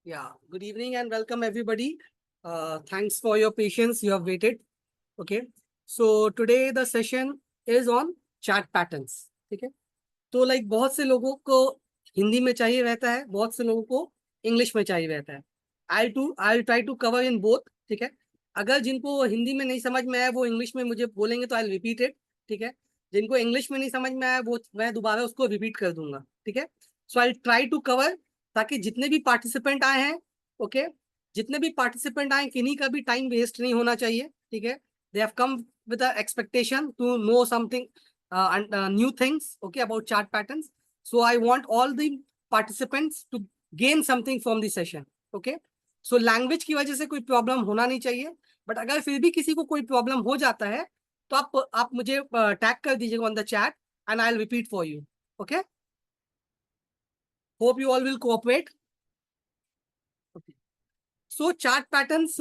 Yeah, good evening and welcome everybody. Thanks for your patience. You have waited. Okay. So today the session is on chart patterns. ठीक है. तो like बहुत से लोगों को हिंदी में चाहिए रहता है, बहुत से लोगों को इंग्लिश में चाहिए रहता है. I try to cover in both. ठीक है. अगर जिनको हिंदी में नहीं समझ में आया वो इंग्लिश में मुझे बोलेंगे तो आई रिपीट इट. ठीक है. जिनको इंग्लिश में नहीं समझ में आया वो मैं दोबारा उसको रिपीट कर दूंगा. ठीक है. सो आई ट्राई टू कवर, ताकि जितने भी पार्टिसिपेंट आए हैं, ओके, जितने भी पार्टिसिपेंट आए किन्हीं का भी टाइम वेस्ट नहीं होना चाहिए. ठीक है. They have come with expectation to know something new things, okay, about chart patterns. So I want all the participants to gain something from the session. Okay. So language की वजह से कोई problem होना नहीं चाहिए, बट अगर फिर भी किसी को कोई प्रॉब्लम हो जाता है तो आप मुझे टैग कर दीजिएगा on the chat and I will repeat for you. Okay. Hope you all will cooperate. So chart patterns,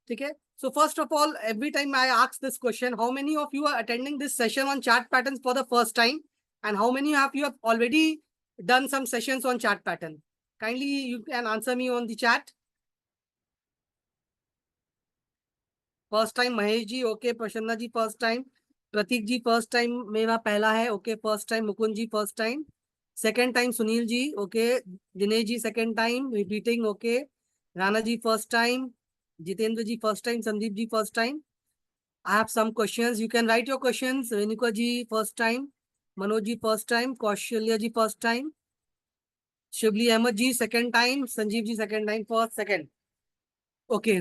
ठीक है. So first of all, every time I ask this question, how many of you are attending this session on chart patterns for the first time, and how many of you have already done some sessions on chart pattern? Kindly you can answer me on the chat. First time Mahesh ji, okay. Prasanna ji first time. Prateek ji first time मेरा पहला है, okay. First time. Mukund ji first time. Second time Sunil ji, okay. Dinesh ji second time repeating, okay. Rana ji first time. Jitendra ji first time. Sandeep ji first time. I have some questions. You can write your questions. Renuka ji first time. Manoj ji first time. Kaushalya ji first time. Shibli Ahmed ji second time. Sanjeev ji second time. First, second. Okay.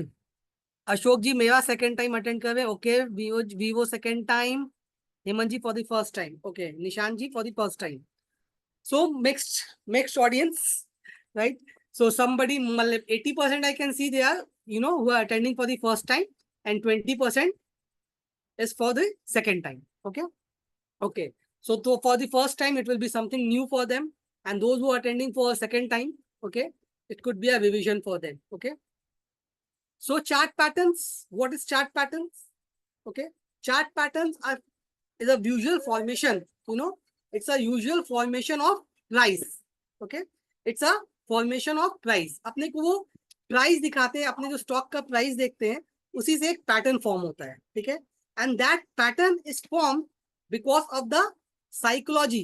Ashok ji मेरा second time attend कर रहे हैं. Okay. Vivo second time. Hemant ji for the first time. Okay. Nishan ji for the first time. So mixed audience, right? So somebody 80% I can see they are, who are attending for the first time, and 20% is for the second time. Okay. Okay. So for the first time, it will be something new for them. And those who are attending for a second time, okay, it could be a revision for them. Okay. So chart patterns, what is chart patterns? Okay. Chart patterns is a visual formation, it's a usual formation of price. Okay. It's a formation of price. अपने को वो price दिखाते हैं, अपने जो stock का price देखते हैं उसी से एक पैटर्न फॉर्म होता है. ठीक है. And that pattern is form because of the psychology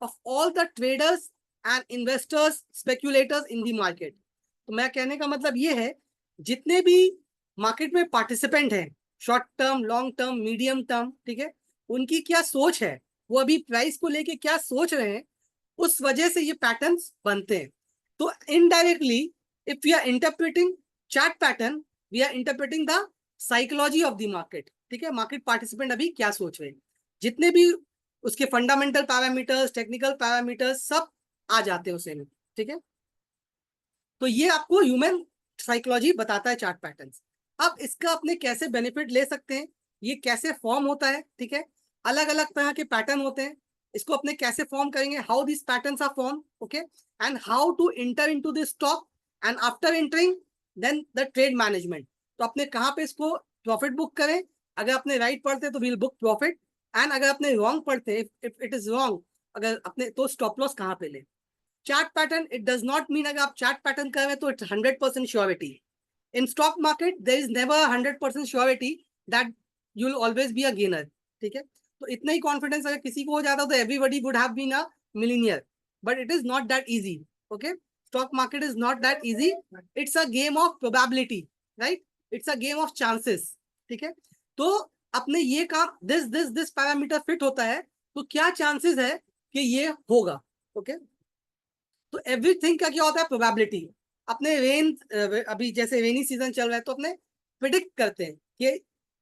of all the traders and investors, speculators in the market. तो मैं कहने का मतलब ये है, जितने भी मार्केट में पार्टिसिपेंट हैं, short term, long term, medium term, ठीक है, उनकी क्या सोच है, वो अभी प्राइस को लेके क्या सोच रहे हैं, उस वजह से ये पैटर्न्स बनते हैं. तो indirectly if we are interpreting chart pattern, we are interpreting the psychology of the market. ठीक है. मार्केट पार्टिसिपेंट अभी क्या सोच रहे हैं, जितने भी उसके फंडामेंटल पैरामीटर्स, टेक्निकल पैरामीटर्स सब आ जाते हैं उसे में. ठीक है. तो ये आपको ह्यूमन साइकोलॉजी बताता है चार्ट पैटर्न्स. अब इसका अपने कैसे बेनिफिट ले सकते हैं, ये कैसे फॉर्म होता है. ठीक है. अलग अलग तरह के पैटर्न होते हैं, इसको अपने कैसे फॉर्म करेंगे, how this patterns are form, okay, and how to enter into this stock, and after entering then the trade management. तो अपने कहाँ पे इसको प्रॉफिट बुक करें, अगर अपने राइट पढ़ते हैं तो विल बुक प्रॉफिट, एंड अगर अपने रॉन्ग पढ़ते हैं, इफ इट इज रॉन्ग, अगर अपने, तो स्टॉप लॉस कहाँ पे ले. Chart pattern it does not mean अगर आप चार्ट पैटर्न कर रहे हैं तो it's 100% surety. In stock market there is never 100% surety that you will always be a gainer. ठीक है. तो इतना ही कॉन्फिडेंस अगर किसी को हो जाता तो everybody would have been a millionaire, but it is not that easy. Okay. Stock market is not that easy. It's a game of probability, right. It's a game of chances. ठीक है. तो अपने ये काम दिस पैरामीटर फिट होता है तो क्या चांसेस है कि ये होगा. ओके. तो एवरीथिंग का क्या होता है, प्रोबेबिलिटी. अपने रेन, अभी जैसे रेनी सीजन चल रहा है तो अपने प्रिडिक्ट करते हैं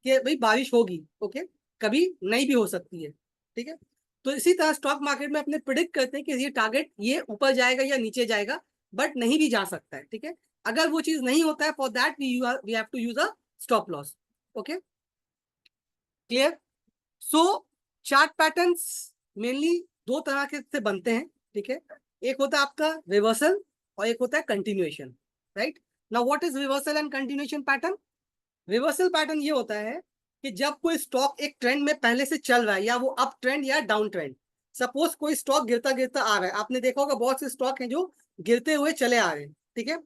कि भाई बारिश होगी. ओके. कभी नहीं भी हो सकती है. ठीक है. तो इसी तरह स्टॉक मार्केट में अपने प्रिडिक्ट करते हैं कि ये टारगेट ये ऊपर जाएगा या नीचे जाएगा, बट नहीं भी जा सकता है. ठीक है. अगर वो चीज नहीं होता है, for that we have to use a stop loss. Okay. Clear. So chart patterns mainly दो तरह के से बनते हैं. ठीक है. एक होता है आपका रिवर्सल और एक होता है continuation. Right. Now what is reversal and continuation pattern. Reversal pattern ये होता है कि जब कोई स्टॉक एक ट्रेंड में पहले से चल रहा है, या वो अप ट्रेंड या डाउन ट्रेंड, सपोज कोई स्टॉक गिरता गिरता आ रहा है, आपने देखा होगा बहुत से स्टॉक हैं जो गिरते हुए चले आ रहे हैं, ठीक है।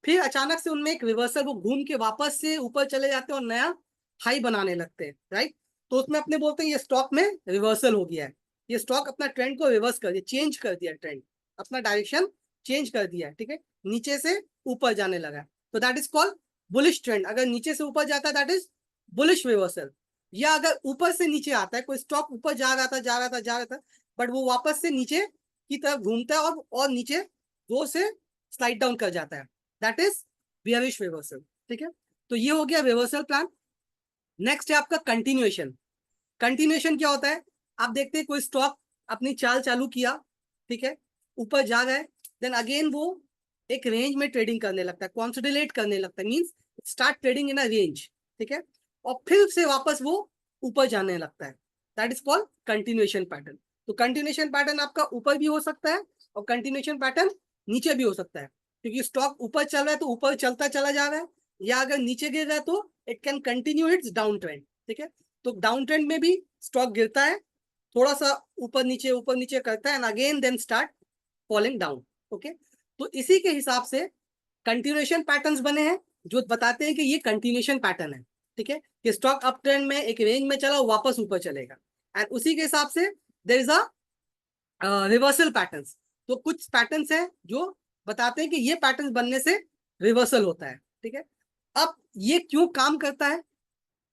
फिर अचानक से उनमें एक रिवर्सल, वो घूम के वापस से ऊपर चले जाते हैं और नया हाई बनाने लगते हैं, राइट। तो उसमें अपने बोलते हैं ये स्टॉक में रिवर्सल हो गया है, ये स्टॉक अपना ट्रेंड को रिवर्स कर दिया, चेंज कर दिया, ट्रेंड अपना डायरेक्शन चेंज कर दिया है, ठीक है, नीचे से ऊपर जाने लगा है। तो that is called bullish trend. अगर नीचे से ऊपर जाता है दैट इज बुलिश रिवर्सल। या अगर ऊपर से नीचे आता है, कोई स्टॉक ऊपर जा रहा था जा रहा था जा रहा था, बट वो वापस से नीचे की तरफ घूमता है और नीचे वो से स्लाइड डाउन कर जाता है, दैट इज बियरिश रिवर्सल, ठीक है। तो ये हो गया रिवर्सल प्लान। नेक्स्ट है आपका कंटिन्यूएशन। कंटिन्यूएशन क्या होता है, आप देखते हैं कोई स्टॉक अपनी चाल चालू किया, ठीक है, ऊपर जा रहा है, देन अगेन वो एक रेंज में ट्रेडिंग करने लगता है, कॉन्सोलिडेट करने लगता है, means start trading in a range, ठीक है, और फिर से वापस वो ऊपर जाने लगता है, that is called continuation pattern. तो कंटिन्यूएशन पैटर्न आपका ऊपर भी हो सकता है और कंटिन्यूएशन पैटर्न नीचे भी हो सकता है, क्योंकि स्टॉक ऊपर चल रहा है तो ऊपर चलता चला जा रहा है, या अगर नीचे गिर रहा है तो it can continue its down trend, ठीक है। तो डाउन ट्रेंड में भी स्टॉक गिरता है, थोड़ा सा ऊपर नीचे करता है, and again then start falling down, okay. तो इसी के हिसाब से कंटिन्यूएशन पैटर्न्स बने हैं जो बताते हैं कि ये कंटिन्यूएशन पैटर्न है, ठीक है, कि स्टॉक अप ट्रेंड में एक रेंज में चला वापस ऊपर चलेगा, एंड उसी के हिसाब से there is a reversal patterns. तो कुछ पैटर्न्स हैं जो बताते हैं कि ये पैटर्न बनने से रिवर्सल होता है, ठीक है। अब ये क्यों काम करता है,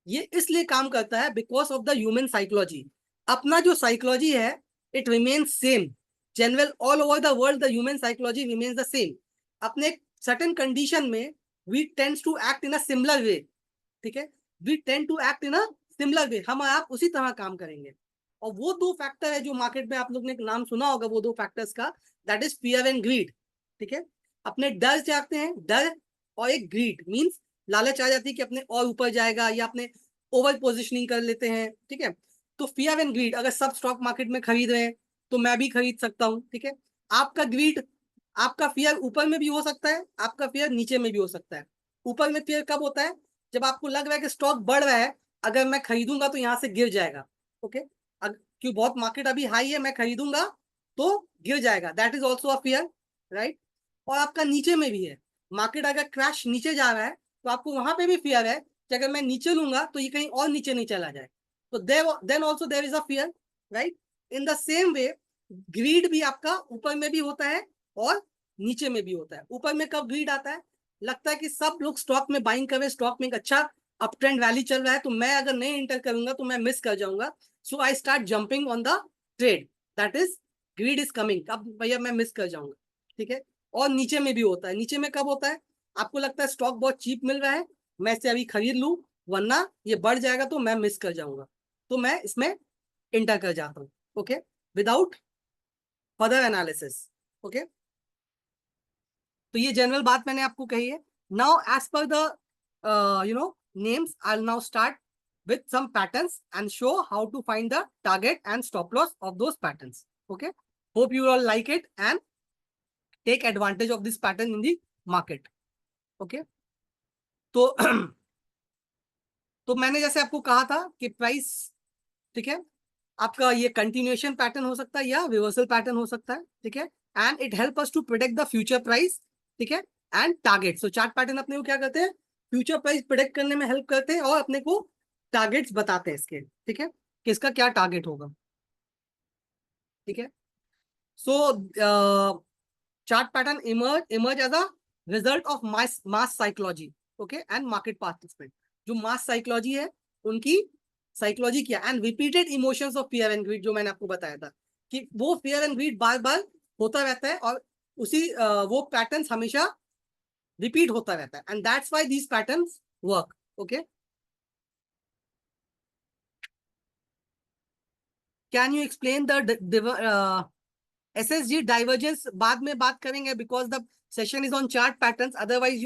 ये इसलिए काम करता है because of the human psychology. अपना जो साइकोलॉजी है it remains same, general all over the world the human psychology remains the same. अपने सर्टेन कंडीशन में we tends to act in a similar way, ठीक है, we tend to act in a similar way, हम आप उसी तरह काम करेंगे। और वो दो फैक्टर है जो मार्केट में आप लोग ने नाम सुना होगा, वो दो फैक्टर्स का, that is fear and grid, ठीक है। अपने डर चाहते हैं, डर, और एक ग्रीड मींस लालच आ जाती है कि अपने और ऊपर जाएगा, या अपने ओवर पोजिशनिंग कर लेते हैं, ठीक है। तो फियर एंड ग्रीड, अगर सब स्टॉक मार्केट में खरीद रहे हैं तो मैं भी खरीद सकता हूँ, ठीक है। आपका ग्रीड, आपका फियर ऊपर में भी हो सकता है, आपका फियर नीचे में भी हो सकता है। ऊपर में फियर कब होता है, जब आपको लग रहा है कि स्टॉक बढ़ रहा है, अगर मैं खरीदूंगा तो यहाँ से गिर जाएगा, ओके, क्यों बहुत मार्केट अभी हाई है, मैं खरीदूंगा तो गिर जाएगा, that is also a fear, right. और आपका नीचे में भी है, मार्केट अगर क्रैश नीचे जा रहा है तो आपको वहां पे भी फियर है कि अगर मैं नीचे लूंगा तो ये कहीं और नीचे नहीं चला जाए, तो then also there is a fear, right. In the same way greed भी आपका ऊपर में भी होता है और नीचे में भी होता है। ऊपर में कब ग्रीड आता है, लगता है कि सब लोग स्टॉक में बाइंग कर रहे हैं, स्टॉक में एक अच्छा अप ट्रेंड रैली चल रहा है, तो मैं अगर नहीं एंटर करूंगा तो मैं मिस कर जाऊंगा, so I start jumping on the trade, that is greed is coming, अब भैया मैं मिस कर जाऊंगा, ठीक है। और नीचे में भी होता है, नीचे में कब होता है, आपको लगता है स्टॉक बहुत चीप मिल रहा है, मैं इसे अभी खरीद लूं वरना ये बढ़ जाएगा तो मैं मिस कर जाऊंगा, तो मैं इसमें एंटर कर जाता हूँ, okay, without further analysis, okay. तो ये जनरल बात मैंने आपको कही है। Now as per the names, I'll now start with some patterns and show how to find the target and stop loss of those patterns, okay. Hope you all like it and take advantage of this pattern in the market, okay. तो तो मैंने जैसे आपको कहा था कि price, ठीक है, आपका ये कंटिन्यूएशन पैटर्न हो सकता है या रिवर्सल पैटर्न हो सकता है, ठीक है, and it help us to predict the future price, ठीक है, and target. So chart pattern अपने को क्या करते हैं, फ्यूचर प्राइस प्रिडिक्ट करने में हेल्प करते हैं और अपने को टारगेट्स बताते हैं इसके, ठीक है, कि इसका क्या टारगेट होगा, ठीक है। So chart pattern emerge as a result of mass psychology, okay, and market participant. जो मास साइकोलॉजी है उनकी साइकोलॉजी क्या, and repeated emotions of fear and greed, जो मैंने आपको बताया था कि वो फियर एंड ग्रीड बार बार होता रहता है और उसी वो पैटर्न्स हमेशा रिपीट होता रहता है, and that's why these patterns work, okay. Can you explain the SSG divergence, बाद में बात करेंगे because the session is on chart patterns, otherwise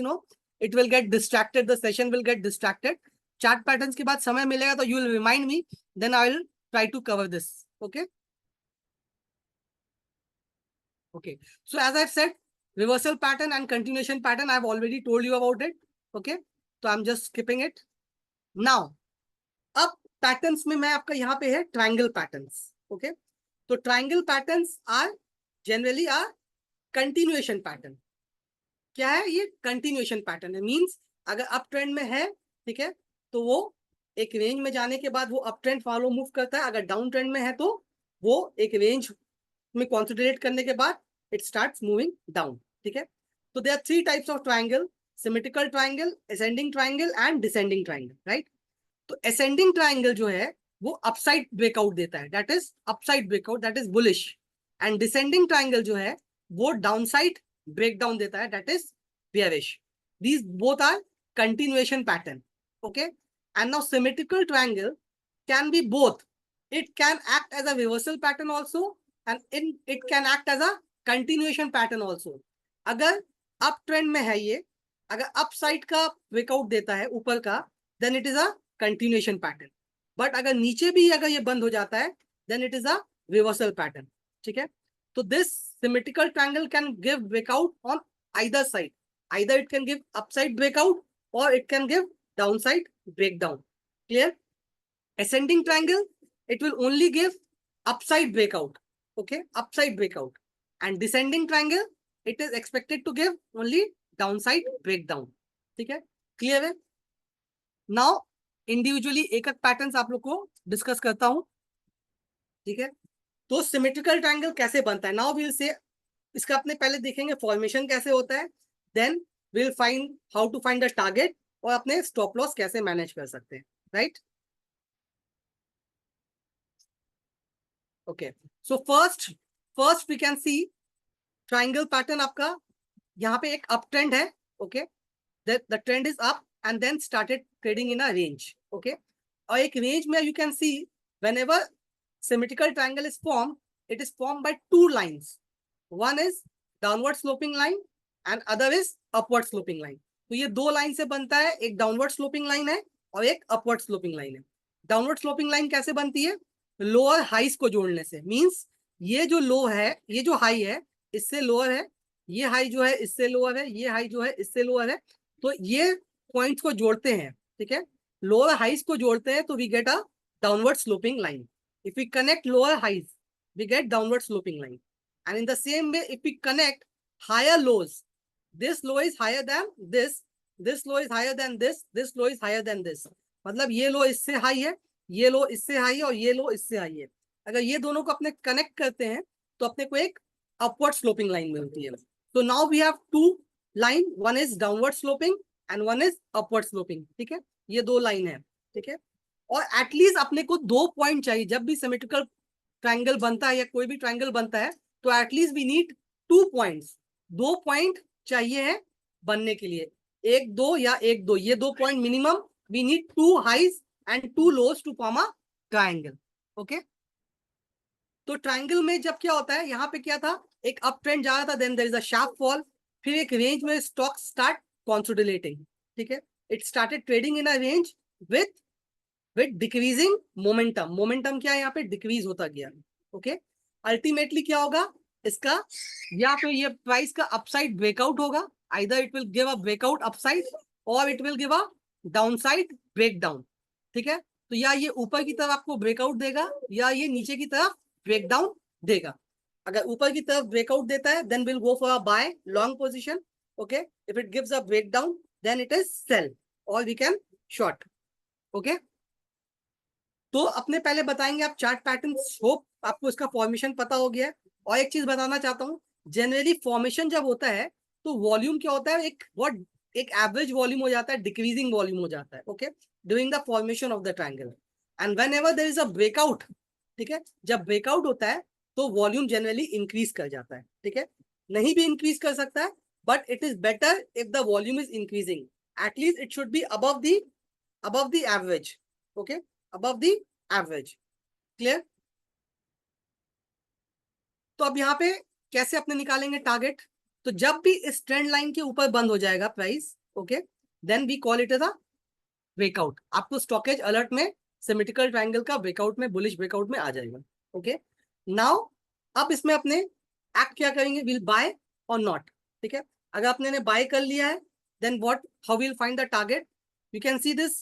it will get distracted, the session will get distracted. Chart patterns के बाद समय मिलेगा तो you will remind me, then I will try to cover this, okay. Okay, so as I've said, reversal pattern and continuation pattern, I've already told you about it. Okay, so I'm just skipping it. Now, अब patterns में मैं आपका यहाँ पे है triangle patterns. Okay, तो triangle patterns are generally a continuation pattern. क्या है, ये कंटिन्यूएशन पैटर्न है। मींस अगर अप ट्रेंड में है, ठीक है, तो वो एक रेंज में जाने के बाद वो अप ट्रेंड फॉलो मूव करता है। अगर डाउन ट्रेंड में है तो वो एक रेंज में कंसोलिडेट करने के बाद इट स्टार्ट्स मूविंग डाउन, ठीक है। तो there are three types of triangle, symmetrical triangle, ascending triangle and descending triangle, right. तो असेंडिंग ट्रायंगल जो है वो अपसाइड ब्रेकआउट देता है, that is upside breakout, that is bullish. And descending triangle जो है वो डाउनसाइड ब्रेकडाउन देता है, that is bearish. These both are continuation pattern, okay. And now symmetrical triangle can be both, it can act as a reversal pattern also and it can act as a continuation pattern also। अगर up trend में है ये, अगर up side का breakout देता है ऊपर का, then it is a continuation pattern. But अगर नीचे भी अगर ये बंद हो जाता है, then it is a reversal pattern, ठीक है। तो this symmetrical triangle can give breakout on either side, either it can give upside breakout और it can give downside breakdown, clear. ascending triangle, it will only give upside breakout, okay, upside breakout, and descending triangle, it is expected to give only downside breakdown, ठीक है, clear है। Now individually एक एक patterns आप लोग को discuss करता हूं, ठीक है। तो सिमेट्रिकल ट्रायंगल कैसे बनता है, नाउ विल से इसका अपने पहले देखेंगे फॉर्मेशन कैसे होता है, then will find how to find the target और अपने स्टॉप लॉस कैसे मैनेज कर सकते हैं, right. Okay, so first first we can see triangle pattern. आपका यहाँ पे एक अप ट्रेंड है, okay, the trend is up and then started trading in a range, okay. और एक रेंज में you can see whenever symmetrical triangle is form, it is form by two lines, one is downward sloping line and other is upward sloping line. तो ये दो line से बनता है, एक डाउनवर्ड स्लोपिंग लाइन है और एक अपवर्ड स्लोपिंग लाइन है। डाउनवर्ड स्लोपिंग लाइन कैसे बनती है, लोअर हाइस को जोड़ने से। मींस ये जो लो है, ये जो हाई है इससे लोअर है, ये हाई जो है इससे लोअर है, ये हाई जो है इससे लोअर है। तो ये पॉइंट्स को जोड़ते हैं, ठीक है, लोअर हाइस को जोड़ते हैं, तो we get a downward sloping line. If we connect lower highs, we get downward sloping line, and in the same way if we connect higher lows, this low is higher than this low is higher than this low is higher than this, मतलब ये लो इससे high है, ये लो इससे high है और ये लो इससे हाई है। अगर ये दोनों को अपने कनेक्ट करते हैं तो अपने को एक अपवर्ड स्लोपिंग लाइन मिलती है। तो now we have two line, one is downward sloping and one is upward sloping, ठीक है, ये दो लाइन है, ठीक है। और एटलीस्ट अपने को दो पॉइंट चाहिए जब भी सिमेट्रिकल ट्रायंगल बनता है या कोई भी ट्रायंगल बनता है, तो at least we need 2 points, 2 point चाहिए है बनने के लिए, एक दो या एक दो, ये 2 point minimum. We need 2 highs and 2 lows to form a triangle, okay. तो ट्रायंगल में जब क्या होता है, यहाँ पे क्या था, एक अप ट्रेंड जा रहा था, then there is a sharp fall, फिर एक रेंज में स्टॉक स्टार्ट कंसोलिडेटिंग, ठीक है, it started trading in a range with decreasing momentum. Momentum क्या है, यहाँ पे डिक्रीज होता गया, ओके। अल्टीमेटली क्या होगा इसका, या तो ये प्राइस का अपसाइड ब्रेकआउट होगा, either it will give a breakout upside और it will give a downside breakdown, ठीक है। तो या ये ऊपर की तरफ आपको ब्रेकआउट देगा या ये नीचे की तरफ ब्रेकडाउन देगा। अगर ऊपर की तरफ ब्रेकआउट देता है then will go for a buy long position, okay. If it gives a breakdown then it is sell और वी कैन शॉर्ट, ओके। तो अपने पहले बताएंगे आप चार्ट पैटर्न, होप आपको इसका फॉर्मेशन पता हो गया है। और एक चीज बताना चाहता हूँ, जनरली फॉर्मेशन जब होता है तो वॉल्यूम क्या होता है, एक एवरेज वॉल्यूम हो जाता है, डिक्रीजिंग वॉल्यूम हो जाता है, okay, during the formation of the triangle. And whenever there is a breakout, ठीक है, जब ब्रेकआउट होता है तो वॉल्यूम जनरली इंक्रीज कर जाता है, ठीक है, नहीं भी इंक्रीज कर सकता है, but it is better if the volume is increasing, at least it should B above the average, okay, above the average, clear। तो अब यहाँ पे कैसे अपने निकालेंगे टारगेट, तो जब भी इस ट्रेंड लाइन के ऊपर बंद हो जाएगा price, okay, then we call it as a breakout. आपको स्टॉकेज अलर्ट में सिमेट्रिकल ट्रायंगल का ब्रेकआउट में, बुलिश ब्रेकआउट में आ जाएगा, ओके। नाउ अब इसमें अपने एक्ट क्या करेंगे, विल बाय और नॉट, ठीक है। अगर आपने ने बाय कर लिया है then what, how will find the target, you can see this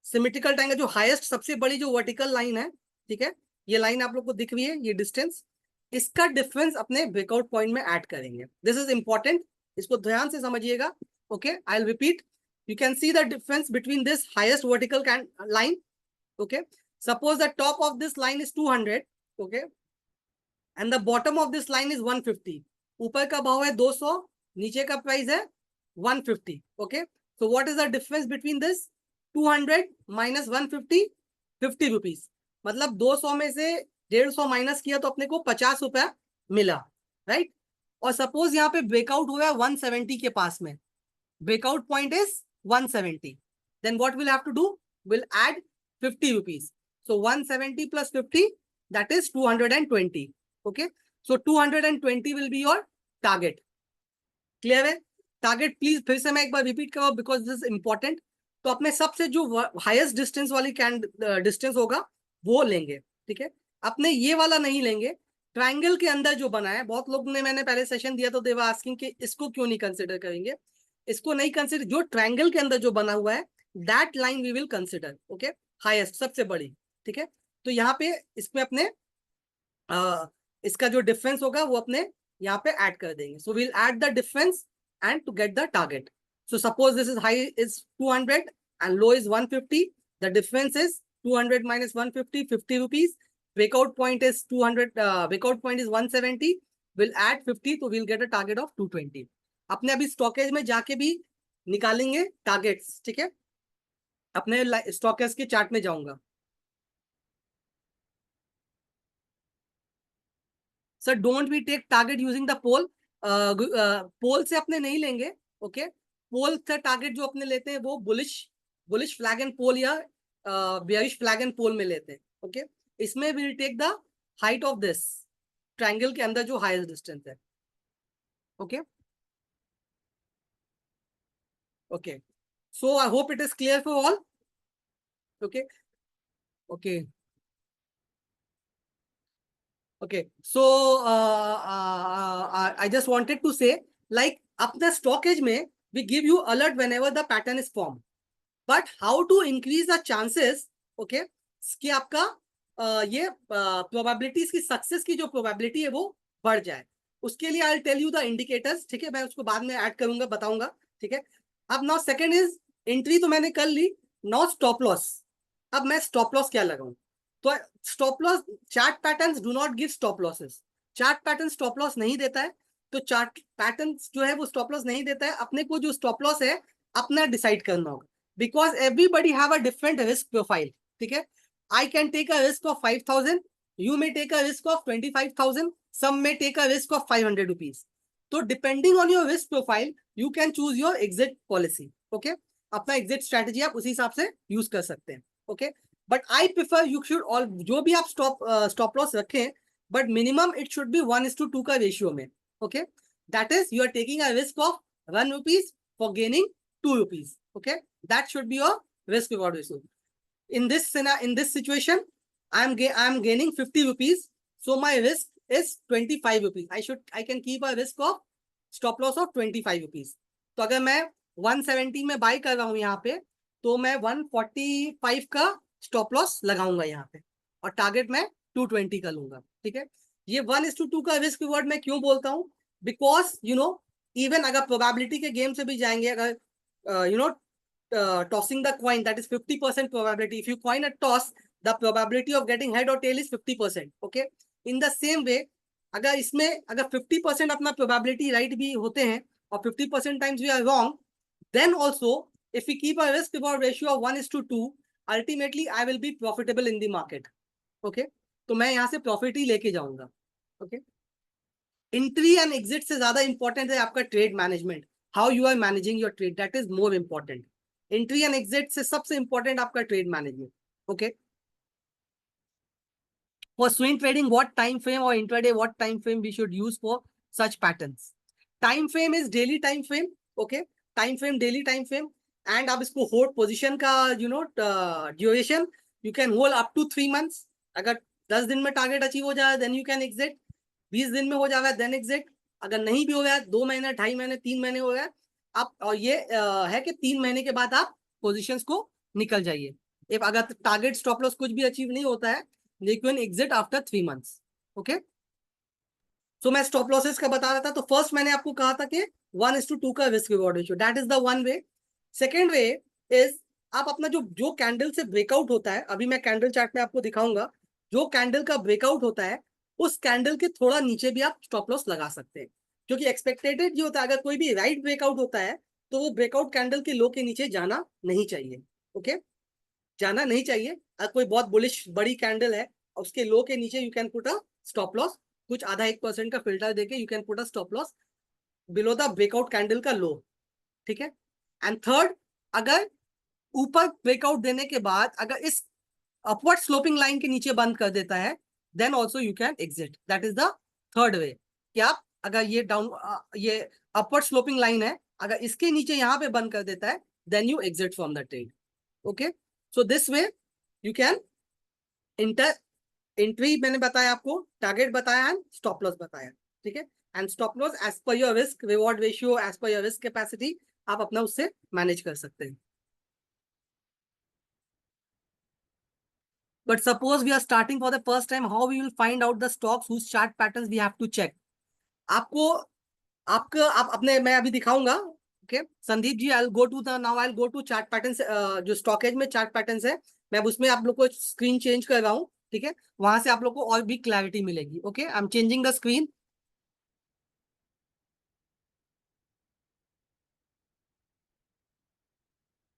symmetrical triangle, जो हाईएस्ट सबसे बड़ी जो वर्टिकल लाइन है, ठीक है, ये लाइन आप लोग को दिख रही है, ये डिस्टेंस, इसका डिफरेंस अपने ब्रेकआउट पॉइंट में ऐड करेंगे। दिस इज इंपॉर्टेंट इसको ध्यान से समझिएगा. Okay, I will repeat. You can see the difference between this highest vertical line. Okay, suppose the top of this line is 200. Okay, and the bottom of this line is 150. ऊपर का भाव है 200, नीचे का प्राइस है 150. Okay, so what is the difference between this? 200 minus 150, 50 rupees. मतलब 200 में से 150 माइनस किया तो अपने को 50 रुपया मिला, राइट. और सपोज यहाँ पे ब्रेकआउट हुआ है 170 के पास में. Breakout point is 170. Then what we'll have to do? We'll add 50 rupees. So 170 plus 50, that is 220. Okay. So 220 will be your target. Clear है? Target please फिर से मैं एक बार repeat करूँ because this is important. तो अपने सबसे जो highest distance वाली distance होगा वो लेंगे. ठीक है. अपने ये वाला नहीं लेंगे. ट्रायंगल के अंदर जो बना है, बहुत लोग ने, मैंने पहले सेशन दिया तो दे वर आस्किंग कि इसको क्यों नहीं कंसिडर करेंगे. इसको नहीं कंसिडर, जो ट्रायंगल के अंदर जो बना हुआ है that line we will consider. Okay, highest, सबसे बड़ी. ठीक है. तो यहाँ पे इसमें अपने इसका जो डिफरेंस होगा वो अपने यहाँ पे ऐड कर देंगे. So we'll add the difference and to get the target. So suppose this is high is 200 and low is 150. The difference is 200 minus 150, 50 rupees. Breakout point is 200. Breakout point is 170. We'll add 50, so we'll get a target of 220. अपने अभी stockage में जाके भी निकालेंगे targets. ठीक है, अपने stockage के चार्ट में जाऊंगा. Sir don't we take target using the pole. Pole से अपने नहीं लेंगे. ओके, पोल से टारगेट जो अपने लेते हैं वो बुलिश फ्लैग एंड पोल या बेयरिश फ्लैग एंड पोल में लेते हैं. ओके, इसमें will take the height of this triangle के अंदर जो हाईएस्ट डिस्टेंस है. Okay. Okay, so I hope it is clear for all. Okay. Okay. Okay. So I just wanted to say, like, अपने stockage में we give you alert whenever the pattern is formed. But how to increase the chances? Okay, कि आपका ये probabilities की success की जो probability है वो बढ़ जाए. उसके लिए I'll tell you the indicators. ठीक है, मैं उसको बाद में ऐड करूंगा, बताऊंगा. ठीक है. अब नाउ सेकंड इज एंट्री तो मैंने कर ली. Now stop loss. अब मैं स्टॉप लॉस क्या लगाऊं? तो stop loss, chart patterns do not give stop losses. Chart pattern stop loss नहीं देता है. तो चार्ट पैटर्न जो है वो स्टॉप लॉस नहीं देता है. अपने को जो स्टॉप लॉस है अपना डिसाइड करना होगा, because everybody have a different risk profile. ठीक है, I can take a risk of 5000, you may take a risk of 25,000, some may take a risk of 500 rupees. तो depending on your risk profile you can choose your exit policy. Okay, अपना exit strategy आप उसी हिसाब से use कर सकते हैं. Okay, but I prefer you should all, जो भी आप स्टॉप लॉस रखें, but minimum it should be 1:2 का रेशियो में. Okay, that is you are taking a risk of 1 rupees for gaining 2 rupees. Okay, that should be your risk reward ratio. In this situation, I am gaining 50 rupees, so my risk is 25 rupees. I can keep a risk of stop loss of 25 rupees. तो अगर मैं 170 में bye कर रहा हूँ यहाँ पे, तो मैं 145 का स्टॉप लॉस लगाऊंगा यहाँ पे, और टारगेट मैं 220 का लूंगा. ठीक है, ये 1:2 का रिस्क रिवॉर्ड मैं क्यों बोलता हूँ? बिकॉज यू नो, इवन अगर प्रोबेबिलिटी के गेम से भी जाएंगे, अगर you know tossing the coin, that is 50% probability. If you coin a toss, the probability of getting head or tail is 50%. Okay, in the same way, अगर इसमें अगर 50% अपना probability right भी होते हैं और 50% times we are wrong, then also if we keep a risk reward ratio of 1:2, ultimately I will be profitable in the market. Okay, तो मैं यहाँ से प्रॉफिट ही लेके जाऊंगा. ओके, एंट्री एंड एग्जिट से ज्यादा इंपॉर्टेंट है आपका trade management. How you are managing your trade, that is more important. Entry and exit से सबसे इंपॉर्टेंट आपका trade management. Okay, for swing trading what time frame और intraday what time frame we should use for such patterns? Time frame is daily time frame. Okay, time frame daily time frame, and आप इसको hold position का duration you can hold up to 3 months. अगर 10 दिन में target achieve हो जाए then you can exit. 20 दिन में हो जाएगा देन एग्जिट. अगर नहीं भी हो गया, 2 महीने, 2.5 महीने, 3 महीने हो गया आप, और ये है कि 3 महीने के बाद आप पोजीशंस को निकल जाइए. इफ अगर टारगेट स्टॉप लॉस कुछ भी अचीव नहीं होता है, you can exit after 3 months. Okay, so मैं स्टॉप लॉसेस का बता रहा था, तो फर्स्ट मैंने आपको कहा था कि 1:2 का risk reward ratio, that is the one way. Second way is, आप अपना जो जो कैंडल से ब्रेकआउट होता है, अभी मैं कैंडल चार्ट में आपको दिखाऊंगा, जो कैंडल का ब्रेकआउट होता है उस कैंडल के थोड़ा नीचे भी आप स्टॉप लॉस लगा सकते हैं। क्योंकि एक्सपेक्टेड जो होता है, अगर कोई भी राइट ब्रेकआउट होता है तो वो ब्रेकआउट कैंडल के लो के नीचे जाना नहीं चाहिए। ओके, जाना नहीं चाहिए। अगर कोई बहुत बुलिश बड़ी कैंडल है, उसके लो के नीचे you can put a stop loss, कुछ आधा 1% का फिल्टर देके you can put a stop loss below the breakout candle का लो। ठीक है। एंड थर्ड, अगर ऊपर ब्रेकआउट देने के बाद अगर इस अपवर्ड स्लोपिंग लाइन के नीचे बंद कर देता है, then also you can exit, that is the third way. कि आप अगर ये डाउन, ये अपवर्ड स्लोपिंग लाइन है, अगर इसके नीचे यहाँ पे बंद कर देता है, then you exit from the trade. Okay, so this way you can enter, entry मैंने बताया आपको, टारगेट बताया एंड स्टॉप लॉस बताया। ठीक है। And stop loss as per your risk reward ratio, as per your risk capacity, आप अपना उससे मैनेज कर सकते हैं। But suppose we are starting for the first time, how we will find out the stocks whose chart patterns we have to check? आपको, आपका आप अपने, मैं अभी दिखाऊंगा। Okay Sandeep ji, I go to the now, I go to chart patterns, जो StockEdge में chart patterns है, मैं अब उसमें आप लोग को स्क्रीन चेंज कर रहा हूँ। ठीक है, वहां से आप लोग को और भी क्लैरिटी मिलेगी। Okay, I am changing the screen.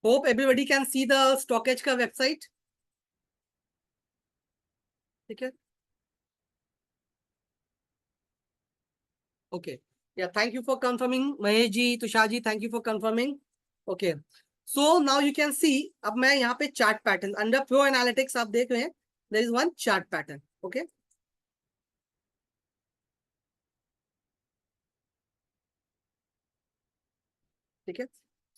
Hope everybody can see the StockEdge का वेबसाइट। ठीक है, okay, yeah thank you for confirming Mahesh ji, Tushar ji, thank you for confirming. Okay, so now you can see, अब मैं यहाँ पे chart pattern under pro analytics आप देख रहे हैं, there is one chart pattern. Okay, ठीक है।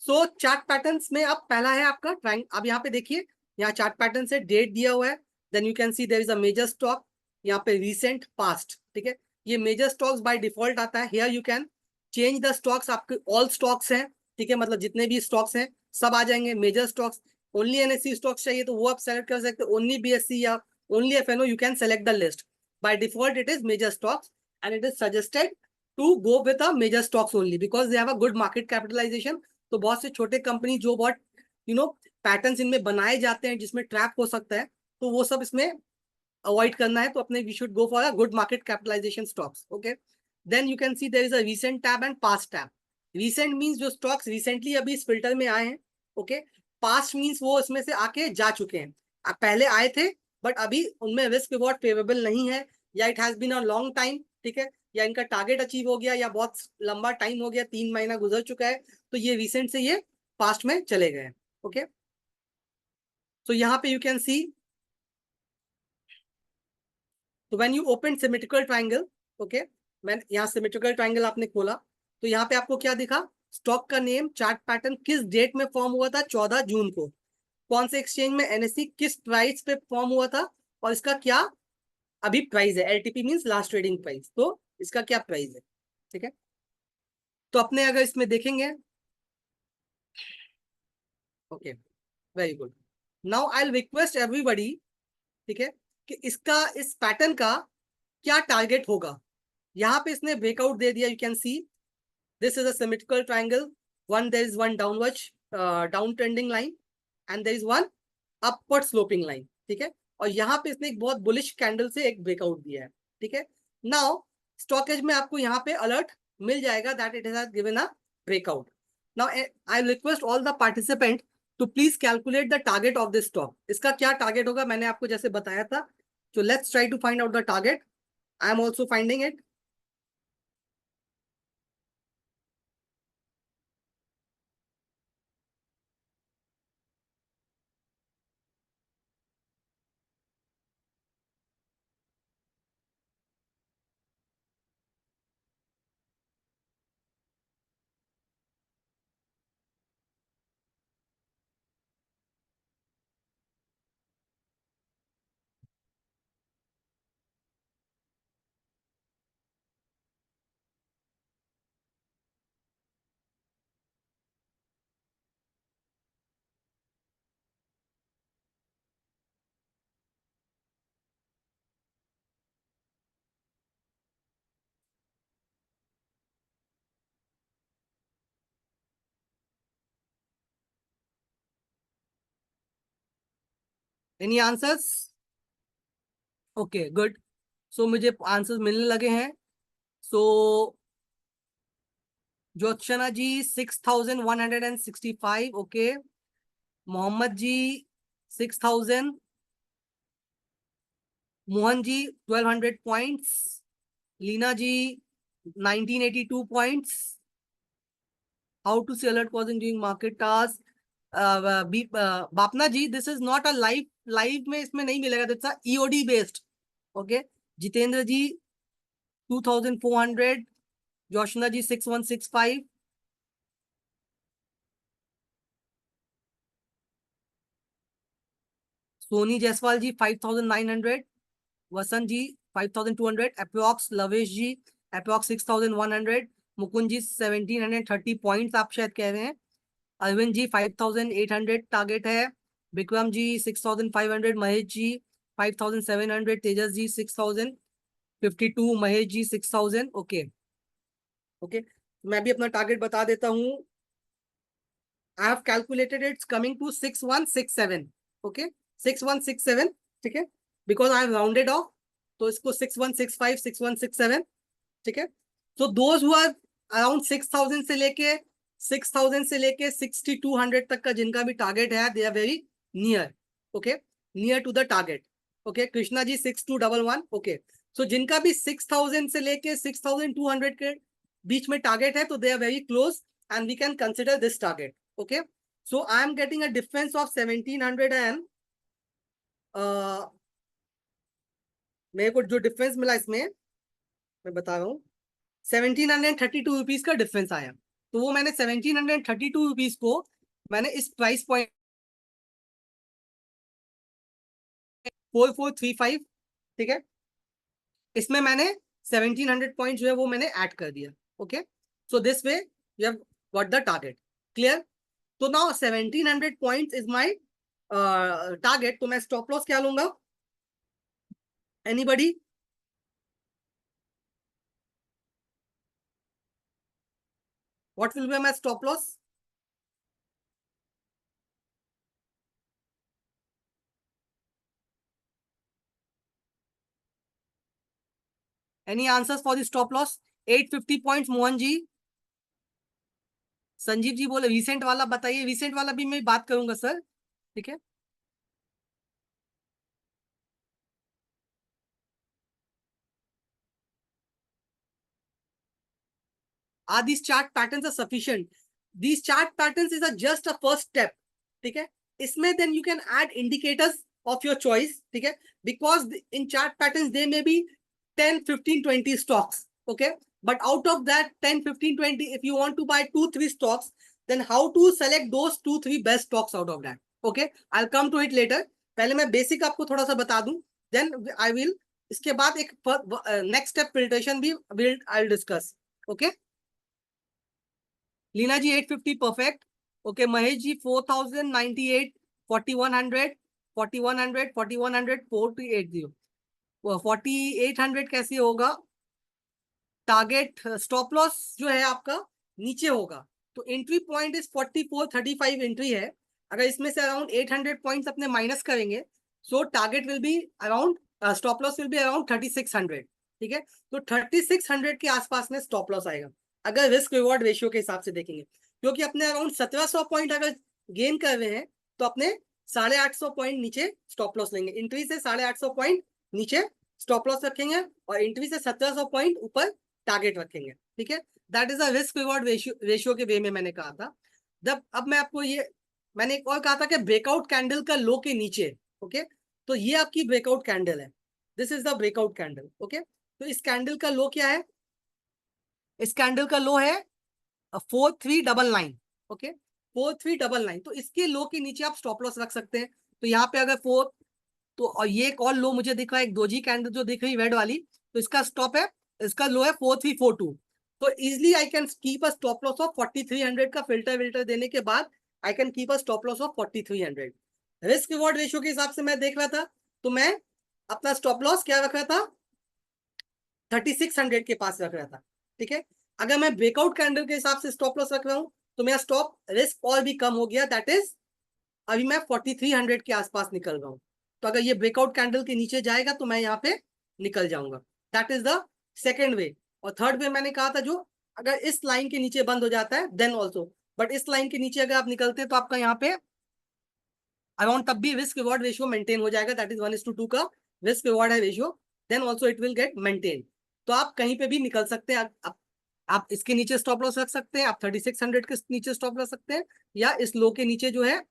सो चार्ट पैटर्न्स में अब पहला है आपका ट्राइंग, अब यहाँ पे देखिए, यहाँ चार्ट पैटर्न से डेट दिया हुआ है, then you can see there is a major stock, यहाँ पे रिसेंट पास्ट। ठीक है, ये मेजर स्टॉक्स बाय डिफॉल्ट आता है, here you can change the stocks, आपके ऑल स्टॉक्स हैं। ठीक है, मतलब जितने भी स्टॉक्स हैं सब आ जाएंगे major stocks. Only NSE stocks चाहिए तो वो आप सेलेक्ट कर सकते हैं, ओनली बीएससी या only FNO, you can select the list. By default it is major stocks and it is suggested to go with a major stocks only because they have a good market capitalisation. तो बहुत से छोटे company जो बहुत you know patterns इनमें बनाए जाते हैं जिसमें ट्रैप हो सकता है, तो वो सब इसमें अवॉइड करना है, तो अपने we should go for a good market capitalisation stocks. Okay, then you can see there is a recent tab and past tab. Recent means जो स्टॉक्स रिसेंटली अभी इस फिल्टर में आए हैं। ओके, पास्ट मींस वो इसमें से आके जा चुके हैं, पहले आए थे बट अभी उनमें रिस्क रिवॉर्ड फेवरेबल नहीं है, या it has been a long time. ठीक है, या इनका टारगेट अचीव हो गया, या बहुत लंबा टाइम हो गया, 3 महीना गुजर चुका है, तो ये रिसेंट से ये पास्ट में चले गए। ओके, तो यहाँ पे यू कैन सी, तो when you open symmetrical triangle, okay, मैं यहाँ सिमेट्रिकल ट्राइंगल आपने खोला, तो यहाँ पे आपको क्या दिखा, स्टॉक का नेम, चार्ट पैटर्न, किस डेट में फॉर्म हुआ था, 14 जून को, कौन से एक्सचेंज में, एनएससी, किस प्राइस पे फॉर्म हुआ था, और इसका क्या अभी प्राइस है, LTP means last trading price, तो इसका क्या प्राइस है। ठीक है, तो अपने अगर इसमें देखेंगे, okay, very good, now I request everybody, ठीक है, कि इसका, इस पैटर्न का क्या टारगेट होगा। यहाँ पे इसने ब्रेकआउट दे दिया, you can see this is a symmetrical triangle, one there is one downward down trending line and there is one upward sloping line. ठीक है, और यहाँ पे इसने एक बहुत बुलिश कैंडल से एक ब्रेकआउट दिया है। ठीक है, नाउ स्टॉकेज में आपको यहाँ पे अलर्ट मिल जाएगा that it has given a breakout. Now I request all the participant to please calculate the target of this stock. इसका क्या टारगेट होगा, मैंने आपको जैसे बताया था, तो let's try to find out the target. I am also finding it. Any answers? Okay good. So मुझे आंसर्स मिलने लगे हैं। So Jyotsna ji 6165, okay. Mohammed ji 6000, Mohan ji 1200 points, Leena ji 1982 points. How to see alert pausing doing market task? Bapna ji this is not a live, live में इसमें नहीं मिलेगा, it's a EOD based. Okay. Jitendra ji 2400, Joshna ji 6165, Soni Jaiswal ji 5900, Vasant ji 5200, approx लवेश ji approx 6100, Mukund ji 1730 points आप शायद कह रहे हैं। Arvind ji 5800 target है। विक्रम जी 6500, महेश जी 5700, तेजस जी 6052, महेश जी 6000। ओके ओके, मैं भी अपना टारगेट बता देता हूँ। I have calculated it's coming to 6167। Okay 6167, ठीक है, because I have rounded off, तो इसको 6165 6167, ठीक है। तो दोज हु आर अराउंड 6000 से लेके 6000 से लेके 6200 तक का जिनका भी टारगेट है, they are very near. Okay, near to the target. Okay, Krishna ji 6211, okay. So जिनका भी 6000 से लेके 6200 के बीच में टारगेट है, तो they are very close and we can consider this target. Okay, so I am getting a difference of 1700 and मेरे को जो डिफरेंस मिला इसमें मैं बता रहा हूँ, 1732 रुपीज का डिफरेंस आया। तो वो मैंने 1732 रुपीज को मैंने इस प्राइस पॉइंट 4435, ठीक है, इसमें मैंने 1700 पॉइंट जो है वो मैंने ऐड कर दिया। Okay, so this way you have got the target. Clear? तो now 1700 points is my target, तो मैं स्टॉप लॉस क्या लूंगा? Anybody? What will be my stop loss? Any answers for the stop loss? 850 points Mohan ji. Sanjeev ji बोले recent वाला बताइए, recent वाला भी मैं बात करूंगा सर, ठीक है। Are these chart patterns are sufficient? These chart patterns is a just a first step, ठीक है। इसमें then you can add indicators of your choice, ठीक है, because in chart patterns they may be 10 15 20 stocks, okay, but out of that 10 15 20 if you want to buy 2 3 stocks, then how to select those 2 3 best stocks out of that? Okay, I'll come to it later। पहले मैं basic आपको थोड़ा सा बता दूं, then I will, इसके बाद एक नेक्स्ट स्टेप फिल्ट्रेशन भी will I'll discuss। okay, Leena ji 850 perfect. Okay, Mahesh ji 4098, 4100, 4100, 4100, 4280, 4800 कैसे होगा? टारगेट स्टॉप लॉस जो है आपका नीचे होगा, तो एंट्री पॉइंट इज 4435 एंट्री है। अगर इसमें से अराउंड 800 पॉइंट्स अपने माइनस करेंगे, सो target will be around, stop loss will be around 3600, ठीक है। तो 3600 के आसपास में स्टॉप लॉस आएगा अगर रिस्क रिवॉर्ड रेशियो के हिसाब से देखेंगे, क्योंकि अपने अराउंड 1700 पॉइंट अगर गेन कर रहे हैं, तो अपने 850 पॉइंट नीचे स्टॉप लॉस लेंगे। एंट्री से 850 पॉइंट नीचे स्टॉप लॉस रखेंगे और एंट्री से 1700 पॉइंट ऊपर टारगेट रखेंगे, ठीक है। That is a risk reward ratio के वे में मैंने कहा था। जब अब मैं आपको ये, मैंने एक और कहा था कि ब्रेकआउट कैंडल का लो के नीचे, ओके, तो ये आपकी ब्रेकआउट कैंडल है, this is the breakout candle. Okay, तो इस कैंडल का लो क्या है? इस कैंडल का लो है 4399, ओके, 4399। तो इसके लो के नीचे आप स्टॉप लॉस रख सकते हैं। तो यहाँ पे अगर फोर, तो और ये एक और लो मुझे दिख रहा है, एक दोजी कैंडल जो दिख रही है रेड वाली, तो इसका स्टॉप है, इसका लो है 4342। तो easily I can keep a stop loss of 4300 का फिल्टर विल्टर देने के बाद I can keep a stop loss of 4300। Risk reward ratio के हिसाब से मैं देख रहा था, तो मैं अपना स्टॉप लॉस क्या रख रहा था? 3600 के पास रख रहा था, ठीक है। अगर मैं ब्रेकआउट कैंडल के हिसाब से स्टॉप लॉस रख रहा हूँ, तो मेरा स्टॉप रिस्क और भी कम हो गया, दैट इज अभी मैं 4300 के आसपास निकल रहा हूँ। तो अगर ये ब्रेकआउट कैंडल के नीचे जाएगा तो मैं यहाँ पे निकल जाऊंगा। That is the second way. और थर्ड वे मैंने कहा था जो अगर इस लाइन के नीचे बंद हो जाता है देन ऑल्सो, बट इस लाइन के नीचे अगर आप निकलते हैं तो आपका यहाँ पे अराउंड तब भी रिस्क रिवॉर्ड रेशियो मेंटेन हो जाएगा, दैट इज 1:2 का रिस्क रिवॉर्ड है ratio, then also it will get maintain. तो आप कहीं पे भी निकल सकते हैं। आप इसके नीचे स्टॉप लॉस रख सकते हैं, आप 3600 के नीचे स्टॉप रख सकते हैं, या इस लो के नीचे जो है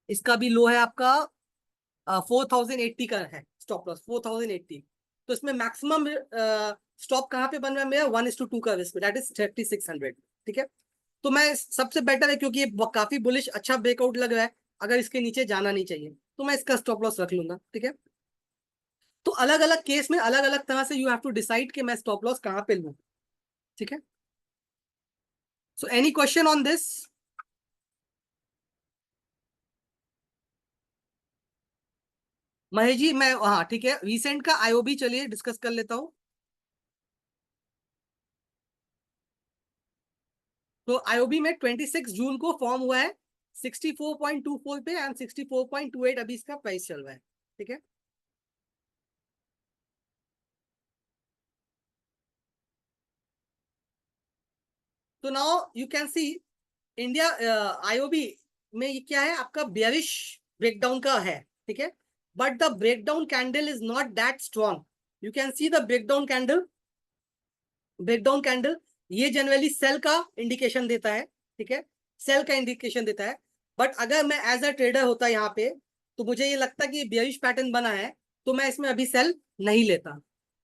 इसका भी लो है आपका 4080 का है स्टॉप लॉस 4080। तो इसमें मैक्सिमम स्टॉप कहाँ पे बन रहा है मेरा 1:2 का रिस्क, दैट इज 3600। ठीक है, तो मैं सबसे बेटर है क्योंकि ये काफी बुलिश अच्छा ब्रेकआउट लग रहा है, अगर इसके नीचे जाना नहीं चाहिए तो मैं इसका स्टॉप लॉस रख लूंगा। ठीक है, तो अलग अलग केस में अलग अलग तरह से यू हैव टू डिसाइड कि मैं स्टॉप लॉस कहाँ पे लूं। ठीक है, so any question on this? Mahesh ji मैं, हाँ ठीक है, रिसेंट का आईओबी चलिए डिस्कस कर लेता हूँ। तो आईओबी में 26 जून को फॉर्म हुआ है 64.24 पे एंड 64.28 अभी इसका प्राइस चल रहा है। ठीक है, तो now you can C India IOB में ये क्या है आपका बेयरिश ब्रेकडाउन का है। ठीक है, but the breakdown candle is not that strong. You can see the breakdown candle, breakdown candle ये जनरली सेल का इंडिकेशन देता है। ठीक है, सेल का इंडिकेशन देता है, बट अगर मैं एज अ ट्रेडर होता यहाँ पे तो मुझे ये लगता कि बेयरिश पैटर्न बना है तो मैं इसमें अभी सेल नहीं लेता।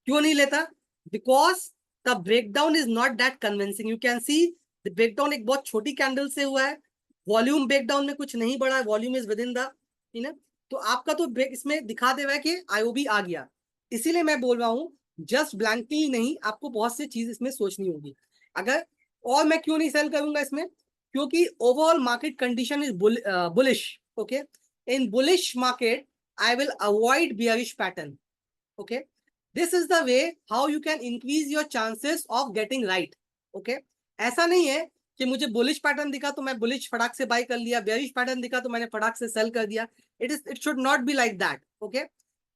क्यों नहीं लेता? Because the breakdown is not that convincing. You can see the breakdown एक बहुत छोटी कैंडल से हुआ है, वॉल्यूम ब्रेकडाउन में कुछ नहीं बढ़ा है, volume is with in the, ठीक है, तो आपका तो ब्रेक इसमें दिखा दे रहा है कि आईओबी आ गया। इसीलिए मैं बोल रहा हूँ जस्ट ब्लैंकली नहीं, आपको बहुत सी चीज इसमें सोचनी होगी। अगर, और मैं क्यों नहीं सेल करूंगा इसमें, क्योंकि overall market condition is bullish. Okay, in bullish market I will avoid bearish pattern. Okay, this is the way how you can increase your chances of getting right. Okay, ऐसा नहीं है कि मुझे बुलिश पैटर्न दिखा तो मैं bullish फटाक से बाय कर लिया, बेयरिश पैटर्न दिखा तो मैंने फटाक से सेल कर दिया। It should not be like that. Okay,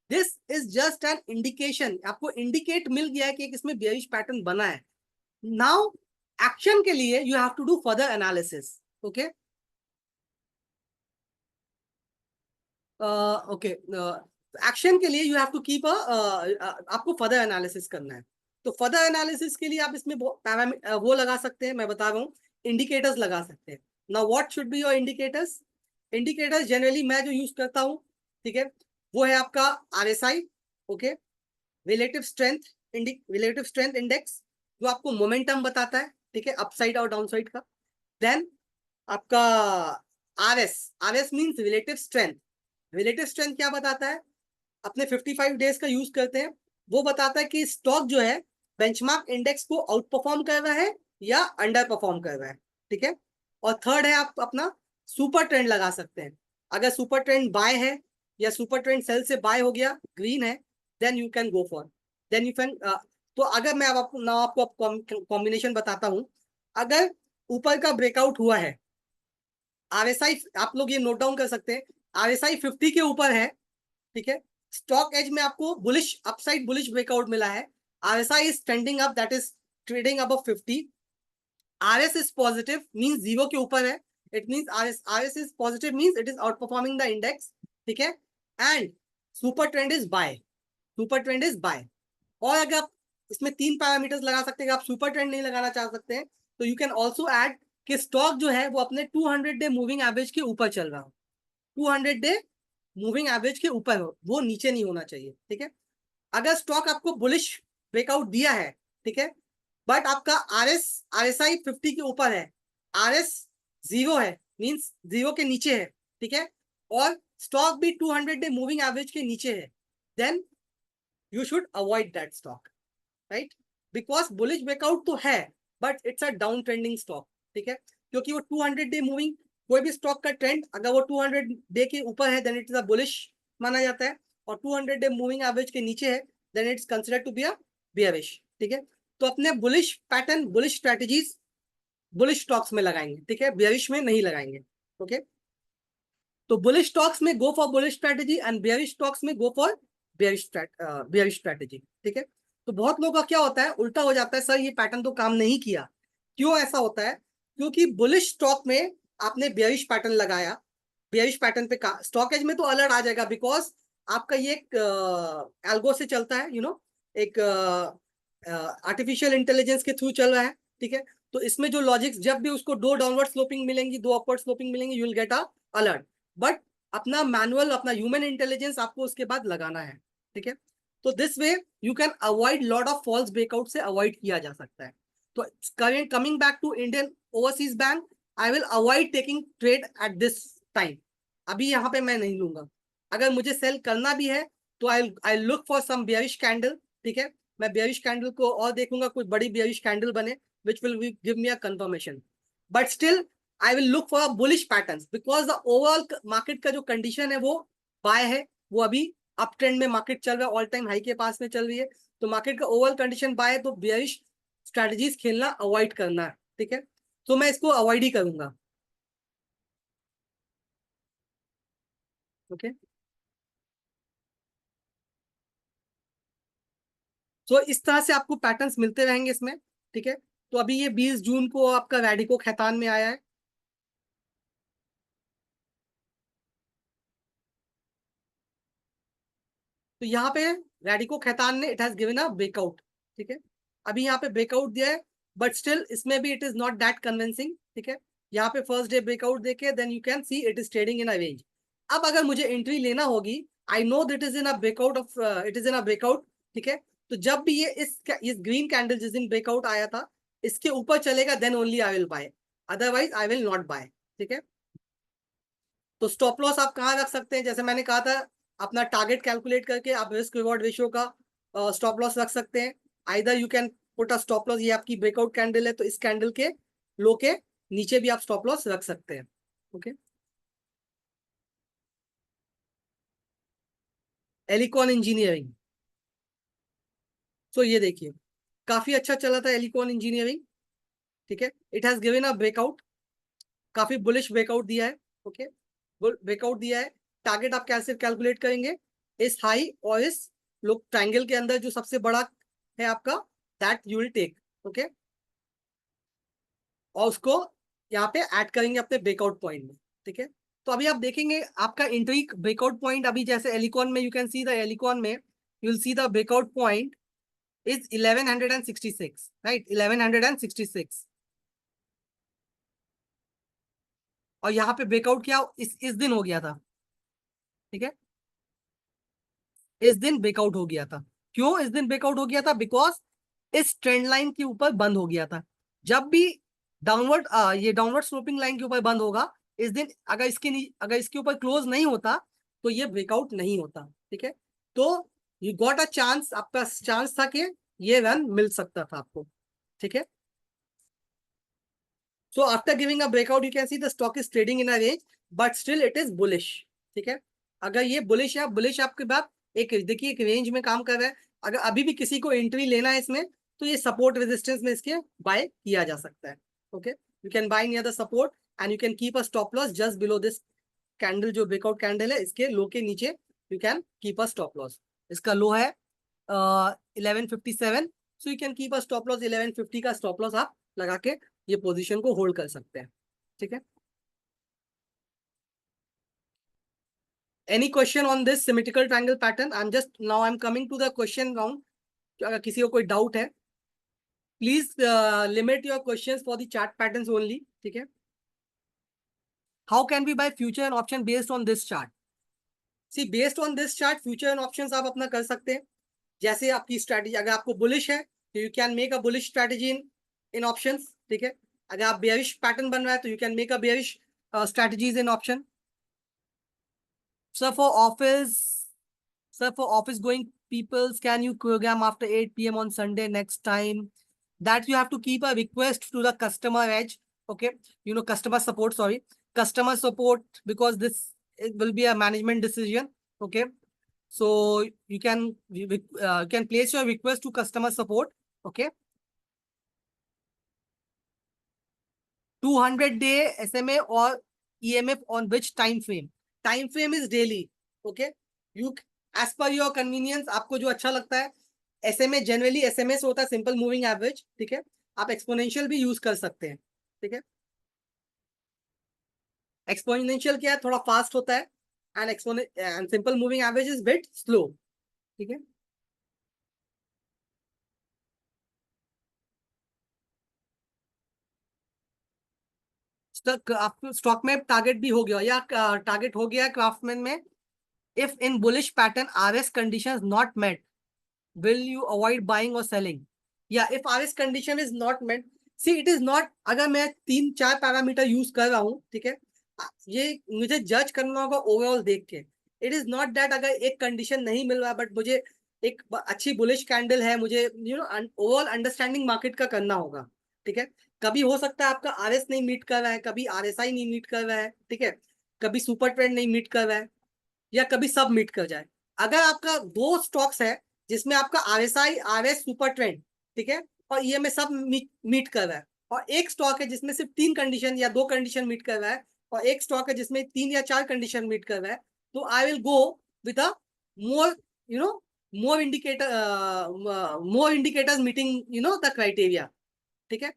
this is just an indication, आपको इंडिकेट मिल गया है कि इसमें बेयरिश पैटर्न बना है। नाउ एक्शन के लिए you have to do further analysis. Okay, okay, action के लिए यू हैव टू कीप आपको फर्दर एनालिसिस करना है। तो फर्दर एनालिसिस के लिए आप इसमें वो लगा सकते हैं, मैं बता रहा हूँ, इंडिकेटर्स लगा सकते हैं। Now what should be your indicators? Indicators generally मैं जो यूज करता हूँ, ठीक है, वो है आपका RSI. Okay, relative strength, relative strength index, जो आपको मोमेंटम बताता है, ठीक है, अपसाइड और डाउनसाइड का। देन आपका RS, RS means relative strength. Relative strength क्या बताता है? अपने 55 डेज का यूज करते हैं, वो बताता है कि स्टॉक जो है बेंचमार्क इंडेक्स को आउट परफॉर्म कर रहा है या अंडर परफॉर्म कर रहा है। ठीक है, और थर्ड है आप अपना सुपर ट्रेंड लगा सकते हैं। अगर सुपर ट्रेंड बाय है या सुपर ट्रेंड सेल से बाय हो गया, ग्रीन है, then you can go for, then you can, तो अगर मैं अब आपको ना आपको कॉम्बिनेशन बताता हूं, अगर ऊपर का ब्रेकआउट हुआ है, आरएसआई आप लोग ये नोट डाउन कर सकते हैं, आरएसआई 50 के ऊपर है, ठीक है, स्टॉक एज में आपको बुलिश अपसाइड बुलिश ब्रेकआउट मिला है, RSI is trending up, that is trading above 50, RS is positive means zero के ऊपर है, it means RS is positive means it is out performing the index. ठीक है, and super trend is by, super trend is by. और अगर आप इसमें तीन पैरामीटर्स लगा सकते हैं, आप सुपर ट्रेंड नहीं लगाना चाह सकते हैं तो यू कैन ऑल्सो ऐड कि स्टॉक जो है वो अपने 200 डे मूविंग एवरेज के ऊपर चल रहा हो, 200 डे मूविंग एवरेज के ऊपर हो, वो नीचे नहीं होना चाहिए। ठीक है, अगर स्टॉक आपको बुलिश ब्रेकआउट दिया है, ठीक है, बट आपका आरएसआई 50 के ऊपर है, आरएस जीरो है मींस जीरो के नीचे है, ठीक है, और स्टॉक भी 200 डे मूविंग एवरेज के नीचे है, then you should avoid that stock, right, because bullish breakout तो है but it's a down trending stock. ठीक है, क्योंकि वो 200 डे मूविंग, कोई भी स्टॉक का ट्रेंड अगर वो 200 डे के ऊपर है then it is a bullish माना जाता है, और 200 डे मूविंग एवरेज के नीचे है then it's considered to be a bearish. ठीक है, तो अपने bullish pattern bullish strategies bullish stocks में लगाएंगे, ठीक है, बियरिश में नहीं लगाएंगे। ओके, तो बुलिश स्टॉक्स में go for bullish strategy and bearish stocks में गो फॉर बेयरिश स्ट्रेटेजी। ठीक है, तो बहुत लोगों का क्या होता है, उल्टा हो जाता है, सर ये पैटर्न तो काम नहीं किया। क्यों ऐसा होता है? क्योंकि बुलिश स्टॉक में आपने बेयरिश पैटर्न लगाया, बेयरिश पैटर्न पे स्टॉक एज में तो अलर्ट आ जाएगा, बिकॉज आपका ये एक एल्गो से चलता है, एक आर्टिफिशियल इंटेलिजेंस के थ्रू चल रहा है। ठीक है, तो इसमें जो लॉजिक्स, जब भी उसको दो डाउनवर्ड स्लोपिंग मिलेंगी, दो अपवर्ड स्लोपिंग मिलेंगी, you will get a alert. But अपना मैनुअल, अपना ह्यूमन इंटेलिजेंस आपको उसके बाद लगाना है। ठीक है, तो this way you can avoid lot of false breakout से अवॉइड किया जा सकता है। तो coming back to Indian Overseas Bank, I will avoid taking trade at this time. अभी यहाँ पे मैं नहीं लूंगा। अगर मुझे सेल करना भी है तो I look for some bearish candle. ठीक है, मैं बेयरिश कैंडल को और देखूंगा, कुछ बड़ी बेयरिश कैंडल बने which will give me a confirmation, but still I will look for a bullish patterns because the overall market का जो condition है वो buy है, वो अभी अप ट्रेंड में मार्केट चल रहा है, ऑल टाइम हाई के पास में चल रही है। तो मार्केट का ओवरऑल कंडीशन बाय है, तो बेयरिश स्ट्रेटजीज खेलना अवॉइड करना है। ठीक है, तो मैं इसको अवॉइड ही करूंगा। ओके, तो इस तरह से आपको पैटर्न्स मिलते रहेंगे इसमें। ठीक है, तो अभी ये 20 जून को आपका रैडिको खैतान में आया है। तो यहाँ पे रेडिको खैतान ने it has given a breakout. ठीक है, अभी यहाँ पे ब्रेकआउट दिया है, बट स्टिल इसमें भी it is not that convincing. ठीक है, यहाँ पे फर्स्ट डे ब्रेकआउट देके then you can see it is trading in a range. अब अगर मुझे एंट्री लेना होगी, I know that is in a breakout off, it is in a breakout. ठीक है, तो जब भी ये इस ग्रीन कैंडल जिस दिन ब्रेकआउट आया था, इसके ऊपर चलेगा, then only I will buy, otherwise I will not buy. ठीक है, तो स्टॉप लॉस आप कहाँ रख सकते हैं, जैसे मैंने कहा था, अपना टारगेट कैलकुलेट करके आप रिस्क रिवॉर्ड रेशियो का स्टॉप लॉस रख सकते हैं। Either you can put a stop loss, ये आपकी ब्रेकआउट कैंडल है, तो इस कैंडल के लो के नीचे भी आप स्टॉप लॉस रख सकते हैं। ओके, एलिकॉन इंजीनियरिंग, तो ये देखिए काफी अच्छा चला था एलिकॉन इंजीनियरिंग। ठीक है, it has given a breakout, काफी बुलिश ब्रेकआउट दिया है। ओके, ब्रेकआउट दिया है। टारगेट आप कैसे कैलकुलेट करेंगे, इस हाई और इस लोग ट्रायंगल के अंदर जो सबसे बड़ा है आपका, that you will take. Okay, और उसको यहाँ पे ऐड करेंगे अपने ब्रेकआउट पॉइंट में। ठीक है, तो अभी आप देखेंगे आपका एंट्री ब्रेकआउट पॉइंट, अभी जैसे एलिकॉन में you can see the Elecon में you will see the breakout point is 1166, right, 1166। और यहाँ पे ब्रेकआउट क्या इस दिन हो गया था। ठीक है, इस दिन ब्रेकआउट हो गया था। क्यों इस दिन ब्रेकआउट हो गया था? बिकॉज इस ट्रेंड लाइन के ऊपर बंद हो गया था। जब भी डाउनवर्ड ये डाउनवर्ड स्लोपिंग लाइन के ऊपर बंद होगा इस दिन, अगर इसके ऊपर क्लोज नहीं होता तो ये ब्रेकआउट नहीं होता। ठीक है, तो यू गॉट अ चांस, आपका चांस था कि ये रन मिल सकता था आपको। ठीक है, so after giving a breakout you can see the stock is trading in a range, but still it is bullish. ठीक है, अगर ये बुलिश है, बुलिश आपके बाद एक देखिए एक रेंज में काम कर रहा है। अगर अभी भी किसी को एंट्री लेना है इसमें, तो ये सपोर्ट रेजिस्टेंस में इसके बाय किया जा सकता है। Okay, you can buy near the support and you can keep a stop loss just below this candle, जो ब्रेकआउट कैंडल है इसके लो के नीचे you can keep a stop loss. इसका लो है 1157, so you can keep a stop loss 1150 का stop loss आप लगा के ये पोजीशन को होल्ड कर सकते हैं। ठीक है, any question on this symmetrical triangle pattern? I am just now I am coming to the question round. अगर किसी को कोई डाउट है, please limit your questions for the chart patterns only. ठीक है, how can be buy future and option based on this chart? See based on this chart future and options आप अपना कर सकते हैं। जैसे आपकी स्ट्रैटेजी, अगर आपको बुलिश है तो you can make a bullish strategy in options. ठीक है, अगर आप बेयरिश पैटर्न बन रहा है तो you can make a bearish strategies in option. Sir for office, sir, for office going peoples, can you program after 8 p.m. on Sunday next time? That you have to keep a request to the customer edge. Okay. Customer support, sorry. Customer support, because this it will be a management decision. Okay. So you can place your request to customer support. Okay. 200-day SMA or EMF on which time frame? Time frame is daily, okay, you as per your convenience, आपको जो अच्छा लगता है। SMA generally SMS होता है simple moving average, ठीक है, आप एक्सपोनेंशियल भी यूज कर सकते हैं, ठीक है। एक्सपोनेंशियल क्या है, थोड़ा फास्ट होता है, and simple moving average is bit slow, ठीक है। स्टॉक में टारगेट भी हो गया या टारगेट हो गया क्राफ्टमैन में। If in bullish pattern RS conditions not met, will you avoid buying or selling? Yeah, if RS condition is not met, see it is not, अगर मैं 3-4 पैरामीटर यूज कर रहा हूँ, ठीक है, ये मुझे जज करना होगा ओवरऑल देख के। इट इज नॉट दैट अगर एक कंडीशन नहीं मिल रहा बट मुझे एक अच्छी बुलिश कैंडल है, मुझे ओवरऑल अंडरस्टैंडिंग मार्केट का करना होगा, ठीक है। कभी हो सकता है आपका आरएस नहीं मीट कर रहा है, कभी आरएसआई नहीं मीट कर रहा है, ठीक है, कभी सुपर ट्रेंड नहीं मीट कर रहा है, या कभी सब मीट कर जाए। अगर आपका दो स्टॉक्स है जिसमें आपका आरएसआई आरएस सुपर ट्रेंड, ठीक है, और ईएमए सब मीट कर रहा है, और एक स्टॉक है जिसमें सिर्फ 3 कंडीशन या 2 कंडीशन मीट कर रहा है, और एक स्टॉक है जिसमें 3 या 4 कंडीशन मीट कर रहा है, तो I will go with a more you know more indicator, more indicators meeting the criteria, ठीक है।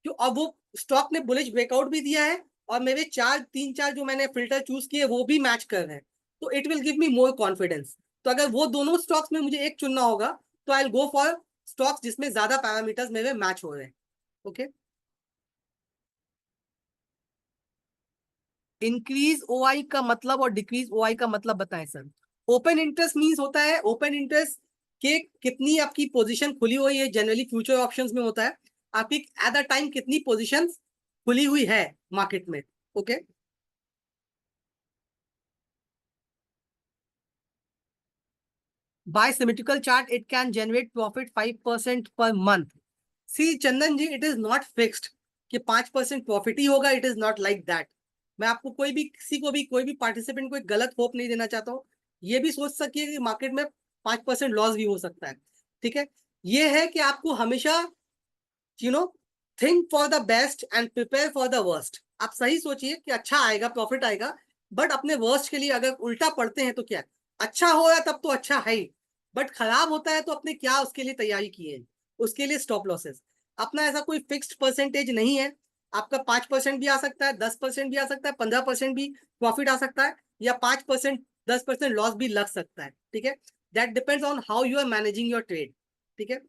तो अब वो स्टॉक ने बुलिश ब्रेकआउट भी दिया है, और मेरे 3-4 जो मैंने फिल्टर चूज किए वो भी मैच कर रहे हैं, तो it will give me more confidence. तो अगर वो दोनों स्टॉक्स में मुझे एक चुनना होगा, तो I will go for stocks जिसमें ज्यादा पैरामीटर्स मेरे मैच हो रहे हैं, ओके। इंक्रीज ओआई का मतलब और डिक्रीज ओआई का मतलब बताएं सर। ओपन इंटरेस्ट मींस होता है ओपन इंटरेस्ट के कितनी आपकी पोजीशन खुली हुई है, जनरली फ्यूचर ऑप्शंस में होता है, आपकी एट द टाइम कितनी पोजीशन खुली हुई है मार्केट में, okay. By symmetrical chart, it can generate profit 5% per month. See, Chandan ji, it is not fixed कि 5% प्रॉफिट ही होगा, it is not like that. मैं आपको कोई भी किसी को भी कोई भी पार्टिसिपेंट को एक गलत होप नहीं देना चाहता हूँ। ये भी सोच सकिए कि मार्केट में 5% लॉस भी हो सकता है, ठीक है। ये है कि आपको हमेशा you know think for the best and prepare for the worst. आप सही सोचिए कि अच्छा आएगा, प्रॉफिट आएगा, बट अपने वर्स्ट के लिए अगर उल्टा पड़ते हैं तो क्या है? अच्छा हो रहा है तब तो अच्छा है ही, बट खराब होता है तो अपने क्या उसके लिए तैयारी की है, उसके लिए स्टॉप लॉसेस। अपना ऐसा कोई फिक्स्ड परसेंटेज नहीं है। आपका 5% भी आ सकता है, 10% भी आ सकता है, 15% भी प्रॉफिट आ सकता है, या 5% 10% लॉस भी लग सकता है, ठीक है। That depends on how you are managing your trade, ठीक है।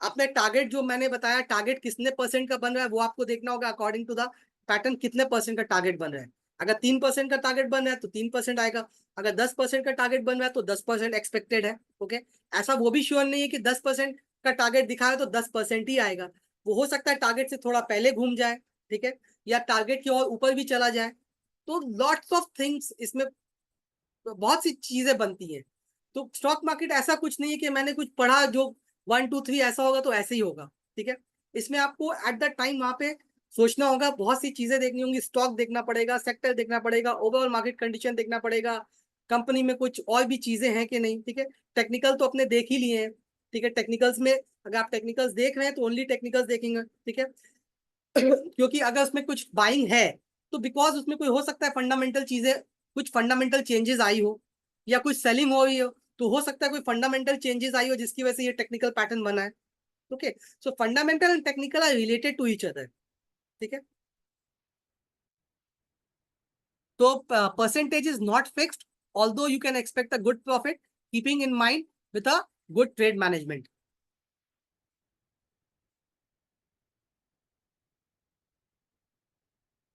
अपने टारगेट जो मैंने बताया, टारगेट कितने परसेंट का बन रहा है वो आपको देखना होगा, अकॉर्डिंग टू द पैटर्न कितने परसेंट का टारगेट बन रहा है। अगर 3% का टारगेट बन रहा है तो 3% आएगा, अगर 10% का टारगेट बन रहा है तो 10% एक्सपेक्टेड है, ओके। ऐसा वो भी श्योर नहीं है कि 10% का टारगेट दिखा है तो 10% ही आएगा। वो हो सकता है टारगेट से थोड़ा पहले घूम जाए, ठीक है, या टारगेट की और ऊपर भी चला जाए। तो लॉट्स ऑफ थिंग्स इसमें, बहुत सी चीजें बनती हैं। तो स्टॉक मार्केट ऐसा कुछ नहीं है कि मैंने कुछ पढ़ा जो 1 2 3 ऐसा होगा तो ऐसे ही होगा, ठीक है। इसमें आपको एट द टाइम वहां पे सोचना होगा, बहुत सी चीजें देखनी होंगी, स्टॉक देखना पड़ेगा, सेक्टर देखना पड़ेगा, ओवरऑल मार्केट कंडीशन देखना पड़ेगा, कंपनी में कुछ और भी चीजें हैं कि नहीं, ठीक है। टेक्निकल तो अपने देख ही लिए हैं, ठीक है। टेक्निकल्स में अगर आप टेक्निकल्स देख रहे हैं तो ओनली टेक्निकल्स देखेंगे, ठीक है। क्योंकि अगर उसमें कुछ बाइंग है तो बिकॉज उसमें कोई हो सकता है फंडामेंटल चीजें, कुछ फंडामेंटल चेंजेस आई हो, या कुछ सेलिंग हो रही हो, तो हो सकता है कोई फंडामेंटल चेंजेस आई हो जिसकी वजह से ये टेक्निकल पैटर्न बना है, okay. So fundamental and technical are related to each other, ठीक है। तो percentage is not fixed, although you can expect a good profit keeping in mind with a good trade management.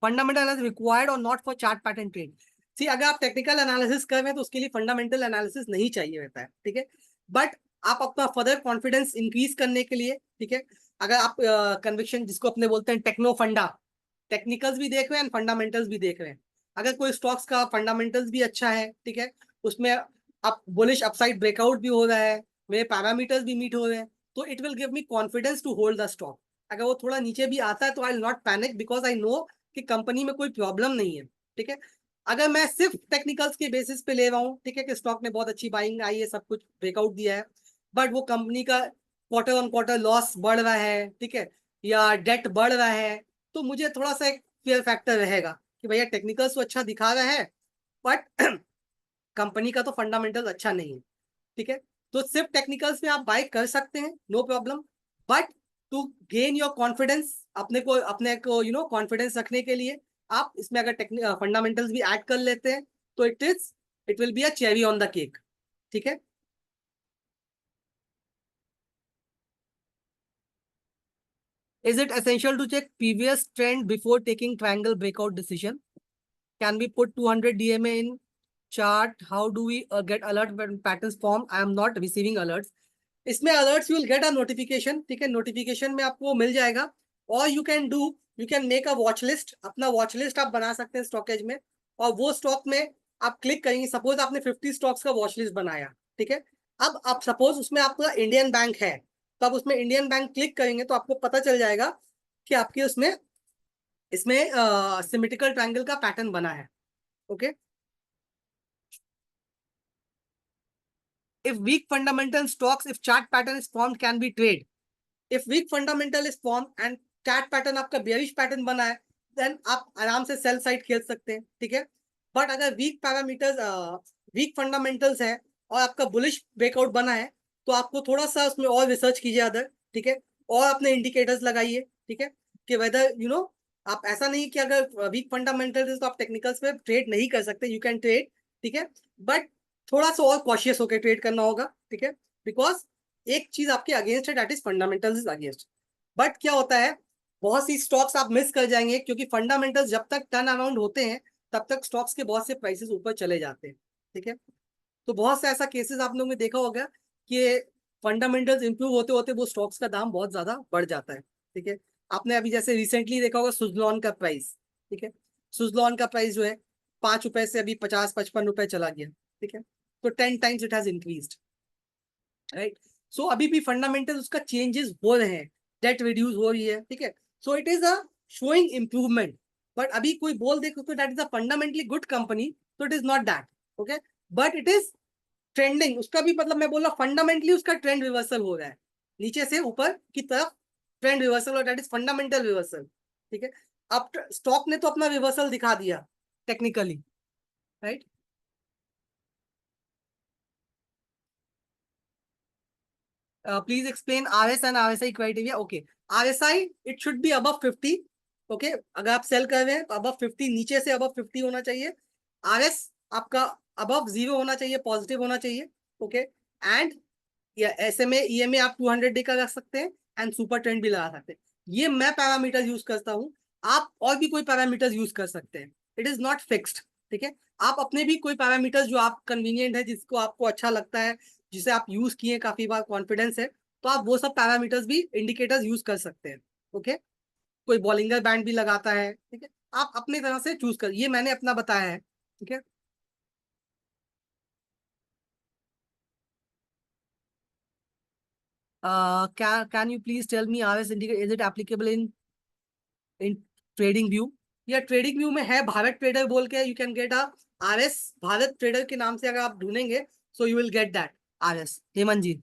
Fundamental analysis required और not for chart pattern trade. See, अगर आप technical analysis कर रहे हैं तो उसके लिए फंडामेंटल एनालिसिस नहीं चाहिए रहता है, ठीक है। बट आप अपना फर्दर कॉन्फिडेंस इंक्रीज करने के लिए, ठीक है, अगर आप कन्विक्शन जिसको अपने बोलते हैं टेक्नो फंडा, टेक्निकल्स भी देख रहे हैं फंडामेंटल्स भी देख रहे हैं, अगर कोई स्टॉक्स का फंडामेंटल्स भी अच्छा है, ठीक है, उसमें आप बुलिश अपसाइड ब्रेकआउट भी हो रहा है, मेरे पैरामीटर्स भी मीट हो रहे हैं, तो it will give me confidence to hold the stock. अगर वो थोड़ा नीचे भी आता है तो I will not panic, because I know कि कंपनी में कोई प्रॉब्लम नहीं है, ठीक है। अगर मैं सिर्फ टेक्निकल्स के बेसिस पे ले रहा हूँ, ठीक है, कि स्टॉक ने बहुत अच्छी बाइंग आई है, सब कुछ ब्रेकआउट दिया है, बट वो कंपनी का क्वार्टर ऑन क्वार्टर लॉस बढ़ रहा है, ठीक है, या डेट बढ़ रहा है, तो मुझे थोड़ा सा एक फेयर फैक्टर रहेगा कि भैया टेक्निकल्स तो अच्छा दिखा रहा है, बट कंपनी का तो फंडामेंटल अच्छा नहीं है, ठीक है। तो सिर्फ टेक्निकल्स में आप बाय कर सकते हैं, no problem, but to gain your confidence, अपने को कॉन्फिडेंस रखने के लिए आप इसमें अगर फंडामेंटल्स भी ऐड कर लेते हैं तो it will be a cherry on the cake, ठीक है। Is it essential to check previous trend before taking triangle breakout decision? Can we put 200 DMA इन chart? How do we get alert when patterns form? I am not receiving alerts. इसमें alerts you will get a notification, ठीक है, notification में आपको मिल जाएगा। और you can make a watch list, अपना watch list आप बना सकते हैं स्टॉकेज में, और वो स्टॉक में आप क्लिक करेंगे। सपोज आपने 50 स्टॉक्स का वॉच लिस्ट बनाया, ठीक है। अब आप सपोज उसमें आपका इंडियन बैंक है, तो आप उसमें इंडियन बैंक क्लिक करेंगे तो आपको पता चल जाएगा कि आपके उसमें इसमें सिमेट्रिकल ट्रायंगल का पैटर्न बना है, okay. If weak fundamental stocks, if chart pattern is formed, can be trade. If weak fundamental is formed and chart pattern आपका bearish pattern बना है, then आप आराम से सेल साइड खेल सकते हैं, ठीक है। बट अगर वीक फंडामेंटल्स है और आपका बुलिश ब्रेकआउट बना है, तो आपको थोड़ा सा उसमें और रिसर्च कीजिए अदर, ठीक है, और अपने इंडिकेटर्स लगाइए, ठीक है, कि वेदर आप ऐसा नहीं कि अगर वीक फंडामेंटल्स तो आप टेक्निकल्स पे ट्रेड नहीं कर सकते, यू कैन ट्रेड, ठीक है, बट थोड़ा सा और कॉशियस होकर ट्रेड करना होगा, ठीक है, बिकॉज एक चीज आपके अगेंस्ट है, that is fundamentals is against. But क्या होता है, बहुत सी स्टॉक्स आप मिस कर जाएंगे, क्योंकि फंडामेंटल्स जब तक टर्न अराउंड होते हैं तब तक स्टॉक्स के बहुत से प्राइसेस ऊपर चले जाते हैं, ठीक है। तो बहुत से ऐसा केसेस आप लोगों ने देखा होगा कि फंडामेंटल्स इंप्रूव होते होते वो स्टॉक्स का दाम बहुत ज्यादा बढ़ जाता है, ठीक है। आपने अभी जैसे रिसेंटली देखा होगा सुजलॉन का प्राइस, ठीक है, सुजलॉन का प्राइस जो है 5 रुपए से अभी 50-55 रुपए चला गया, ठीक है। तो 10 times it has increased, right. So अभी भी फंडामेंटल उसका चेंजेस हो रहे हैं, डेट रिड्यूस हो रही है, ठीक है। So it is a showing improvement, but अभी कोई बोल दे क्योंकि that is a fundamentally good company, तो it is not that, okay. But it is trending, उसका भी मतलब मैं बोल रहा फंडामेंटली उसका ट्रेंड रिवर्सल हो रहा है, नीचे से ऊपर की तरफ ट्रेंड रिवर्सल, और दैट इज फंडामेंटल रिवर्सल, ठीक है। अब स्टॉक ने तो अपना रिवर्सल दिखा दिया technically, right. Please explain RS and RSI criteria. Okay, RSI it should be above 50. Okay, अगर आप सेल कर रहे हैं तो above 50, नीचे से above 50 होना चाहिए। RS आपका above 0 होना चाहिए, पॉजिटिव होना चाहिए, ओके। एंड या SMA EMA आप 200 डे का रख सकते हैं, एंड सुपर ट्रेंड भी लगा सकते हैं। ये मैं पैरामीटर यूज करता हूँ, आप और भी कोई पैरामीटर यूज कर सकते हैं, इट इज नॉट फिक्स्ड, ठीक है। आप अपने भी कोई पैरामीटर्स जो आप कन्वीनियंट है, जिसको आपको अच्छा लगता है, जिसे आप यूज किए काफी बार, कॉन्फिडेंस है, तो आप वो सब पैरामीटर्स भी, इंडिकेटर्स यूज कर सकते हैं, ओके। कोई बॉलिंगर बैंड भी लगाता है, ठीक है, आप अपनी तरह से चूज कर, ये मैंने अपना बताया है, ठीक है। Can you please tell me RS indicator, is it applicable in TradingView? या ट्रेडिंग व्यू में है भारत ट्रेडर बोल के, you can get a RS, Bharat Trader के नाम से अगर आप ढूंढेंगे, so you will get that RS। Hemant ji.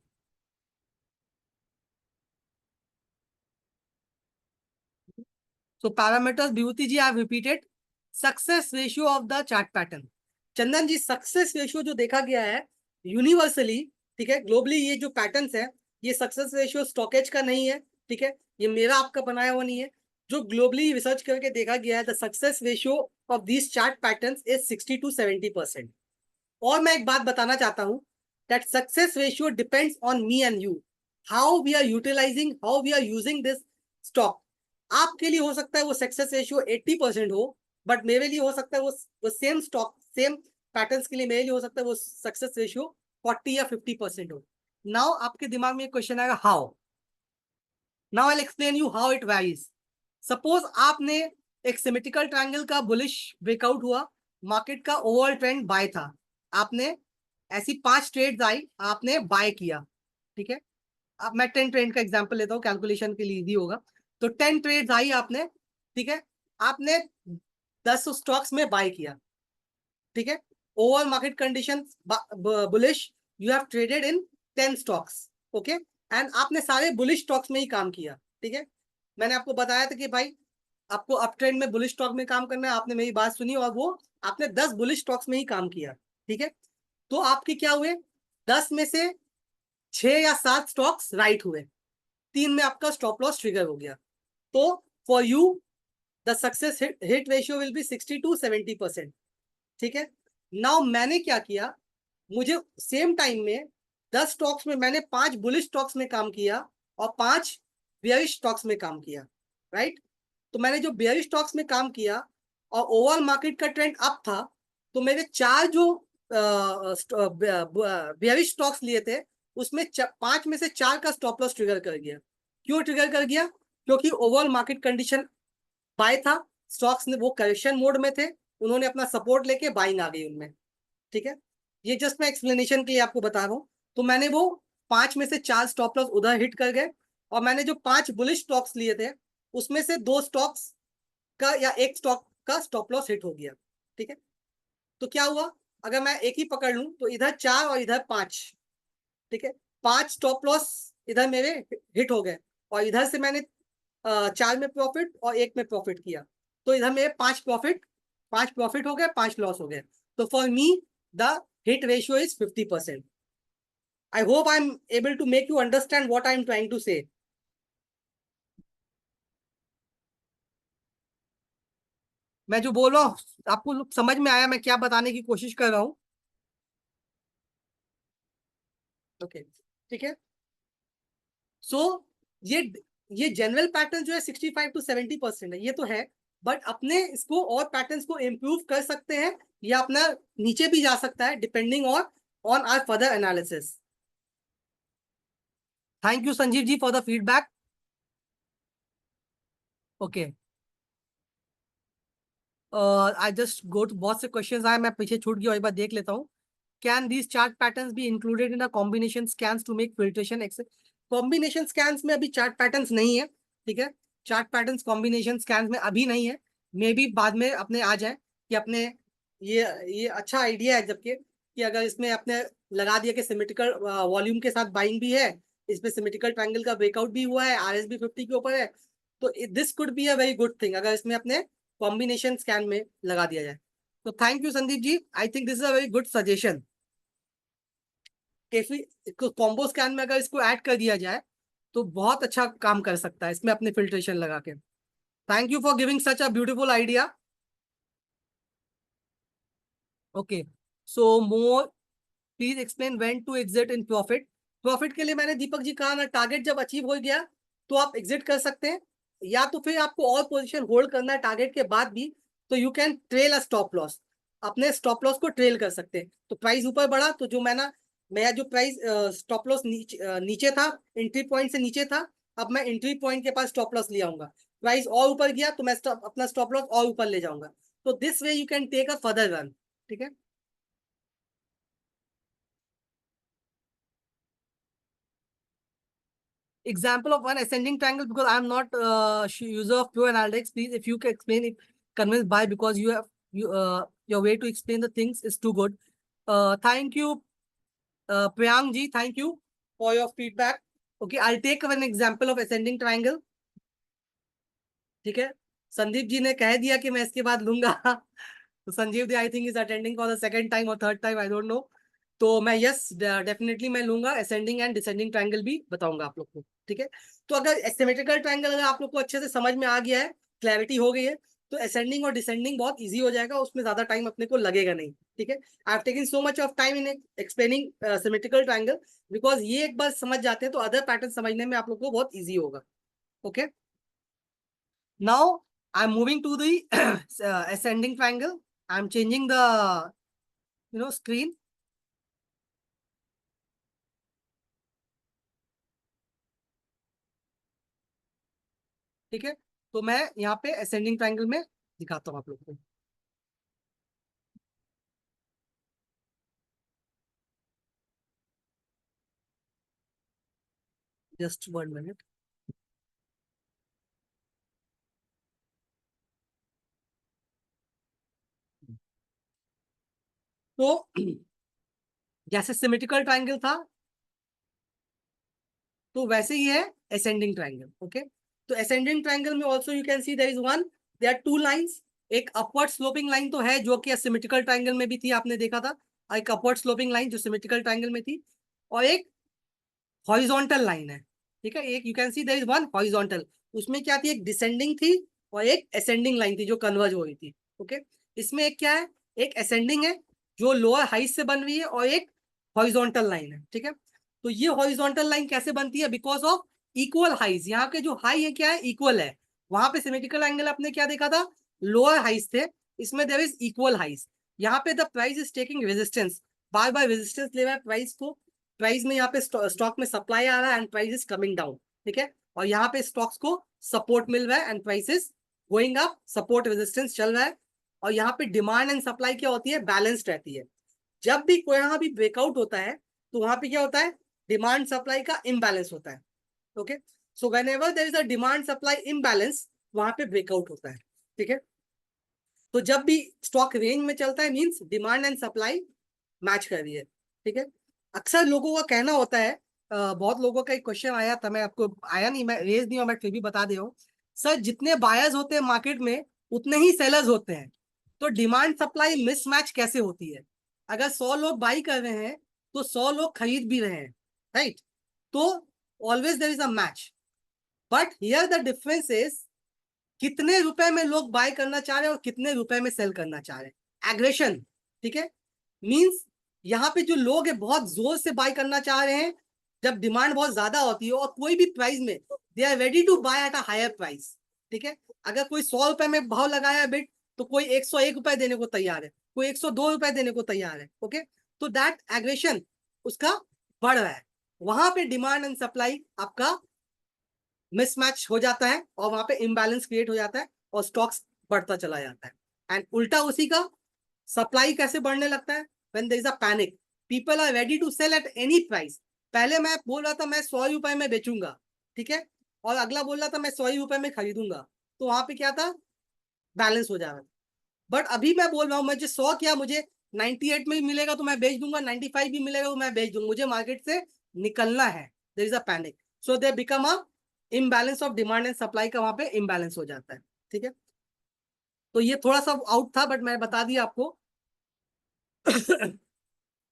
So parameters, Vibhuti ji, I have repeated. Success ratio of the chart pattern. Chandan ji, success ratio जो देखा गया है यूनिवर्सली, ठीक है, ग्लोबली, ये जो पैटर्न्स है, ये सक्सेस रेशियो स्टॉकेज का नहीं है, ठीक है, ये मेरा आपका बनाया हुआ नहीं है। जो ग्लोबली रिसर्च करके देखा गया है, the success ratio of this chart patterns is 60 to 70%। और मैं एक बात बताना चाहता हूँ, that success ratio depends on me and you, how we are utilising, how we are using this stock. आपके लिए हो सकता है वो सक्सेस रेशियो 80% हो, बट मेरे लिए हो सकता है वो सेम स्टॉक, सेम पैटर्न्स के लिए मेरे लिए हो सकता है वो सक्सेस रेशियो 40 या 50% हो। नाउ आपके दिमाग में एक क्वेश्चन आएगा, how? Now I explain you how it varies. Suppose आपने एक सिमेट्रिकल ट्रायंगल का बुलिश ब्रेकआउट हुआ, मार्केट का ओवरऑल ट्रेंड बाय था, आपने ऐसी 5 ट्रेड्स आई, आपने बाय किया, ठीक है। अब मैं 10 ट्रेड का एग्जांपल लेता हूँ, कैलकुलेशन के लिए इजी होगा। तो 10 ट्रेड्स आई आपने, ठीक है, आपने 10 स्टॉक्स में बाय किया, ठीक है। Overall market condition bullish, you have traded in 10 stocks, okay, and आपने सारे बुलिश स्टॉक्स में ही काम किया, ठीक है। मैंने आपको बताया था कि भाई आपको अप ट्रेंड में बुलिश स्टॉक में काम करना है, आपने मेरी बात सुनी और वो आपने 10 बुलिश स्टॉक्स में ही काम किया, ठीक है, तो आपके क्या हुए, 10 में से 6 या 7 स्टॉक्स राइट हुए, 3 में आपका स्टॉप लॉस ट्रिगर हो गया। तो for you the success hit ratio will be 60 to 70%, ठीक है। नाउ मैंने क्या किया, मुझे सेम टाइम में 10 स्टॉक्स में मैंने 5 बुलिश स्टॉक्स में काम किया और 5 बेयरिश स्टॉक्स में काम किया, राइट। तो मैंने जो बेयरिश स्टॉक्स में काम किया और ओवरऑल मार्केट का ट्रेंड अप था, तो मेरे 4 जो बेयरिश स्टॉक्स लिए थे उसमें 5 में से 4 का स्टॉप लॉस ट्रिगर कर गया। क्यों ट्रिगर कर गया, क्योंकि ओवरऑल मार्केट कंडीशन बाय था, स्टॉक्स ने वो करेक्शन मोड में थे, उन्होंने अपना सपोर्ट लेके बाइंग आ गई उनमें, ठीक है। ये जस्ट मैं एक्सप्लेनेशन के लिए आपको बता रहा हूँ। तो मैंने वो 5 में से 4 स्टॉप लॉस उधर हिट कर गए और मैंने जो 5 बुलिश स्टॉक्स लिए थे उसमें से 2 स्टॉक्स का या एक स्टॉक का स्टॉप लॉस हिट हो गया, ठीक है। तो क्या हुआ, अगर मैं एक ही पकड़ लूं तो इधर 4 और इधर 5, ठीक है, 5 स्टॉप लॉस इधर मेरे हिट हो गए और इधर से मैंने 4 में प्रॉफिट और एक में प्रॉफिट किया, तो इधर मेरे 5 प्रॉफिट हो गए, 5 लॉस हो गए। तो for me the hit ratio is 50%. I hope I'm able to make you understand what I'm trying to say. मैं जो बोल रहा हूँ आपको समझ में आया मैं क्या बताने की कोशिश कर रहा हूँ? ओके, ठीक है। सो ये ये जनरल पैटर्न जो है 65 to 70% है, ये तो है, बट अपने इसको और पैटर्न्स को इम्प्रूव कर सकते हैं या अपना नीचे भी जा सकता है depending on our further analysis. Thank you Sanjeev ji for the feedback. Okay, I just go to बहुत से क्वेश्चंस आए, मैं पीछे छूट गया, एक बार देख लेता हूँ। Can these chart patterns be included in a combination scans to make filtration access? Combination scans में अभी चार्ट पैटर्न्स नहीं है, ठीक है, चार्ट पैटर्न्स कॉम्बिनेशन स्कैन्स में अभी नहीं है, मे बी बाद में अपने आ जाए कि अपने ये अच्छा आइडिया है, जबकि कि अगर इसमें अपने लगा दिया कि सिमेट्रिकल वॉल्यूम के साथ बाइंग भी है, इसमें सिमेट्रिकल ट्रायंगल का ब्रेकआउट भी हुआ है, आरएसबी 50 के ऊपर है, तो this could be a very good thing अगर इसमें अपने कॉम्बिनेशन स्कैन में लगा दिया जाए। तो thank you Sandeep ji, I think this is a very good suggestion. कैफी कॉम्बो स्कैन में अगर इसको ऐड कर दिया जाए तो बहुत अच्छा काम कर सकता है इसमें अपने फिल्ट्रेशन लगा के। Thank you for giving such a beautiful idea. Okay, so more please explain when to exit in profit. Profit के लिए मैंने दीपक जी कहा ना, टारगेट जब अचीव हो गया तो आप एग्जिट कर सकते हैं, या तो फिर आपको और पोजीशन होल्ड करना है टारगेट के बाद भी, तो you can trail a stop loss, अपने स्टॉप लॉस को ट्रेल कर सकते हैं। तो प्राइस ऊपर बढ़ा तो जो मेरा जो प्राइस स्टॉप लॉस नीचे था, एंट्री पॉइंट से नीचे था, अब मैं एंट्री पॉइंट के पास स्टॉप लॉस ले आऊंगा। प्राइस और ऊपर गया तो मैं अपना स्टॉप लॉस और ऊपर ले जाऊंगा। तो this way you can take a further run, ठीक है। Example of one ascending triangle, because I am not user of pure analytics. Please, if you can explain it, convinced by, because your way to explain the things is too good. Thank you, Priyank ji. Thank you for your feedback. Okay, I'll take an example of ascending triangle. ठीक है, संदीप जी ने कह दिया कि मैं इसके बाद लूंगा तो Sanjeev di I think is attending for the second time और third time, I don't know. तो मैं यस डेफिनेटली मैं लूंगा, असेंडिंग एंड डिसेंडिंग ट्रायंगल भी बताऊंगा आप लोग को, ठीक है। तो अगर सिमेट्रिकल ट्रायंगल अगर आप लोग को अच्छे से समझ में आ गया है, क्लैरिटी हो गई है, तो असेंडिंग और डिसेंडिंग बहुत ईजी हो जाएगा, उसमें ज्यादा टाइम अपने को लगेगा नहीं, ठीक है। I have taken so much of time in explaining symmetrical triangle, because ये एक बार समझ जाते हैं तो अदर पैटर्न समझने में आप लोग को बहुत ईजी होगा। Okay, now I'm moving to the ascending triangle. I'm changing the screen. ठीक है, तो मैं यहाँ पे ascending triangle में दिखाता हूँ आप लोग को। Just 1 minute. तो जैसे सिमेट्रिकल ट्रायंगल था तो वैसे ही है ascending triangle. ओके, तो ascending triangle में also you can see there is one there are two lines, एक अपवर्ड स्लोपिंग लाइन तो है जो कि सिमेट्रिकल ट्रायंगल में भी थी, आपने देखा था, एक अपवर्ड स्लोपिंग लाइन जो सिमेट्रिकल ट्रायंगल में थी, और एक हॉरिजॉन्टल लाइन है, ठीक है, एक you can see there is one horizontal, उसमें क्या थी, एक डिसेंडिंग थी और एक असेंडिंग लाइन थी जो कन्वर्ज हो रही थी, ओके। इसमें एक क्या है, एक असेंडिंग है जो लोअर हाइट से बन रही है और एक हॉरिजॉन्टल लाइन है, ठीक है। तो ये हॉरिजॉन्टल लाइन कैसे बनती है, बिकॉज ऑफ इक्वल हाइज, यहाँ के जो हाई है क्या है, इक्वल है, वहां पे सिमेट्रिकल एंगल आपने क्या देखा था, लोअर हाइज थे, इसमें देयर इज इक्वल हाइज, यहाँ पे the price is taking resistance, bar bar resistance ले रहा है प्राइस को, प्राइस में यहाँ पे स्टॉक में सप्लाई आ रहा है and price is coming down, ठीक है, और यहाँ पे स्टॉक्स को सपोर्ट मिल रहा है and price is going up, support resistance चल रहा है, और यहाँ पे डिमांड एंड सप्लाई क्या होती है, बैलेंस्ड रहती है। जब भी कोई यहाँ भी ब्रेकआउट होता है तो वहां पे क्या होता है, डिमांड सप्लाई का इम्बैलेंस होता है, okay. So when ever there is a demand supply imbalance, वहां पे ब्रेकआउट होता है, ठीक है। तो जब भी स्टॉक रेंज में चलता है means demand and supply match कर रही है, ठीक है। अक्सर लोगों का कहना होता है, बहुत लोगों का एक क्वेश्चन आया था, मैं आपको आया नहीं, मैं रेज नहीं हूं, मैं फिर भी बता दे रहा हूँ, सर जितने बायर्स होते हैं मार्केट में उतने ही सेलर्स होते हैं, तो डिमांड सप्लाई मिसमैच कैसे होती है, अगर 100 लोग बाई कर रहे हैं तो 100 लोग खरीद भी रहे हैं, राइट, तो always there is a match, but here the difference is कितने रुपए में लोग बाय करना चाह रहे हैं और कितने रुपए में सेल करना चाह रहे हैं, एग्रेशन, ठीक है, मींस यहाँ पे जो लोग हैं बहुत जोर से बाय करना चाह रहे हैं, जब डिमांड बहुत ज्यादा होती है और कोई भी प्राइस में they are ready to buy at a higher price, ठीक है, अगर कोई 100 रुपए में भाव लगाया है बिट, तो कोई 101 रुपए देने को तैयार है, कोई 102 रुपए देने को तैयार है, ओके, तो दैट एग्रेशन उसका बढ़ रहा है, वहां पे डिमांड एंड सप्लाई आपका मिसमैच हो जाता है और वहां पे इम्बैलेंस क्रिएट हो जाता है और स्टॉक्स बढ़ता चला जाता है, एंड उल्टा उसी का सप्लाई कैसे बढ़ने लगता है, when there is a panic, people are ready to sell at any price, पहले मैं बोल रहा था मैं 100 रुपए में बेचूंगा, ठीक है, और अगला बोल रहा था मैं 100 रुपए में खरीदूंगा, तो वहां पे क्या था, बैलेंस हो जा रहा था, बट अभी मैं बोल रहा हूँ मुझे 100 क्या, मुझे 98 में भी मिलेगा तो मैं बेच दूंगा, 95 भी मिलेगा तो मैं बेच दूंगा, मुझे मार्केट से निकलना है, there is a panic, so they become a imbalance of demand and supply का वहां पे इम्बैलेंस हो जाता है, ठीक है। तो ये थोड़ा सा आउट था बट मैं बता दिया आपको।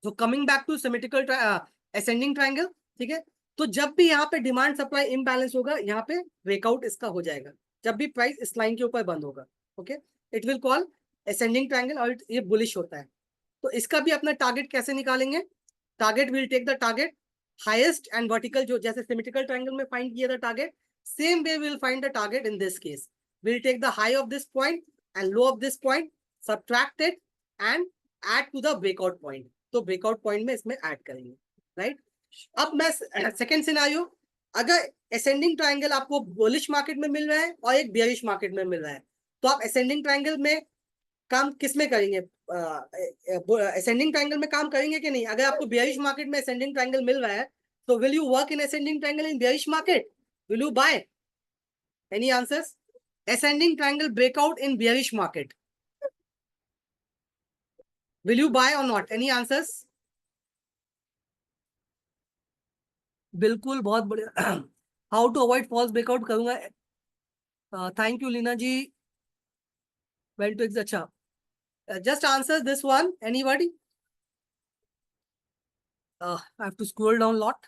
तो coming back two symmetrical ascending triangle, ठीक है, तो जब भी यहाँ पे डिमांड सप्लाई इम्बैलेंस होगा यहाँ पे ब्रेकआउट इसका हो जाएगा, जब भी प्राइस इस लाइन के ऊपर बंद होगा, okay, it will call ascending triangle और ये बुलिश होता है। तो इसका भी अपना टारगेट कैसे निकालेंगे, target will take the target highest and vertical, जो जैसे सिमेट्रिकल ट्रायंगल में फाइंड किया था target, same way will find the target in this case, will take the high of this point and low of this point, subtract it and add to the breakout point, तो breakout point में इसमें add करेंगे, right. अब मैं second scenario, अगर ascending triangle आपको bullish market में मिल रहा है और एक बेयरिश मार्केट में मिल रहा है, तो आप असेंडिंग ट्रायंगल में काम किस में करेंगे, असेंडिंग ट्रायंगल में काम करेंगे कि नहीं, अगर आपको बेयरिश मार्केट में असेंडिंग ट्रायंगल मिल रहा है तो will you work in ascending triangle in bearish market, will you buy, any answers, ascending triangle breakout in bearish market, will you buy और नॉट, एनी आंसर्स, बिल्कुल, बहुत बढ़िया। How to avoid false breakout करूंगा, thank you Leena ji, well to अच्छा, just answer this one anybody, I have to scroll down lot,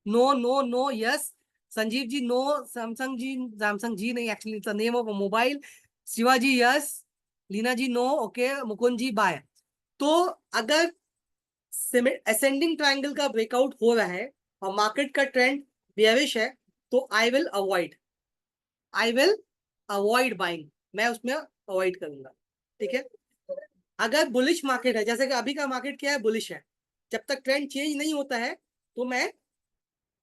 no no no yes, Sanjeev ji no, Samsung ji नहीं, actually it's name of mobile, Shivaji yes, Leena ji no, okay, Mukund ji bye. तो अगर ascending triangle का breakout हो रहा है और market का ट्रेंड बेयरिश है, तो आई विल अवॉइड बाइंग, मैं उसमें अवॉइड करूंगा, ठीक है। अगर बुलिश मार्केट है, जैसे कि अभी का मार्केट क्या है, बुलिश है, जब तक ट्रेंड चेंज नहीं होता है तो मैं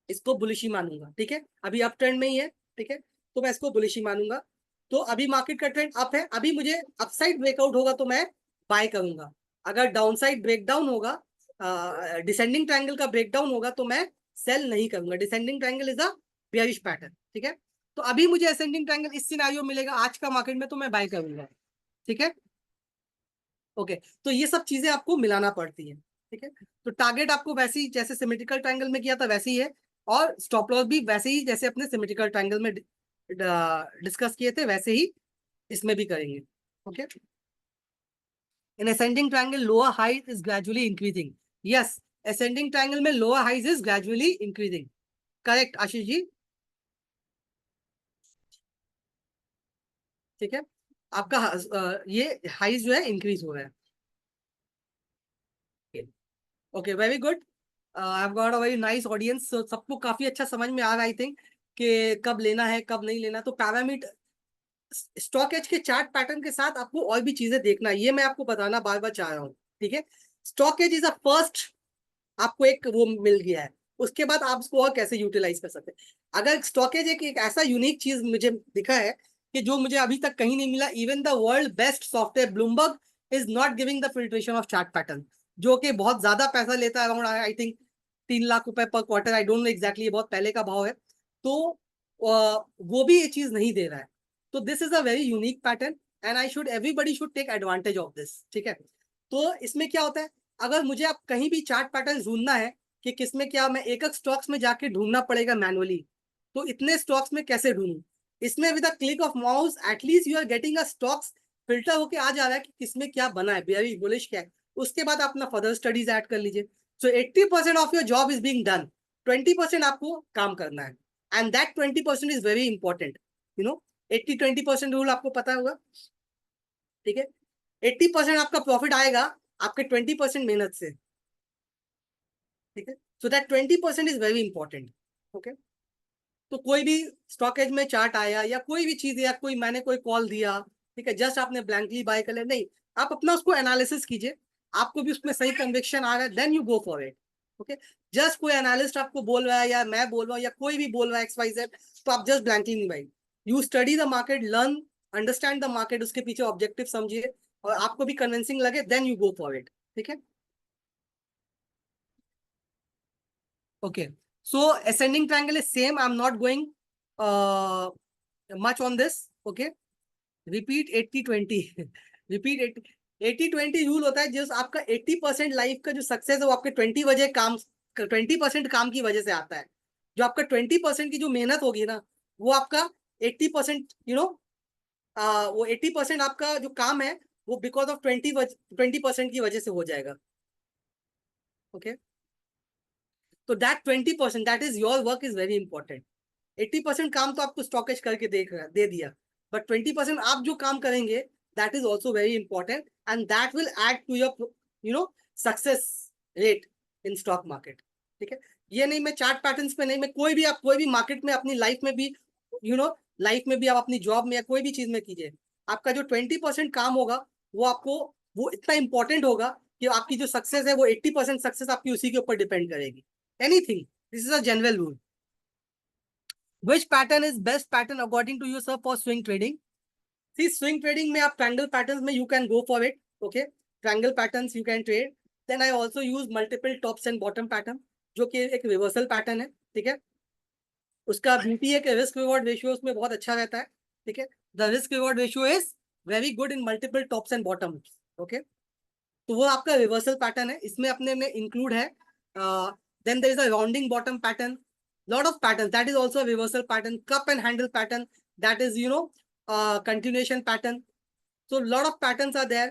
इसको बुलिश ही मानूंगा, ठीक है, अभी अप ट्रेंड में ही है, ठीक है, तो मैं इसको बुलिश ही मानूंगा। तो अभी मार्केट का ट्रेंड अप है, अभी मुझे अपसाइड ब्रेकआउट होगा तो मैं बाय करूंगा, अगर डाउनसाइड ब्रेकडाउन होगा, डिसेंडिंग ट्रायंगल का ब्रेकडाउन होगा तो मैं सेल नहीं करूंगा, descending triangle is a bearish pattern, ठीक है। तो अभी मुझे असेंडिंग ट्रायंगल इस सिनेरियो मिलेगा आज का मार्केट में तो मैं बाय करूंगा, ठीक है, ओके। तो ये सब चीजें आपको मिलाना पड़ती है, ठीक है। तो टारगेट आपको वैसे ही जैसे सिमेट्रिकल ट्रायंगल में किया था वैसे ही है, और स्टॉप लॉस भी वैसे ही जैसे अपने सिमेट्रिकल ट्रायंगल में डिस्कस किए थे वैसे ही इसमें भी करेंगे। Okay, in ascending triangle lower height is gradually increasing. Yes, ascending triangle में lower height is gradually increasing. Correct Ashish ji, ठीक है। आपका ये हाइट जो है इंक्रीज हो रहा है। Okay, very good. I have got a very nice audience. सबको काफी अच्छा समझ में आ रहा है आई थिंक, कि कब लेना है कब नहीं लेना। तो पैरामीटर स्टॉक एज के चार्ट पैटर्न के साथ आपको और भी चीजें देखना है, ये मैं आपको बताना बार बार चाह रहा हूँ। ठीक है, StockEdge is a first, आपको एक वो मिल गया है। उसके बाद आप उसको और कैसे यूटिलाइज कर सकते हैं। अगर स्टॉकेज एक ऐसा यूनिक चीज मुझे दिखा है कि जो मुझे अभी तक कहीं नहीं मिला, even the world best software Bloomberg is not giving the filtration of chart pattern, जो कि बहुत ज्यादा पैसा लेता है, अराउंड आई थिंक 3 लाख रुपए पर quarter, I don't know exactly, बहुत पहले का भाव है। तो वो भी ये चीज नहीं दे रहा है। तो this is a very unique pattern and I should everybody should take advantage of this. ठीक है, तो इसमें क्या होता है, अगर मुझे आप कहीं भी चार्ट पैटर्न ढूंढना है कि किसमें क्या, मैं एक एक स्टॉक्स में जाके ढूंढना पड़ेगा मैनुअली। तो इतने स्टॉक्स में कैसे ढूंढूं, इसमें with a click of mouse at least you are getting a stocks filter होके आ जा रहा है कि किसमें क्या बना है, बेयरिश बुलिश क्या है। उसके बाद अपना फर्दर स्टडीज ऐड कर लीजिए। सो 80% of your job is being done, 20% आपको काम करना है, and that 20% is very important. You know, 80-20% rule आपको पता होगा। ठीक है, 80% आपका प्रॉफिट आएगा आपके 20% मेहनत से। ठीक है, so that 20% is very important. Okay, तो कोई भी स्टॉकेज में चार्ट आया या कोई भी चीज, या कोई मैंने कोई कॉल दिया, ठीक है, जस्ट आपने ब्लैंकली बाय कर लिया, नहीं, आप अपना उसको एनालिसिस कीजिए। आपको भी उसमें सही कन्विक्शन आ रहा है, then you go for it. Okay, just कोई एनालिस्ट आपको बोल रहा है या मैं बोल रहा हूँ या कोई भी बोल रहा है XYZ, तो आप जस्ट ब्लैंकली नहीं buy. You study the market, learn, understand the market, उसके पीछे ऑब्जेक्टिव समझिए, और आपको भी कन्विंसिंग लगे, then you go for it. ठीक है, okay, so ascending triangle is same, I'm not going much on this. Okay, repeat 80-20 repeat 80-20 rule होता है, जो आपका 80% लाइफ का जो सक्सेस है वो आपके 20% काम की वजह से आता है। जो आपका 20% की जो मेहनत होगी ना, वो आपका 80%, वो 80% आपका जो काम है वो बिकॉज ऑफ 20% की वजह से हो जाएगा। ओके, तो that 20% that is your work is very important. 80% काम तो आपको स्टॉकेज करके दे दिया, बट 20% आप जो काम करेंगे, that is also very important, and that will add to your success rate in stock market. ठीक है, ये नहीं मैं चार्ट पैटर्न्स पे नहीं, मैं कोई भी मार्केट में अपनी लाइफ में भी, लाइफ में भी आप अपनी जॉब में या कोई भी चीज में कीजिए, आपका जो 20% काम होगा वो आपको, वो इतना इंपॉर्टेंट होगा कि आपकी जो सक्सेस है वो 80% सक्सेस आपकी उसी के ऊपर डिपेंड करेगी। Anything, this is a general rule. Which pattern is best pattern according to you, sir, for swing trading? See, swing trading में आप triangle patterns में you can go for it. Okay, triangle patterns you can trade. Then I also use multiple tops and bottom pattern, जो कि एक reversal pattern है। ठीक है, उसका ब्यूटी है कि रिस्क रिवॉर्ड रेशियो उसमें बहुत अच्छा रहता है। ठीक है, the risk reward ratio is very good in multiple tops and bottom. Okay, तो वो आपका रिवर्सल पैटर्न है, इसमें अपने में इंक्लूड है। Then there is a rounding bottom pattern, lot of patterns, that is also a reversal pattern, cup and handle pattern, that is continuation pattern. So lot of patterns are there.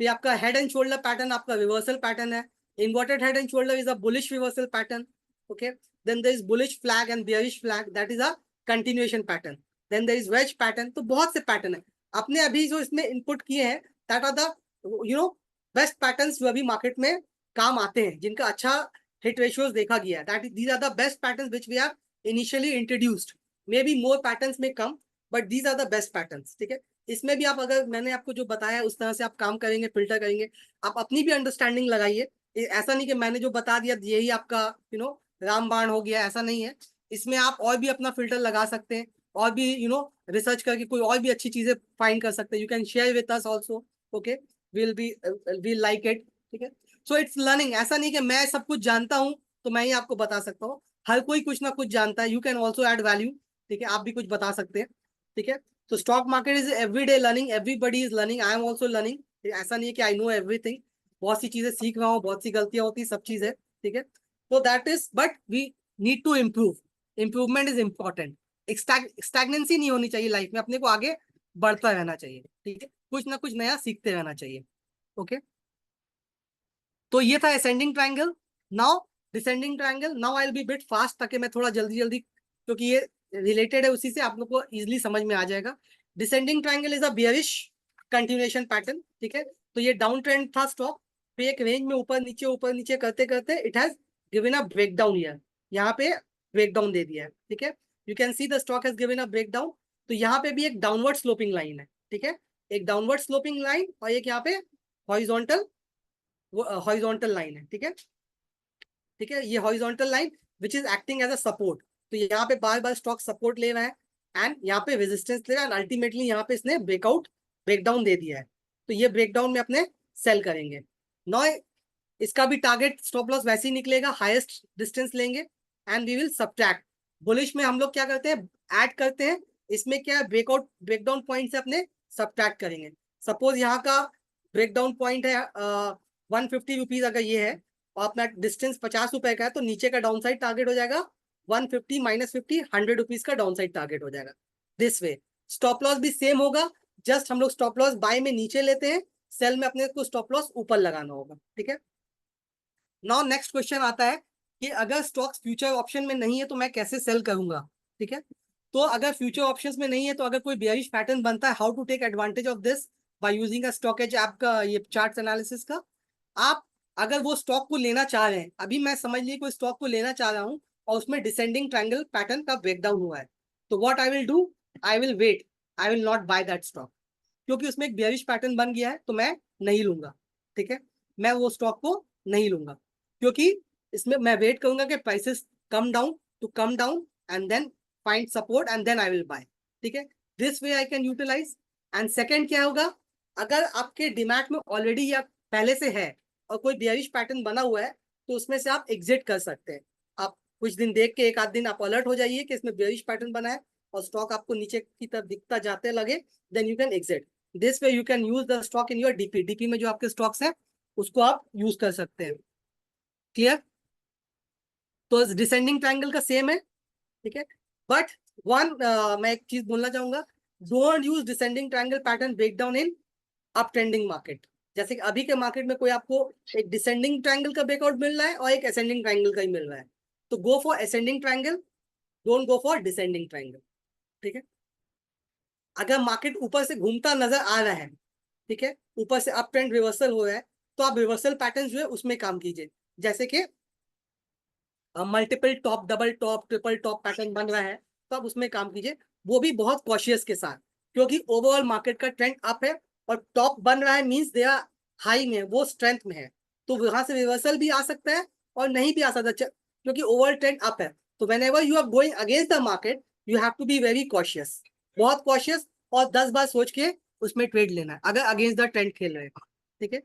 ये आपका head and shoulder pattern आपका reversal pattern है। Inverted head and shoulder is a bullish reversal pattern. Okay, then there is bullish flag and bearish flag, that is a continuation pattern. Then there is wedge pattern। तो बहुत से pattern है, आपने अभी जो इसमें input किए हैं, that are the best patterns जो अभी मार्केट में काम आते हैं, जिनका अच्छा hit ratios देखा गया है। That is, these are the best patterns which we have initially introduced. Maybe more patterns may come, but these are the best patterns. ठीक है, इसमें भी आप, अगर मैंने आपको जो बताया उस तरह से आप काम करेंगे, फिल्टर करेंगे, आप अपनी भी अंडरस्टैंडिंग लगाइए। ऐसा नहीं कि मैंने जो बता दिया यही आपका रामबाण हो गया, ऐसा नहीं है। इसमें आप और भी अपना फिल्टर लगा सकते हैं, और भी रिसर्च करके कोई और भी अच्छी चीजें फाइंड कर सकते हैं। You can share with us also. Okay, will be will like it. ठीक है, सो इट्स लर्निंग, ऐसा नहीं कि मैं सब कुछ जानता हूँ तो मैं ही आपको बता सकता हूँ। हर कोई कुछ ना कुछ जानता है, you can also add value. ठीक है, आप भी कुछ बता सकते हैं। ठीक है, तो stock market is everyday learning, everybody is learning, I am also learning. ऐसा नहीं है कि आई नो एवरीथिंग, बहुत सी चीजें सीख रहा हूँ, बहुत सी गलतियां होती, सब चीज है। ठीक है, तो that is, but we need to improve, improvement is important. Stagnancy नहीं होनी चाहिए लाइफ में, अपने को आगे बढ़ता रहना चाहिए, ठीक है, कुछ ना कुछ नया सीखते रहना चाहिए। ओके, तो ये था ascending triangle. Now descending triangle, now I will be bit fast ताकि मैं थोड़ा जल्दी जल्दी, क्योंकि ये रिलेटेड है उसी से, आप लोग को इजिली समझ में आ जाएगा। Descending triangle is a bearish continuation pattern, ठीक है। तो ये डाउन ट्रेंड था स्टॉक, फिर एक रेंज में ऊपर नीचे करते करते it has given a breakdown here, यहाँ पे ब्रेकडाउन दे दिया है, ठीक है। You can see the stock has given a breakdown. तो यहाँ पे भी एक डाउनवर्ड स्लोपिंग लाइन है, ठीक है, एक डाउनवर्ड स्लोपिंग लाइन और एक यहाँ पे हॉरिजॉन्टल, वो हॉरिजॉन्टल लाइन है, ठीक है, ठीक है, ये horizontal line which is acting as a support. तो यहाँ पे बार बार स्टॉक सपोर्ट ले रहा है एंड यहाँ पे रेजिस्टेंस ले रहा है, एंड अल्टीमेटली यहाँ पे इसने ब्रेकआउट ब्रेकडाउन दे दिया है। तो ये ब्रेकडाउन में अपने सेल करेंगे। नो, इसका भी टारगेट स्टॉप लॉस वैसे ही निकलेगा, हाईएस्ट डिस्टेंस लेंगे and we will subtract. Bullish में हम लोग क्या करते हैं, ऐड करते हैं, इसमें क्या है, ब्रेकआउट ब्रेकडाउन पॉइंट से अपने सब्ट्रैक्ट करेंगे। सपोज यहाँ का ब्रेकडाउन पॉइंट है 150 रुपीज, अगर ये है और अपना डिस्टेंस 50 रुपए का है, तो नीचे का डाउन साइड टारगेट हो जाएगा 150 -50, 100 रुपीज का डाउन साइड टारगेट हो जाएगा। दिस वे स्टॉप लॉस भी सेम होगा, जस्ट हम लोग स्टॉप लॉस बाय में नीचे लेते हैं, सेल में अपने को स्टॉप लॉस ऊपर लगाना होगा, ठीक है। नाउ नेक्स्ट क्वेश्चन आता है कि अगर स्टॉक्स फ्यूचर ऑप्शन में नहीं है तो मैं कैसे सेल करूंगा, ठीक है। तो अगर फ्यूचर ऑप्शंस में नहीं है, तो अगर कोई बेयरिश पैटर्न बनता है, how to take advantage of this by using a StockEdge app का ये चार्ट एनालिसिस का। आप अगर वो स्टॉक को लेना चाह रहे हैं, अभी मैं समझ लीजिए कोई स्टॉक को लेना चाह रहा हूँ और उसमें डिसेंडिंग ट्रायंगल पैटर्न का ब्रेकडाउन हुआ है, तो what I will do, I will wait, I will not buy that stock, क्योंकि उसमें एक बेयरिश पैटर्न बन गया है तो मैं नहीं लूंगा, ठीक है, मैं वो स्टॉक को नहीं लूंगा, क्योंकि इसमें मैं वेट करूंगा कि prices come down and then find support and then I will buy, ठीक है। This way I can utilize. And second क्या होगा, अगर आपके डिमैट में ऑलरेडी या पहले से है और कोई बेयरिश पैटर्न बना हुआ है, तो उसमें से आप एग्जिट कर सकते हैं। आप कुछ दिन देख के, एक आध दिन आप अलर्ट हो जाइए कि इसमें बेयरिश पैटर्न बना है और स्टॉक आपको नीचे की तरफ दिखता जाते लगे, then you can exit. This way you can use the stock in your DP, DP में जो आपके स्टॉक्स हैं उसको आप यूज कर सकते हैं। क्लियर। तो डिसेंडिंग ट्रायंगल का सेम है, ठीक है, बट वन मैं एक चीज बोलना चाहूंगा, don't use descending triangle pattern breakdown in up trending market. जैसे कि अभी के मार्केट में कोई आपको एक डिसेंडिंग ट्रायंगल का ब्रेकआउट मिल रहा है और एक असेंडिंग ट्रायंगल का ही मिल रहा है, तो go for ascending triangle, don't go for descending triangle, ठीक है। अगर मार्केट ऊपर से घूमता नजर आ रहा है, ठीक है, ऊपर से अप ट्रेंड रिवर्सल हो रहा है, तो आप रिवर्सल पैटर्न जो है उसमें काम कीजिए, जैसे कि multiple top, double top, triple top pattern बन रहा है, तो आप उसमें काम कीजिए, वो भी बहुत कॉशियस के साथ, क्योंकि ओवरऑल मार्केट का ट्रेंड अप है और टॉप बन रहा है, मींस दे आर हाई में, वो स्ट्रेंथ में है, तो वहां से रिवर्सल भी आ सकता है और नहीं भी आ सकता, क्योंकि ओवरऑल ट्रेंड अप है। तो whenever you are going against the market, you have to be very cautious, बहुत कॉशियस, और 10 बार सोच के उसमें ट्रेड लेना है अगर अगेंस्ट द ट्रेंड खेल रहे हैं, ठीक है।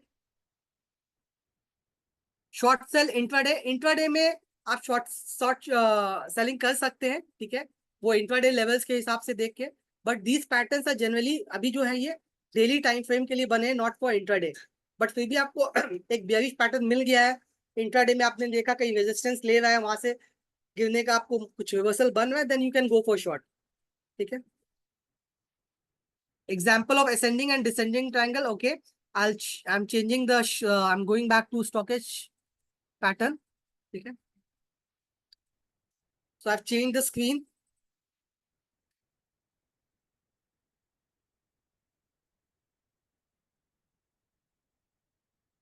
शॉर्ट सेल इंट्राडे, इंट्राडे में आप शॉर्ट शॉर्ट सेलिंग कर सकते हैं, ठीक है, वो इंट्राडे लेवल्स के हिसाब से देख के, but these patterns are generally अभी जो है ये डेली टाइम फ्रेम के लिए बने, नॉट फॉर इंट्राडे। बट फिर भी आपको एक बेयरिश पैटर्न मिल गया है, इंट्राडे में आपने देखा कहीं रेजिस्टेंस ले रहा है, वहां से गिरने का आपको कुछ रिवर्सल बन रहा है, then you can go for short, ठीक है। Example of ascending and descending triangle, okay, I am changing the, I am going back to StockEdge pattern, ठीक है, so I've changed the screen,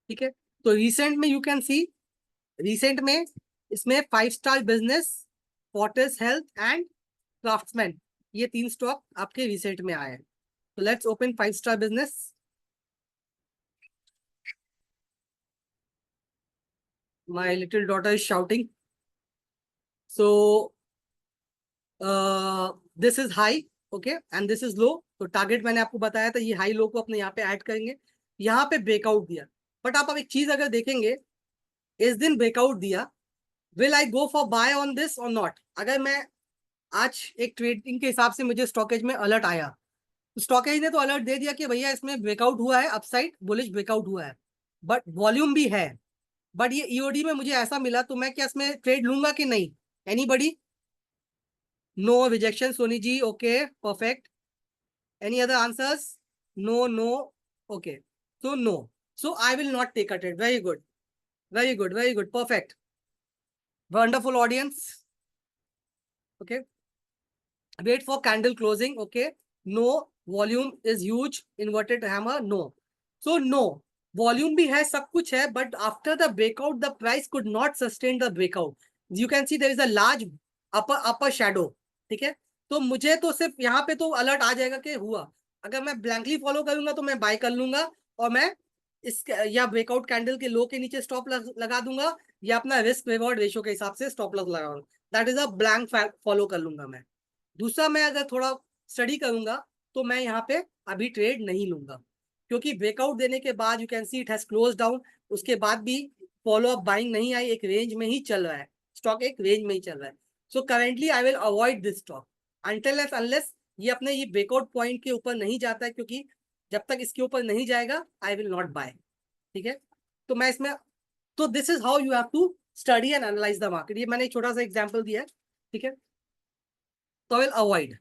ठीक है। तो रिसेंट में यू कैन सी, रिसेंट में इसमें 5 star business, Fortis health and craftsman, ये 3 stock आपके रिसेंट में आए हैं। तो let's open 5 star business. My little daughter is shouting. So this is high, okay, and this is low. तो टारगेट मैंने आपको बताया था, ये हाई लो को अपने यहाँ पे ऐड करेंगे, यहाँ पे ब्रेकआउट दिया, बट आप अब एक चीज अगर देखेंगे, इस दिन ब्रेकआउट दिया, will I go for buy on this or not. अगर मैं आज एक ट्रेडिंग के हिसाब से मुझे स्टॉकेज में अलर्ट आया, तो स्टॉकेज ने तो अलर्ट दे दिया कि भैया इसमें ब्रेकआउट हुआ है, अपसाइड बुलिश ब्रेकआउट हुआ है, बट वॉल्यूम भी है, बट ये ईओडी में मुझे ऐसा मिला, तो मैं क्या इसमें ट्रेड लूंगा कि नहीं? Anybody? No rejection, Soni ji, okay, perfect. Any other answers? No, no. Okay, so no. So I will not take a trade. Very good, very good, very good, perfect, wonderful audience. Okay, wait for candle closing. Okay, no. Volume is huge. Inverted hammer, no. So no, volume भी है, सब कुछ है, but after the breakout the price could not sustain the breakout. You can see there is a large upper shadow. ठीक है, तो मुझे तो सिर्फ यहाँ पे तो अलर्ट आ जाएगा कि हुआ। अगर मैं ब्लैंकली फॉलो करूंगा तो मैं बाय कर लूंगा, और मैं इस या ब्रेकआउट कैंडल के लो के नीचे स्टॉप लगा दूंगा, या अपना रिस्क रिवॉर्ड रेशियो के हिसाब से स्टॉप लॉस लगाऊंगा। That is a blank follow कर लूंगा मैं। दूसरा, मैं अगर थोड़ा स्टडी करूंगा तो मैं यहाँ पे अभी ट्रेड नहीं लूंगा, क्योंकि ब्रेकआउट देने के बाद you can see it has close down, उसके बाद भी फॉलो अप बाइंग नहीं आई, एक रेंज में ही चल रहा है स्टॉक, एक रेंज में ही चल रहा है। So currently I will avoid this stock until unless ये अपने ये ब्रेकआउट पॉइंट के ऊपर नहीं जाता है, क्योंकि जब तक इसके ऊपर नहीं जाएगा आई विल नॉट बाय। ठीक है, तो मैं इसमें, तो this is how you have to study and analyze the market. ये मैंने एक छोटा सा एग्जांपल दिया है। ठीक है, तो आई विल अवॉइड।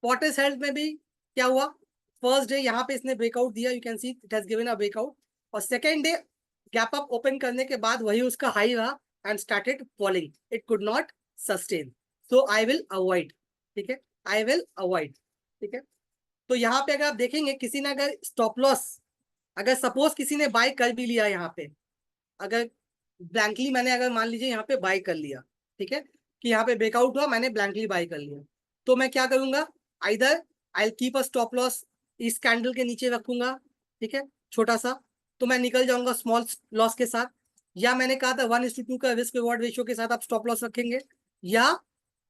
पॉटिस हेल्थ में भी क्या हुआ, फर्स्ट डे यहाँ पे इसने ब्रेकआउट दिया, you can see it has given a breakout, और second day gap up open करने के बाद वही उसका हाई रहा and started falling, it could not sustain, so I will avoid. ठीक है, आई विल अवॉइड। ठीक है, तो यहाँ पे अगर आप देखेंगे किसी ने अगर स्टॉप लॉस, अगर सपोज किसी ने बाय कर भी लिया यहाँ पे, अगर ब्लैंकली मैंने अगर मान लीजिए यहाँ पे बाय कर लिया, ठीक है, कि यहाँ पे ब्रेकआउट हुआ, मैंने ब्लैंकली बाय कर लिया, तो मैं क्या करूंगा, either I keep a stop loss इस कैंडल के नीचे रखूंगा, ठीक है, छोटा सा, तो मैं निकल जाऊंगा स्मॉल लॉस के साथ, या मैंने कहा था 1:2 का रिस्क रिवॉर्ड रेशियो के साथ आप स्टॉप लॉस रखेंगे, या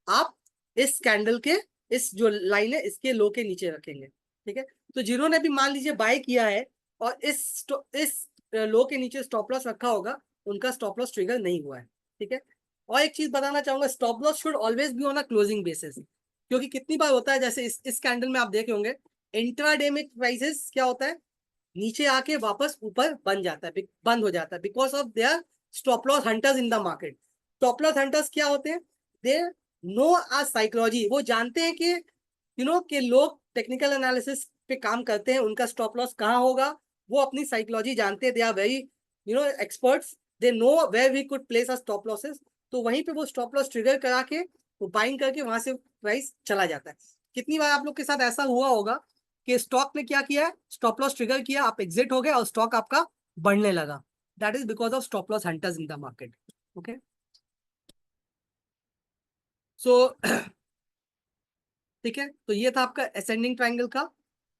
आप इस कैंडल के इस जो लाइन है इसके लो के नीचे रखेंगे। ठीक है, तो जिन्होंने भी मान लीजिए बाय किया है और इस लो के नीचे स्टॉप लॉस रखा होगा, उनका स्टॉप लॉस ट्रिगर नहीं हुआ है। ठीक है, और एक चीज बताना चाहूंगा, stop loss should always be on a closing basis, क्योंकि कितनी बार होता है, जैसे इस कैंडल में आप देखे होंगे, इंट्राडे में प्राइसेस क्या होता है, नीचे आके वापस ऊपर बन जाता है, बंद हो जाता है, because of their stop loss hunters in the market. Stop loss hunters क्या होते हैं, दे नो आ साइकोलॉजी, वो जानते हैं कि कि लोग टेक्निकल एनालिसिस पे काम करते हैं, उनका स्टॉप लॉस कहाँ होगा, वो अपनी साइकोलॉजी जानते हैं, they are very experts, they know where we could place a stop losses, तो वहीं पे वो स्टॉप लॉस ट्रिगर करा के वो बाइंग करके वहां से प्राइस चला जाता है। कितनी बार आप लोग के साथ ऐसा हुआ होगा कि स्टॉक ने क्या किया है, स्टॉप लॉस ट्रिगर किया, आप एग्जिट हो गए और स्टॉक आपका बढ़ने लगा, that is because of stop loss hunters in the market. Okay, so ठीक है, तो ये था आपका असेंडिंग ट्रायंगल का।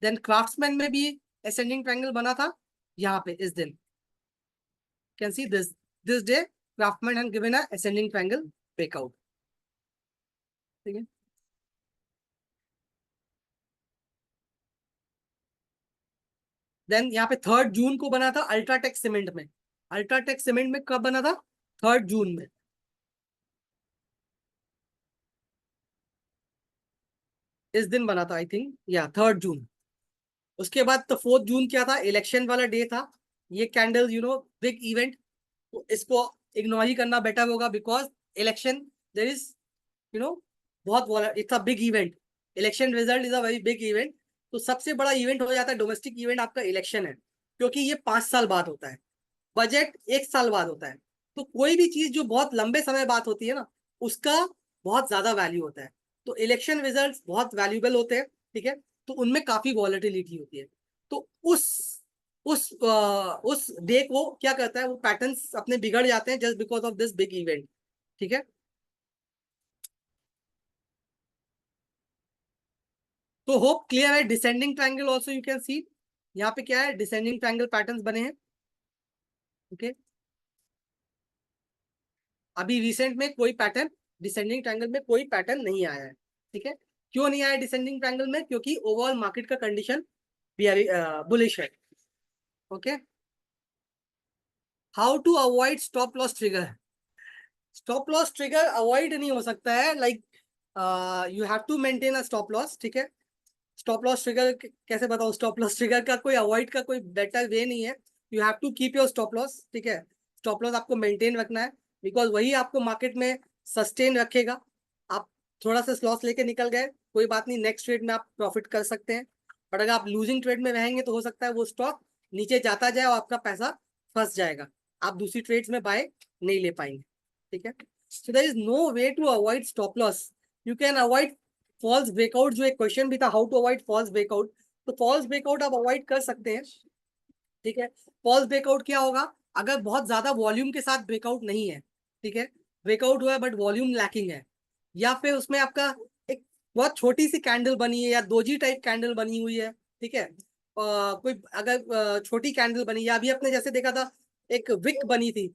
देन क्राफ्ट्समैन में भी असेंडिंग ट्रायंगल बना था, यहाँ पे इस दिन can see this day craftsman had given a ascending triangle breakout. ठीक है, देन यहाँ पे 3 जून को बना था अल्ट्राटेक सीमेंट में, अल्ट्राटेक सीमेंट में कब बना था, 3 जून में, इस दिन बना था आई थिंक, या 3 जून। उसके बाद तो 4 जून क्या था, इलेक्शन वाला डे था, ये कैंडल बिग इवेंट, तो इसको इग्नोर ही करना बेटर होगा, because election there is you know बहुत it's a big event, election result is a very big event, तो सबसे बड़ा इवेंट हो जाता है डोमेस्टिक इवेंट आपका इलेक्शन है, क्योंकि ये 5 साल बाद होता है, बजट 1 साल बाद होता है, तो कोई भी चीज जो बहुत लंबे समय बाद होती है ना, उसका बहुत ज्यादा वैल्यू होता है, तो इलेक्शन रिजल्ट्स बहुत वैल्यूबल होते हैं। ठीक है, तो उनमें काफी वॉलेटिलिटी होती है, तो उस डे को क्या करता है, वो पैटर्न्स अपने बिगड़ जाते हैं just because of this big event. ठीक है, तो होप क्लियर है। Descending triangle also you can सी, यहाँ पे क्या है, डिसेंडिंग ट्रायंगल पैटर्न्स बने हैं। ओके, अभी रिसेंट में कोई पैटर्न डिसेंडिंग ट्रायंगल में कोई पैटर्न नहीं आया है। ठीक है, क्यों नहीं आया डिसेंडिंग ट्रायंगल में, क्योंकि ओवरऑल मार्केट का कंडीशन बुलिश है। Okay, how to avoid stop loss trigger, stop loss trigger avoid नहीं हो सकता है, like you have to maintain a stop loss. ठीक है, स्टॉप लॉस ट्रिगर कैसे बताऊं, स्टॉप लॉस ट्रिगर का कोई अवॉइड का कोई बेटर वे नहीं है, you have to keep your stop loss. ठीक है, स्टॉप लॉस आपको मेंटेन रखना है, बिकॉज वही आपको मार्केट में सस्टेन रखेगा। आप थोड़ा सा लॉस लेके निकल गए, कोई बात नहीं, नेक्स्ट ट्रेड में आप प्रॉफिट कर सकते हैं। बट अगर आप लूजिंग ट्रेड में रहेंगे तो हो सकता है वो स्टॉक नीचे जाता जाए और आपका पैसा फंस जाएगा, आप दूसरी ट्रेड्स में बाय नहीं ले पाएंगे। ठीक है, so there is no way to avoid stop loss. You can avoid false breakout, जो एक क्वेश्चन भी था, how to avoid false breakout. तो फॉल्स ब्रेकआउट आप अवॉइड कर सकते हैं। ठीक है, फॉल्स ब्रेकआउट क्या होगा, अगर बहुत ज्यादा वॉल्यूम के साथ ब्रेकआउट नहीं है, ठीक है, ब्रेकआउट हुआ है बट वॉल्यूम लैकिंग है, या फिर उसमें आपका एक बहुत छोटी सी कैंडल बनी है या दोजी टाइप कैंडल बनी हुई है। ठीक है, कोई अगर छोटी कैंडल बनी, या अभी आपने जैसे देखा था एक विक बनी थी,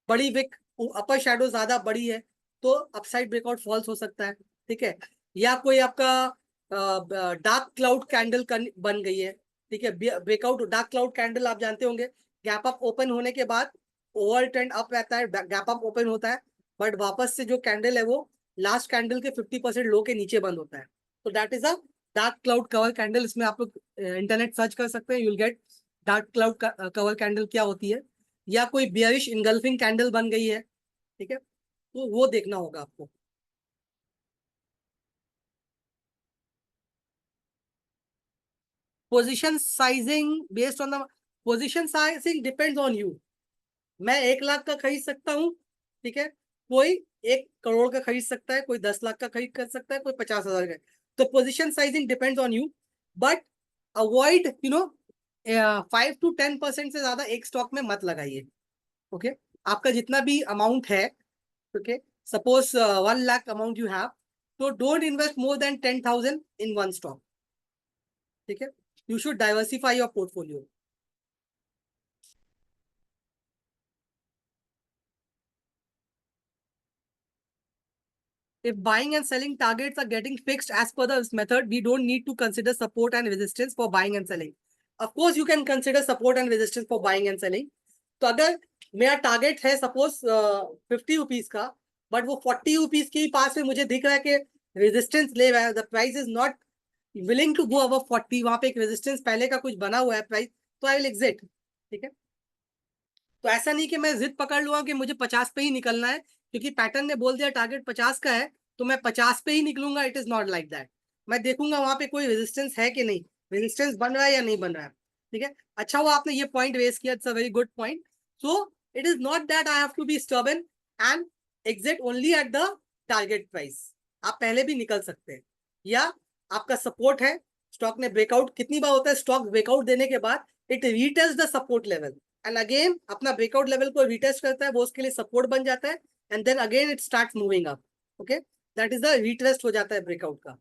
बड़ी विक, अपर शेडो ज्यादा बड़ी है, तो अपसाइड ब्रेकआउट फॉल्स हो सकता है। ठीक है, या कोई आपका डार्क क्लाउड कैंडल बन गई है। ठीक है, ब्रेकआउट डार्क क्लाउड कैंडल आप जानते होंगे, गैप अप ओपन होने के बाद ओवर ट्रेंड अप रहता है, गैप अप ओपन होता है, बट वापस से जो कैंडल है वो लास्ट कैंडल के 50% लो के नीचे बंद होता है। तो that is a dark cloud cover candle. इसमें आप लोग इंटरनेट सर्च कर सकते हैं, you'll get dark cloud cover candle क्या होती है। या कोई बियरिश इनगल्फिंग कैंडल बन गई है, ठीक है, तो वो देखना होगा आपको। Position sizing based on the, position sizing depends on you. मैं 1 लाख का खरीद सकता हूँ, ठीक है, कोई 1 करोड़ का खरीद सकता है, कोई 10 लाख का खरीद कर सकता है, कोई 50,000 का। तो position sizing depends on you, but avoid 5 to 10% से ज्यादा एक स्टॉक में मत लगाइए। ओके, आपका जितना भी अमाउंट है, okay, suppose 1 lakh amount you have, तो don't invest more than 10,000 in one stock. ठीक है, you should diversify your portfolio. If buying and selling targets are getting fixed as per this method, we don't need to consider support and resistance for buying and selling. Of course, you can consider support and resistance for buying and selling. तो अगर मेरा target है suppose 50 rupees का, but वो 40 rupees के ही पास में मुझे दिख रहा है कि रेजिस्टेंस ले रहा है, the price is not willing to go above 40, वहां पे एक रेजिस्टेंस पहले का कुछ बना हुआ है प्राइस, तो आई विल एग्जिट। ठीक है, तो ऐसा नहीं कि मैं जिद पकड़ लूंगा कि मुझे 50 पे ही निकलना है, क्योंकि पैटर्न ने बोल दिया टारगेट 50 का है, तो मैं 50 पे ही निकलूंगा। It is not like that. मैं देखूंगा वहां पे कोई रेजिस्टेंस है कि नहीं, रेजिस्टेंस बन रहा है या नहीं बन रहा है। ठीक है, अच्छा हुआ आपने ये पॉइंट रेज किया, it's a very good point. So it is not that I have to be stubborn and exit only at the target price. आप पहले भी निकल सकते हैं, या आपका सपोर्ट है, स्टॉक ने ब्रेकआउट, कितनी बार होता है स्टॉक ब्रेकआउट देने के बाद it retest the support level, and again अपना ब्रेकआउट लेवल को रिटेस्ट करता है, वो उसके लिए सपोर्ट बन जाता है, and then again it start moving up. Okay, that is the retest हो जाता है ब्रेकआउट का।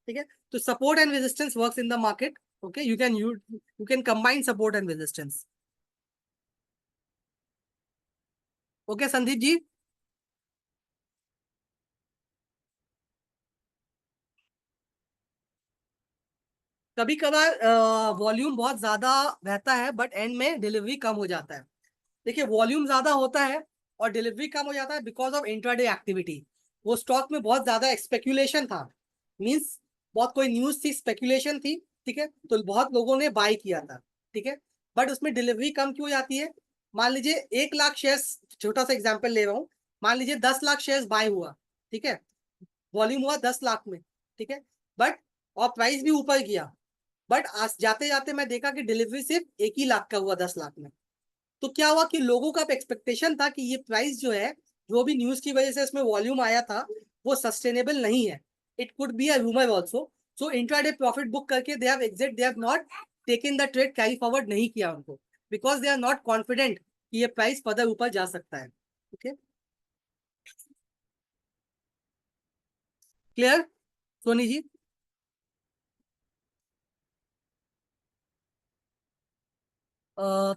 ठीक है, तो support and resistance works in the market. Okay, you can combine support and resistance. Okay Sandeep ji. कभी कभार वॉल्यूम बहुत ज्यादा रहता है बट एंड में डिलीवरी कम हो जाता है। देखिए, वॉल्यूम ज्यादा होता है और डिलीवरी कम हो जाता है बिकॉज ऑफ इंट्राडे एक्टिविटी। वो स्टॉक में बहुत ज्यादा स्पेक्यूलेशन था, मींस बहुत कोई न्यूज थी, स्पेक्यूलेशन थी। ठीक है, तो बहुत लोगों ने बाय किया था। ठीक है, बट उसमें डिलीवरी कम क्यों जाती है। मान लीजिए 1 लाख शेयर्स, छोटा सा एग्जाम्पल ले रहा हूँ, मान लीजिए 10 लाख शेयर्स बाय हुआ। ठीक है, वॉल्यूम हुआ 10 लाख में। ठीक है, बट और प्राइस भी ऊपर गया, बट आज जाते जाते मैं देखा कि डिलीवरी सिर्फ 1 ही लाख का हुआ 10 लाख में। तो क्या हुआ कि लोगों का एक्सपेक्टेशन था कि ये प्राइस जो है, जो भी न्यूज की वजह से इसमें वॉल्यूम आया था, वो सस्टेनेबल नहीं है। It could be a rumour also. So intraday profit book करके they have exit, they have not taken the trade, carry forward नहीं किया उनको, because they are not confident कि ये प्राइस फर्दर ऊपर जा सकता है। Okay, clear Soni ji.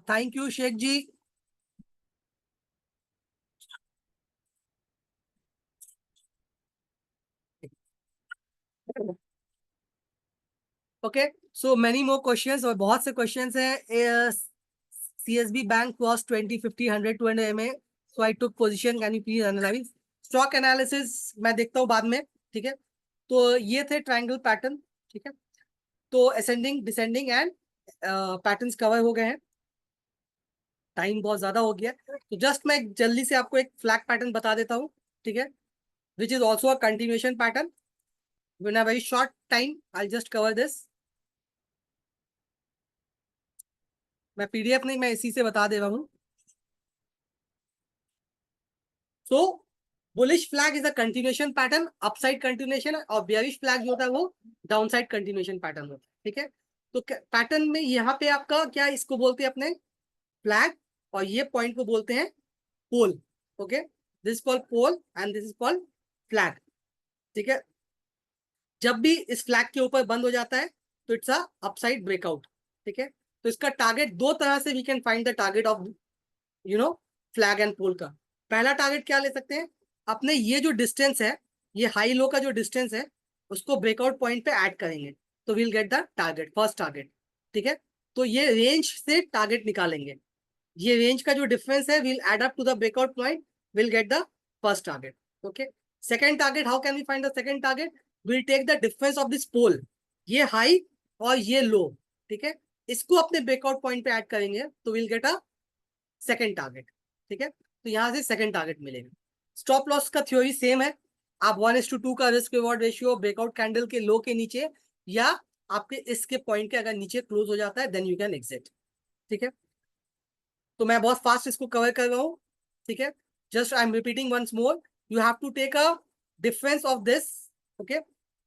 Thank you Sheikh ji. Okay, so many more questions, और बहुत से क्वेश्चंस हैं। CSB bank cross 20, 50, 100, 200 MA, so I took position, can you please analyse. Stock analysis मैं देखता हूँ बाद में। ठीक है, तो ये थे ट्रायंगल पैटर्न। ठीक है, तो ascending descending and patterns cover हो गए हैं। टाइम बहुत ज्यादा हो गया, तो जस्ट मैं जल्दी से आपको एक फ्लैग पैटर्न बता देता हूँ, ठीक है, which is also a continuation pattern. Within a very short time I just cover this. मैं पीडीएफ नहीं, मैं इसी से बता दे रहा हूँ. So bullish flag is a continuation pattern, upside continuation, और बेयरिश फ्लैग जो होता है वो डाउनसाइड कंटिन्यूएशन पैटर्न होता है, ठीक है. तो पैटर्न में यहाँ पे आपका क्या, इसको बोलते हैं अपने फ्लैग, और ये पॉइंट को बोलते हैं pole. Okay, this called pole and this is called flag, ठीक है. जब भी इस फ्लैग के ऊपर बंद हो जाता है तो इट्स अ अपसाइड ब्रेकआउट, ठीक है. तो इसका टारगेट दो तरह से we can find the target of you know flag and pole का. पहला टारगेट क्या ले सकते हैं, अपने ये जो डिस्टेंस है, ये हाई लो का जो डिस्टेंस है, उसको ब्रेकआउट पॉइंट पे ऐड करेंगे तो will get the target, first target, ठीक है. तो ये रेंज से टारगेट निकालेंगे, ये रेंज का जो डिफरेंस है will add up to the breakout point, will get the first target. Okay, second target, how can we find the second target, will take the difference of this pole, ये high और ये लो, ठीक है, इसको अपने breakout point पे add करेंगे तो will get a second target, ठीक है. तो यहां से सेकंड टारगेट मिलेगा. स्टॉप लॉस का थ्योरी सेम है, आप 1:2 का risk reward ratio breakout candle के लो के नीचे या आपके इसके पॉइंट के अगर नीचे क्लोज हो जाता है देन यू कैन एग्जिट, ठीक है. तो मैं बहुत फास्ट इसको कवर कर रहा हूँ, ठीक है. Just I am repeating once more, you have to take a difference of this. Okay,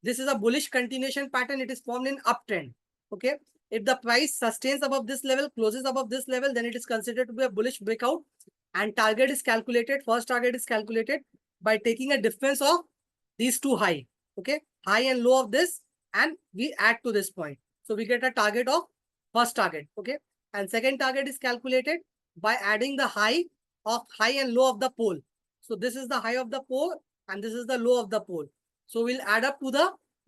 this is a bullish continuation pattern, it is formed in uptrend. Okay, if the price sustains above this level, closes above this level, then it is considered to be a bullish breakout, and target is calculated, first target is calculated by taking a difference of these two high. Okay, high and low of this, and we add to this point, so we get a target of first target. Okay, and second target is calculated by adding the high of high and low of the pole. So this is the high of the pole and this is the low of the pole, so we'll add up to the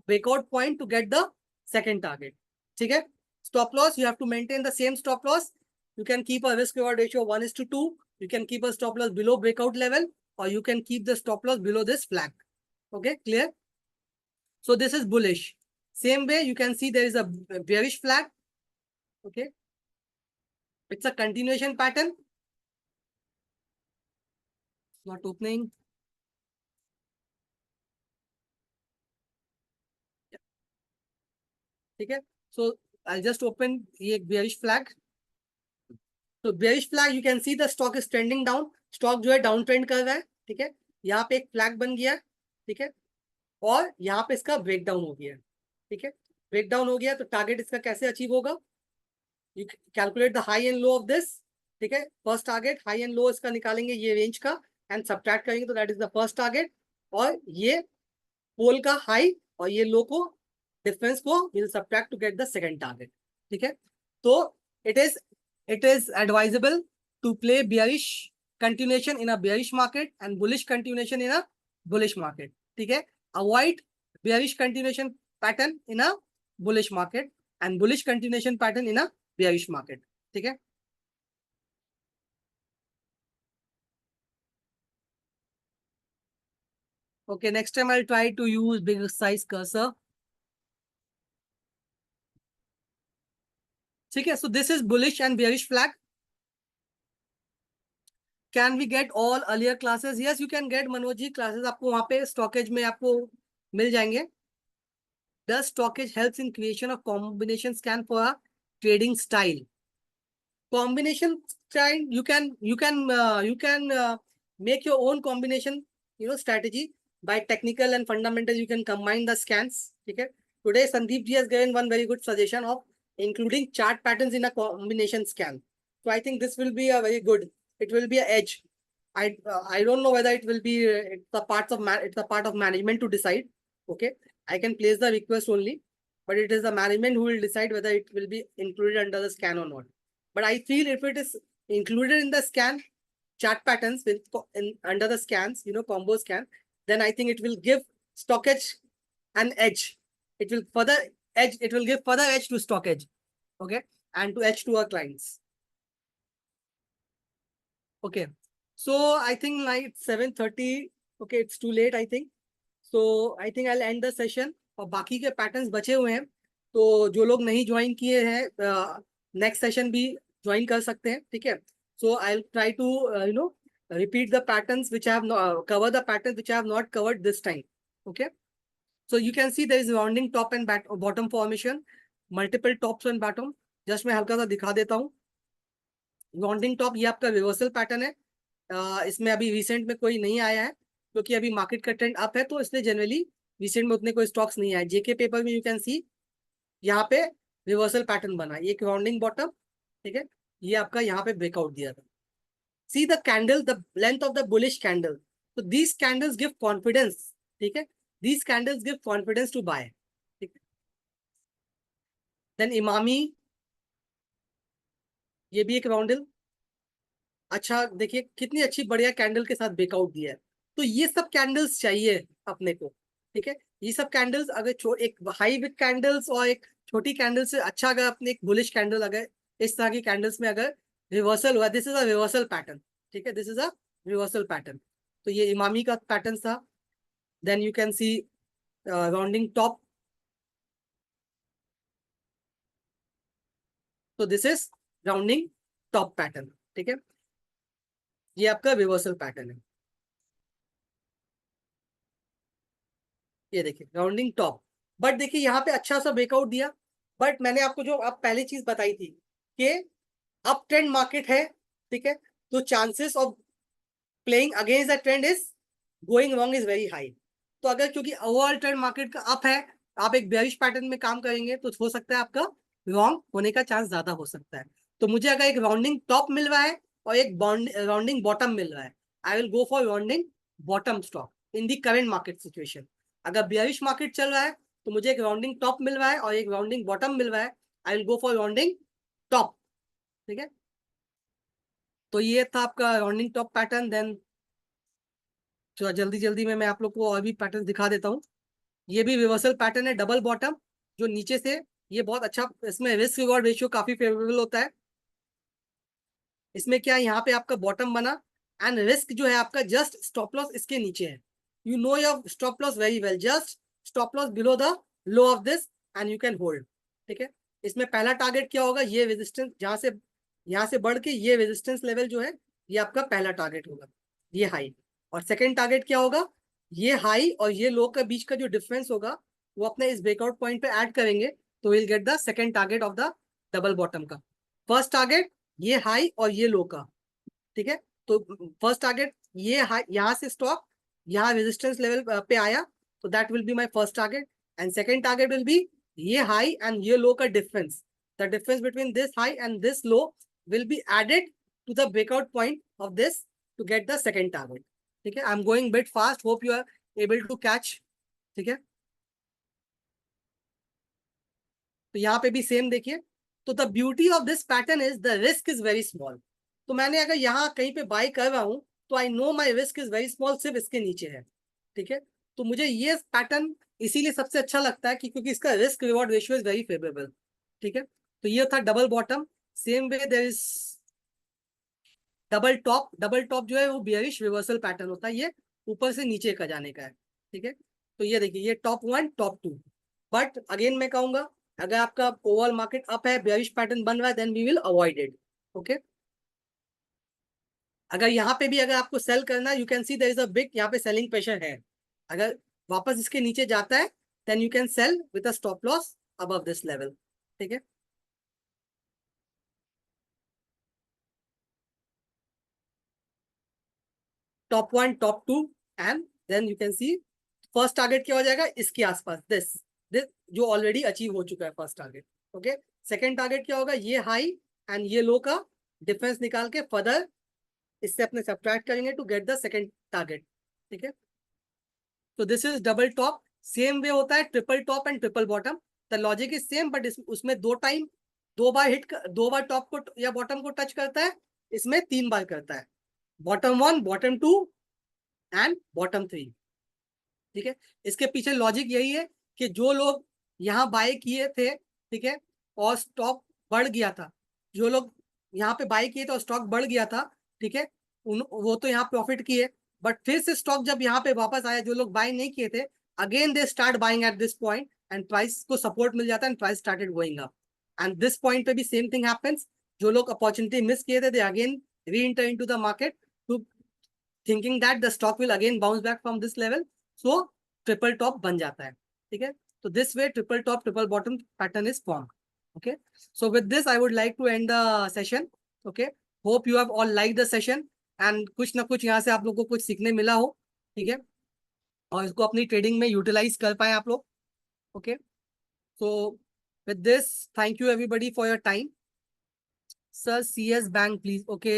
breakout point to get the second target. Okay, stop loss, you have to maintain the same stop loss. You can keep a risk reward ratio 1:2. You can keep a stop loss below breakout level, or you can keep the stop loss below this flag. Okay, clear? So this is bullish. Same way, you can see there is a bearish flag. Okay, it's a continuation pattern. Not opening. ठीक है, so I'll just open ये bearish flag. तो bearish flag, you can see the stock is trending down, stock जो है down trend कर रहा है, ठीक है. यहाँ पे एक फ्लैग बन गया, ठीक है, और यहाँ पे इसका ब्रेकडाउन हो गया, ठीक है. ब्रेकडाउन हो गया तो टारगेट इसका कैसे अचीव होगा, you calculate the high and low of this, ठीक है. First target high and low इसका निकालेंगे ये रेंज का, एंड सब्ट्रैक्ट करेंगे तो that is the first target, और ये पोल का हाई और ये लो को डिफरेंस को will subtract to get the second target, ठीक है. तो it is it is advisable to play bearish continuation in a bearish market and bullish continuation in a bullish market, ठीक है. Avoid bearish continuation pattern in a bullish market and bullish continuation pattern in a bearish market, ठीक है. Okay, next time I'll try to use bigger size cursor. ठीक है, so this is bullish and bearish flag. Can we get all earlier classes? Yes, you can get Manoj ji classes, आपको वहां पे stockage में आपको मिल जाएंगे. Does stockage helps in creation of combination scan for a trading style? Combination style, you can make your own combination, strategy by technical and fundamental. You can combine the scans. Okay. Today, Sandeep ji has given one very good suggestion of including chart patterns in a combination scan. So I think this will be a very good. It will be an edge. I don't know whether it will be it's a part of management to decide. Okay, I can place the request only, but it is the management who will decide whether it will be included under the scan or not. But I feel if it is included in the scan, chart patterns with under the scans, combo scan, then I think it will give stockage an edge. It will further edge. It will give further edge to stockage. Okay, and to edge to our clients. Okay, so I think like 7:30. Okay, it's too late, I think. So I think I'll end the session. और बाकी के patterns बचे हुए हैं, तो जो लोग नहीं ज्वाइन किए हैं नेक्स्ट सेशन भी ज्वाइन कर सकते हैं, ठीक है. So I'll try to repeat the patterns which I have not cover the patterns which I have not covered this time. Okay. So you can see there is rounding top and bottom formation, multiple tops and bottom. Just मैं हल्का सा दिखा देता हूँ. Rounding top ये आपका reversal pattern है. इसमें अभी रिसेंट में कोई नहीं आया है क्योंकि अभी मार्केट का ट्रेंड अप है, तो इसलिए जनरली रिसेंट में उतने कोई स्टॉक्स नहीं आए. जेके पेपर में यू कैन सी यहाँ पे रिवर्सल पैटर्न बना, एक राउंडिंग बॉटम. ठीक है, ये आपका यहाँ पे ब्रेकआउट दिया था. See the candle, the length of the bullish candle. तो दीज कैंडल्स गिव कॉन्फिडेंस. ठीक है, these candles give confidence to buy. ठीक है. देन इमामी, ये भी एक राउंडल. अच्छा देखिए कितनी अच्छी बढ़िया कैंडल के साथ ब्रेकआउट दिया है. तो ये सब कैंडल्स चाहिए अपने को. ठीक है, ये सब कैंडल्स अगर एक हाई विक कैंडल्स और एक छोटी कैंडल से अच्छा, अगर अपने एक बुलिश कैंडल अगर इस तरह की कैंडल्स में अगर रिवर्सल हुआ, this is a reversal pattern. ठीक है, this is a reversal pattern. तो ये इमामी का पैटर्न था. Then you can see rounding top. तो this is rounding top pattern. ठीक है, ये आपका रिवर्सल पैटर्न है. ये देखिए राउंडिंग टॉप. बट देखिए यहाँ पे अच्छा सा ब्रेकआउट दिया. बट मैंने आपको जो अब पहले चीज बताई थी कि अप ट्रेंड मार्केट है. ठीक है, तो chances of playing against the trend is going wrong is very high. तो अगर क्योंकि ओवरऑल ट्रेंड मार्केट का अप है, आप एक बेयरिश पैटर्न में काम करेंगे तो हो सकता है आपका रॉन्ग होने का चांस ज्यादा हो सकता है. तो मुझे अगर एक राउंडिंग टॉप मिल रहा है और एक राउंडिंग बॉटम मिल रहा है, I will go for rounding bottom stock in the current market situation. अगर बेयरिश मार्केट चल रहा है तो मुझे एक राउंडिंग टॉप मिल रहा है और एक राउंडिंग बॉटम मिल रहा है, I will go for rounding top. ठीक है, तो ये था आपका राउंडिंग टॉप पैटर्न. देन तो जल्दी जल्दी में मैं आप लोग को और भी पैटर्न दिखा देता हूँ. ये भी रिवर्सल पैटर्न है, डबल बॉटम, जो नीचे से ये बहुत अच्छा, इसमें रिस्क रिवॉर्ड रेशियो काफी फेवरेबल होता है. इसमें क्या है, यहाँ पे आपका बॉटम बना एंड रिस्क जो है आपका जस्ट स्टॉप लॉस इसके नीचे है. You know your stop loss very well. Just stop loss below the low of this and you can hold. ठीक है, इसमें पहला टारगेट क्या होगा, ये रेजिस्टेंस जहां से यहाँ से बढ़ के ये रेजिस्टेंस लेवल जो है ये आपका पहला टारगेट होगा, ये हाई. और सेकेंड टारगेट क्या होगा, ये हाई और ये लो के बीच का जो डिफरेंस होगा वो अपने इस ब्रेकआउट पॉइंट पे ऐड करेंगे तो will get the second target of the double bottom का. फर्स्ट टारगेट ये हाई और ये लो का. ठीक है, तो फर्स्ट टारगेट ये हाई, यहाँ से स्टॉक यहाँ रेजिस्टेंस लेवल पे आया तो that will be my first target. And second target will be ये हाई एंड ये लो का difference. The difference between this high and this low will be added to the breakout point of this to get the second target. ठीक है, I am going bit fast, hope you are able to catch. ठीक है, तो यहाँ पे भी same देखिए. तो the beauty of this pattern is the risk is very small. तो मैंने अगर यहाँ कहीं पे बाई कर रहा हूँ तो I know my risk is very small, सिर्फ इसके नीचे है. ठीक है, तो मुझे ये पैटर्न इसीलिए सबसे अच्छा लगता है कि क्योंकि इसका risk reward ratio is very favourable. ठीक है, तो ये था double bottom. Same way there is double top. Double top जो है वो बियरिश रिवर्सल पैटर्न होता है, ये ऊपर से नीचे का जाने का है. ठीक है, तो ये देखिए ये top one top two. But again मैं कहूंगा अगर आपका ओवरऑल मार्केट अप है, बेयरिश पैटर्न बन रहा है, then we will avoid it. Okay, अगर यहाँ पे भी अगर आपको सेल करना है, you can see there is a big यहाँ पे सेलिंग प्रेशर है. अगर वापस इसके नीचे जाता है then you can sell with a stop loss above this level. ठीक है, top one top two and then you can see first target क्या हो जाएगा इसके आसपास, दिस दिस जो ऑलरेडी अचीव हो चुका है first target. Okay, second target क्या होगा, ये हाई एंड ये लो का डिफरेंस निकाल के फर्दर इससे अपने सब्ट्रैक्ट करेंगे to get the second target. ठीक है, तो this is double top. Same way होता है triple top and triple bottom. The logic is same but उसमें दो बार दो बार टॉप को या बॉटम को टच करता है, इसमें तीन बार करता है. Bottom one, bottom two and bottom three. ठीक है, इसके पीछे लॉजिक यही है कि जो लोग यहाँ बाय किए थे, ठीक है, और स्टॉक बढ़ गया था, जो लोग यहाँ पे बाय किए थे और स्टॉक बढ़ गया था, ठीक है, वो तो यहाँ प्रॉफिट किए. बट फिर से स्टॉक जब यहाँ पे वापस आया, जो लोग बाय नहीं किए थे, again they start buying at this point and price को सपोर्ट मिल जाता है and price started going up. And this point पे भी सेम थिंग हैपेंस. जो लोग अपॉर्चुनिटी मिस किए थे, they again re-enter into the market to thinking that the stock will again bounce back from this level. So triple top बन जाता है, ठीक है. So this way triple top triple bottom pattern is formed. Okay. So with this I would like to end the session. Okay. Hope you have all liked the session and कुछ ना कुछ यहाँ से आप लोगों को कुछ सीखने मिला हो, ठीक है, और इसको अपनी ट्रेडिंग में यूटिलाइज कर पाए आप लोग. Okay. So with this thank you everybody for your time. Sir CS bank please. Okay.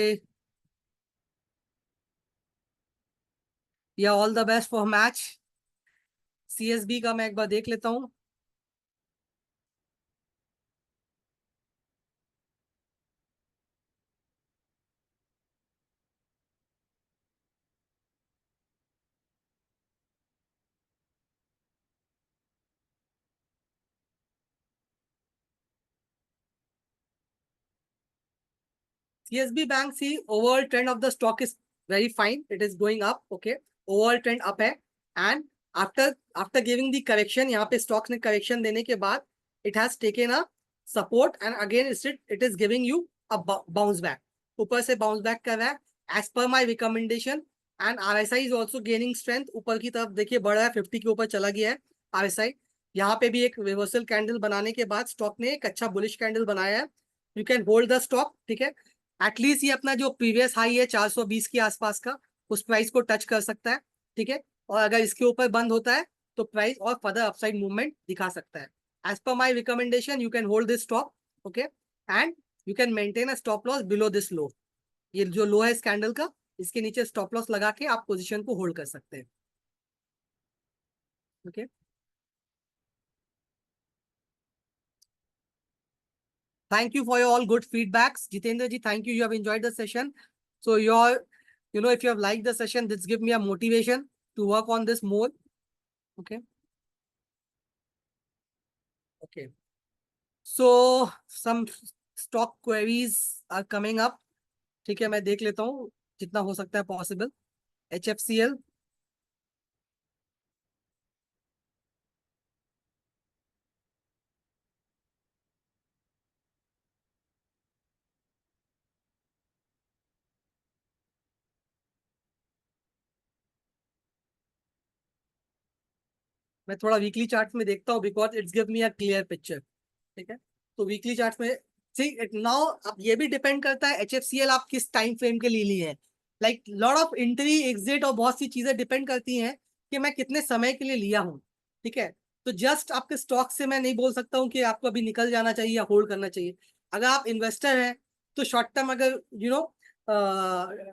Yeah all the best for match. CSB का मैं एक बार देख लेता हूँ. CSB Bank, see, overall trend of the stock is very fine. It is going up. Okay. Overall trend up है. And after giving the correction, यहाँ पे stocks ने correction देने के बाद, it has taken a support and again it is giving you a bounce back. ऊपर से bounce back कर रहा है. As per my recommendation and RSI is also gaining strength. ऊपर की तरफ देखिए बढ़ रहा है, 50 के ऊपर चला गया है RSI. यहाँ पे भी एक रिवर्सल कैंडल बनाने के बाद स्टॉक ने एक अच्छा बुलिश कैंडल बनाया है. You can hold the stock, ठीक है. एटलीस्ट ये अपना जो प्रीवियस हाई है 420 के आसपास का, उस प्राइस को टच कर सकता है, ठीक है. और अगर इसके ऊपर बंद होता है तो प्राइस और फर्दर अपसाइड मूवमेंट दिखा सकता है. As per my recommendation you can hold this stock. Okay. And you can maintain a stop loss below this low. ये जो लो है इस कैंडल का, इसके नीचे स्टॉप लॉस लगा के आप पोजिशन को होल्ड कर सकते हैं. Okay. Thank you for your all good feedbacks. Jitendra ji, thank you. You have enjoyed the session. So if you have liked the session, this give me a motivation to work on this more. Okay. Okay. So some stock queries are coming up. ठीक है, मैं देख लेता हूँ जितना हो सकता है possible. HFCL. मैं थोड़ा वीकली चार्ट में देखता हूँ because it's give me a clear picture. ठीक है. तो वीकली चार्ट में सी इट नाउ, अब ये भी डिपेंड करता है HFCL आप किस टाइम फ्रेम के लिए लिए हैं. Like lot of entry exit और बहुत सी चीजें डिपेंड करती हैं कि मैं कितने समय के लिए लिया हूँ. ठीक है. तो जस्ट आपके स्टॉक से मैं नहीं बोल सकता हूँ कि आपको अभी निकल जाना चाहिए या होल्ड करना चाहिए. अगर आप इन्वेस्टर हैं तो शॉर्ट टर्म, अगर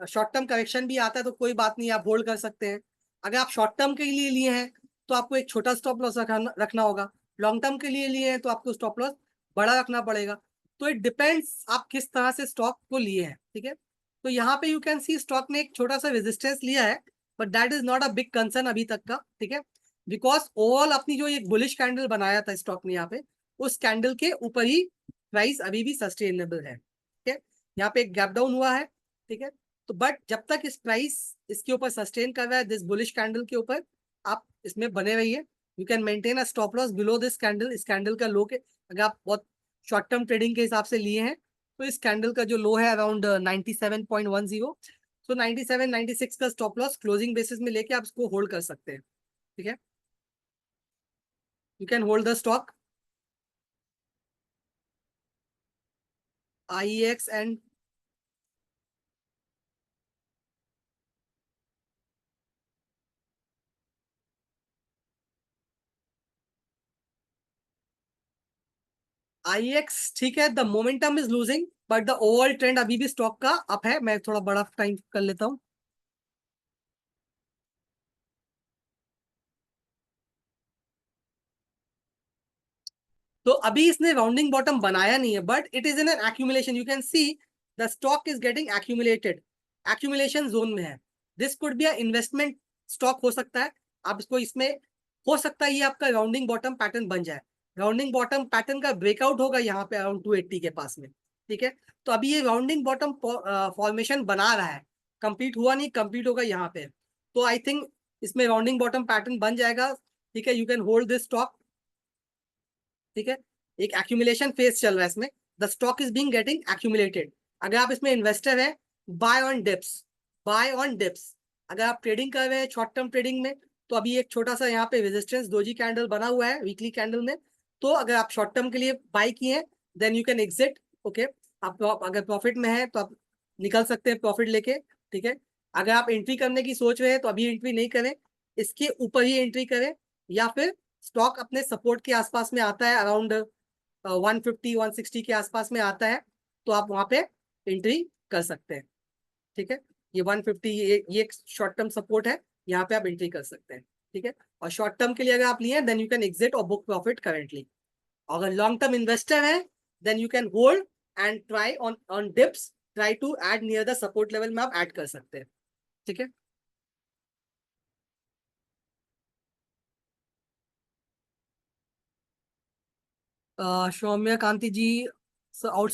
शॉर्ट टर्म करेक्शन भी आता है तो कोई बात नहीं, आप होल्ड कर सकते हैं. अगर आप शॉर्ट टर्म के लिए लिए हैं तो आपको एक छोटा स्टॉप लॉस रखना होगा. लॉन्ग टर्म के लिए लिए हैं तो आपको स्टॉप लॉस बड़ा रखना पड़ेगा. तो इट डिपेंड्स आप किस तरह से स्टॉक को लिए हैं. ठीक है. तो यहाँ पे यू कैन सी स्टॉक ने एक छोटा सा रेजिस्टेंस लिया है, but that is not a big concern अभी तक का. ठीक है. बिकॉज ओवरऑल अपनी जो एक बुलिश कैंडल बनाया था स्टॉक ने यहाँ पे, उस कैंडल के ऊपर ही प्राइस अभी भी सस्टेनेबल है. ठीक है. यहाँ पे एक गैप डाउन हुआ है. ठीक है. तो बट जब तक इस प्राइस इसके ऊपर सस्टेन कर रहा है दिस बुलिश कैंडल के ऊपर, आप इसमें बने रहिए. You can maintain a stop loss below this candle. इस कैंडल का लो के अगर आप बहुत शॉर्ट टर्म ट्रेडिंग के हिसाब से लिए हैं तो इस कैंडल का जो लो है अराउंड 97.10. सो 97 96 का स्टॉप लॉस क्लोजिंग बेसिस में लेके आप इसको होल्ड कर सकते हैं. ठीक है. You can hold the stock. IEX and IEX ठीक है. The momentum is losing but the overall trend अभी भी स्टॉक का अप है. मैं थोड़ा बड़ा टाइम कर लेता हूँ. तो अभी इसने राउंडिंग बॉटम बनाया नहीं है but it is in an accumulation. You can see the stock is getting accumulated. Accumulation zone में है. This could be a investment stock हो सकता है. आप इसको इसमें हो सकता है ये आपका राउंडिंग बॉटम पैटर्न बन जाए. राउंडिंग बॉटम पैटर्न का ब्रेकआउट होगा यहाँ पे अराउंड 280 के पास में. ठीक है. तो अभी ये राउंडिंग बॉटम फॉर्मेशन बना रहा है. कंप्लीट हुआ नहीं, कंप्लीट होगा यहाँ पे. तो आई थिंक इसमें राउंडिंग बॉटम पैटर्न बन जाएगा. ठीक है. You can hold this stock. ठीक है. एक एक्यूमुलेशन फेज चल रहा है इसमें. The stock is being getting accumulated. अगर आप इसमें इन्वेस्टर है buy on dips, buy on dips. अगर आप ट्रेडिंग कर रहे हैं शॉर्ट टर्म ट्रेडिंग में, तो अभी एक छोटा सा यहाँ पे रेजिस्टेंस डोजी कैंडल बना हुआ है वीकली कैंडल में। तो अगर आप शॉर्ट टर्म के लिए बाय किए हैं, then you can exit. Okay, आप अगर प्रॉफिट में है तो आप निकल सकते हैं प्रॉफिट लेके। ठीक है, अगर आप एंट्री करने की सोच रहे हैं तो अभी एंट्री नहीं करें, इसके ऊपर ही एंट्री करें, या फिर स्टॉक अपने सपोर्ट के आसपास में आता है अराउंड 150-160 के आसपास में आता है, तो आप वहां पे एंट्री कर सकते हैं। ठीक है, ये 150 ये शॉर्ट टर्म सपोर्ट है, यहाँ पे आप एंट्री कर सकते हैं। ठीक है, और शॉर्ट टर्म के लिए अगर आप लिए देन यू कैन एग्जिट और बुक प्रॉफिट करेंटली। अगर लॉन्ग टर्म इन्वेस्टर है then you can hold and try on on dips, try to add near the support level में आप ऐड कर सकते हैं। ठीक है, Saumya Kanti ji, out,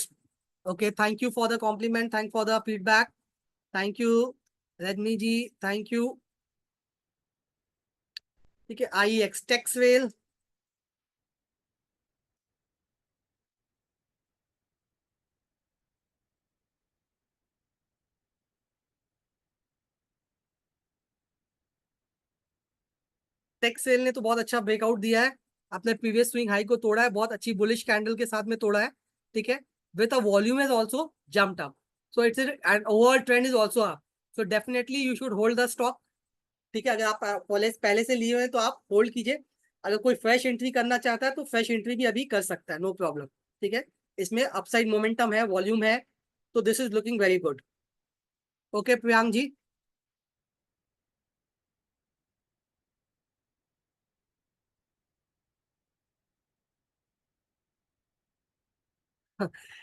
okay, thank you for the compliment, thank for the feedback, thank you. Rajni ji, thank you. ठीक है, आई x टेक्सवेल, टेक्सवेल ने तो बहुत अच्छा ब्रेकआउट दिया है, अपने प्रीवियस स्विंग हाई को तोड़ा है, बहुत अच्छी बुलिश कैंडल के साथ में तोड़ा है। ठीक है, with a volume is also jumped up, so it's and overall trend is also up, so definitely you should hold the stock. ठीक है, अगर आप पहले पहले से लिए हुए हैं तो आप होल्ड कीजिए, अगर कोई फ्रेश एंट्री करना चाहता है तो फ्रेश एंट्री भी अभी कर सकता है, नो प्रॉब्लम। ठीक है, इसमें अपसाइड मोमेंटम है, वॉल्यूम है, तो this is looking very good. Okay Priyank ji.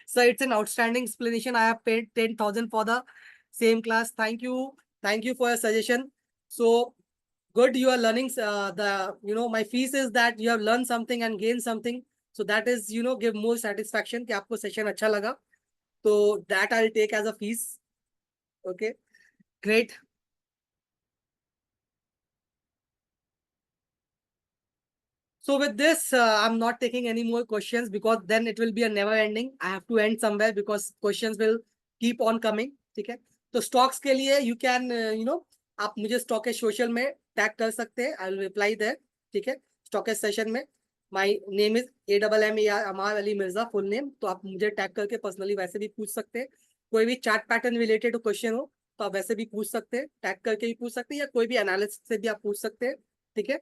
So it's an outstanding explanation. I have paid 10,000 for the same class. Thank you. Thank you for your suggestion. So good, you are learning the, my fees is that you have learned something and gained something. So that is, give more satisfaction कि आपको session अच्छा लगा. So that I'll take as a fees. Okay, great. So with this, I'm not taking any more questions because then it will be a never ending. I have to end somewhere because questions will keep on coming. ठीक है, तो stocks के लिए you can आप मुझे stock के social में tag कर सकते हैं, आई विल रिप्लाई देयर। ठीक है, स्टॉक के सेशन में my name is AMMAR Ammar Ali Mirza full name, तो आप मुझे टैग करके पर्सनली वैसे भी पूछ सकते हैं। कोई भी चार्ट पैटर्न रिलेटेड क्वेश्चन हो तो आप वैसे भी पूछ सकते हैं, टैग करके भी पूछ सकते हैं, या कोई भी एनालिस्ट से भी आप पूछ सकते हैं। ठीक है,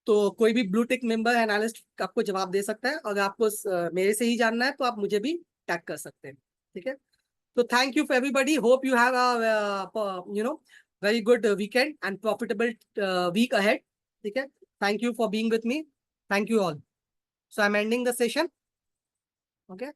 तो कोई भी ब्लू टिक मेंबर एनालिस्ट आपको जवाब दे सकता है, अगर आपको मेरे से ही जानना है तो आप मुझे भी टैग कर सकते हैं। ठीक है, तो thank you for everybody, hope you have very good weekend and profitable week ahead. ठीक है, thank you for being with me, thank you all. So I am ending the session. Okay.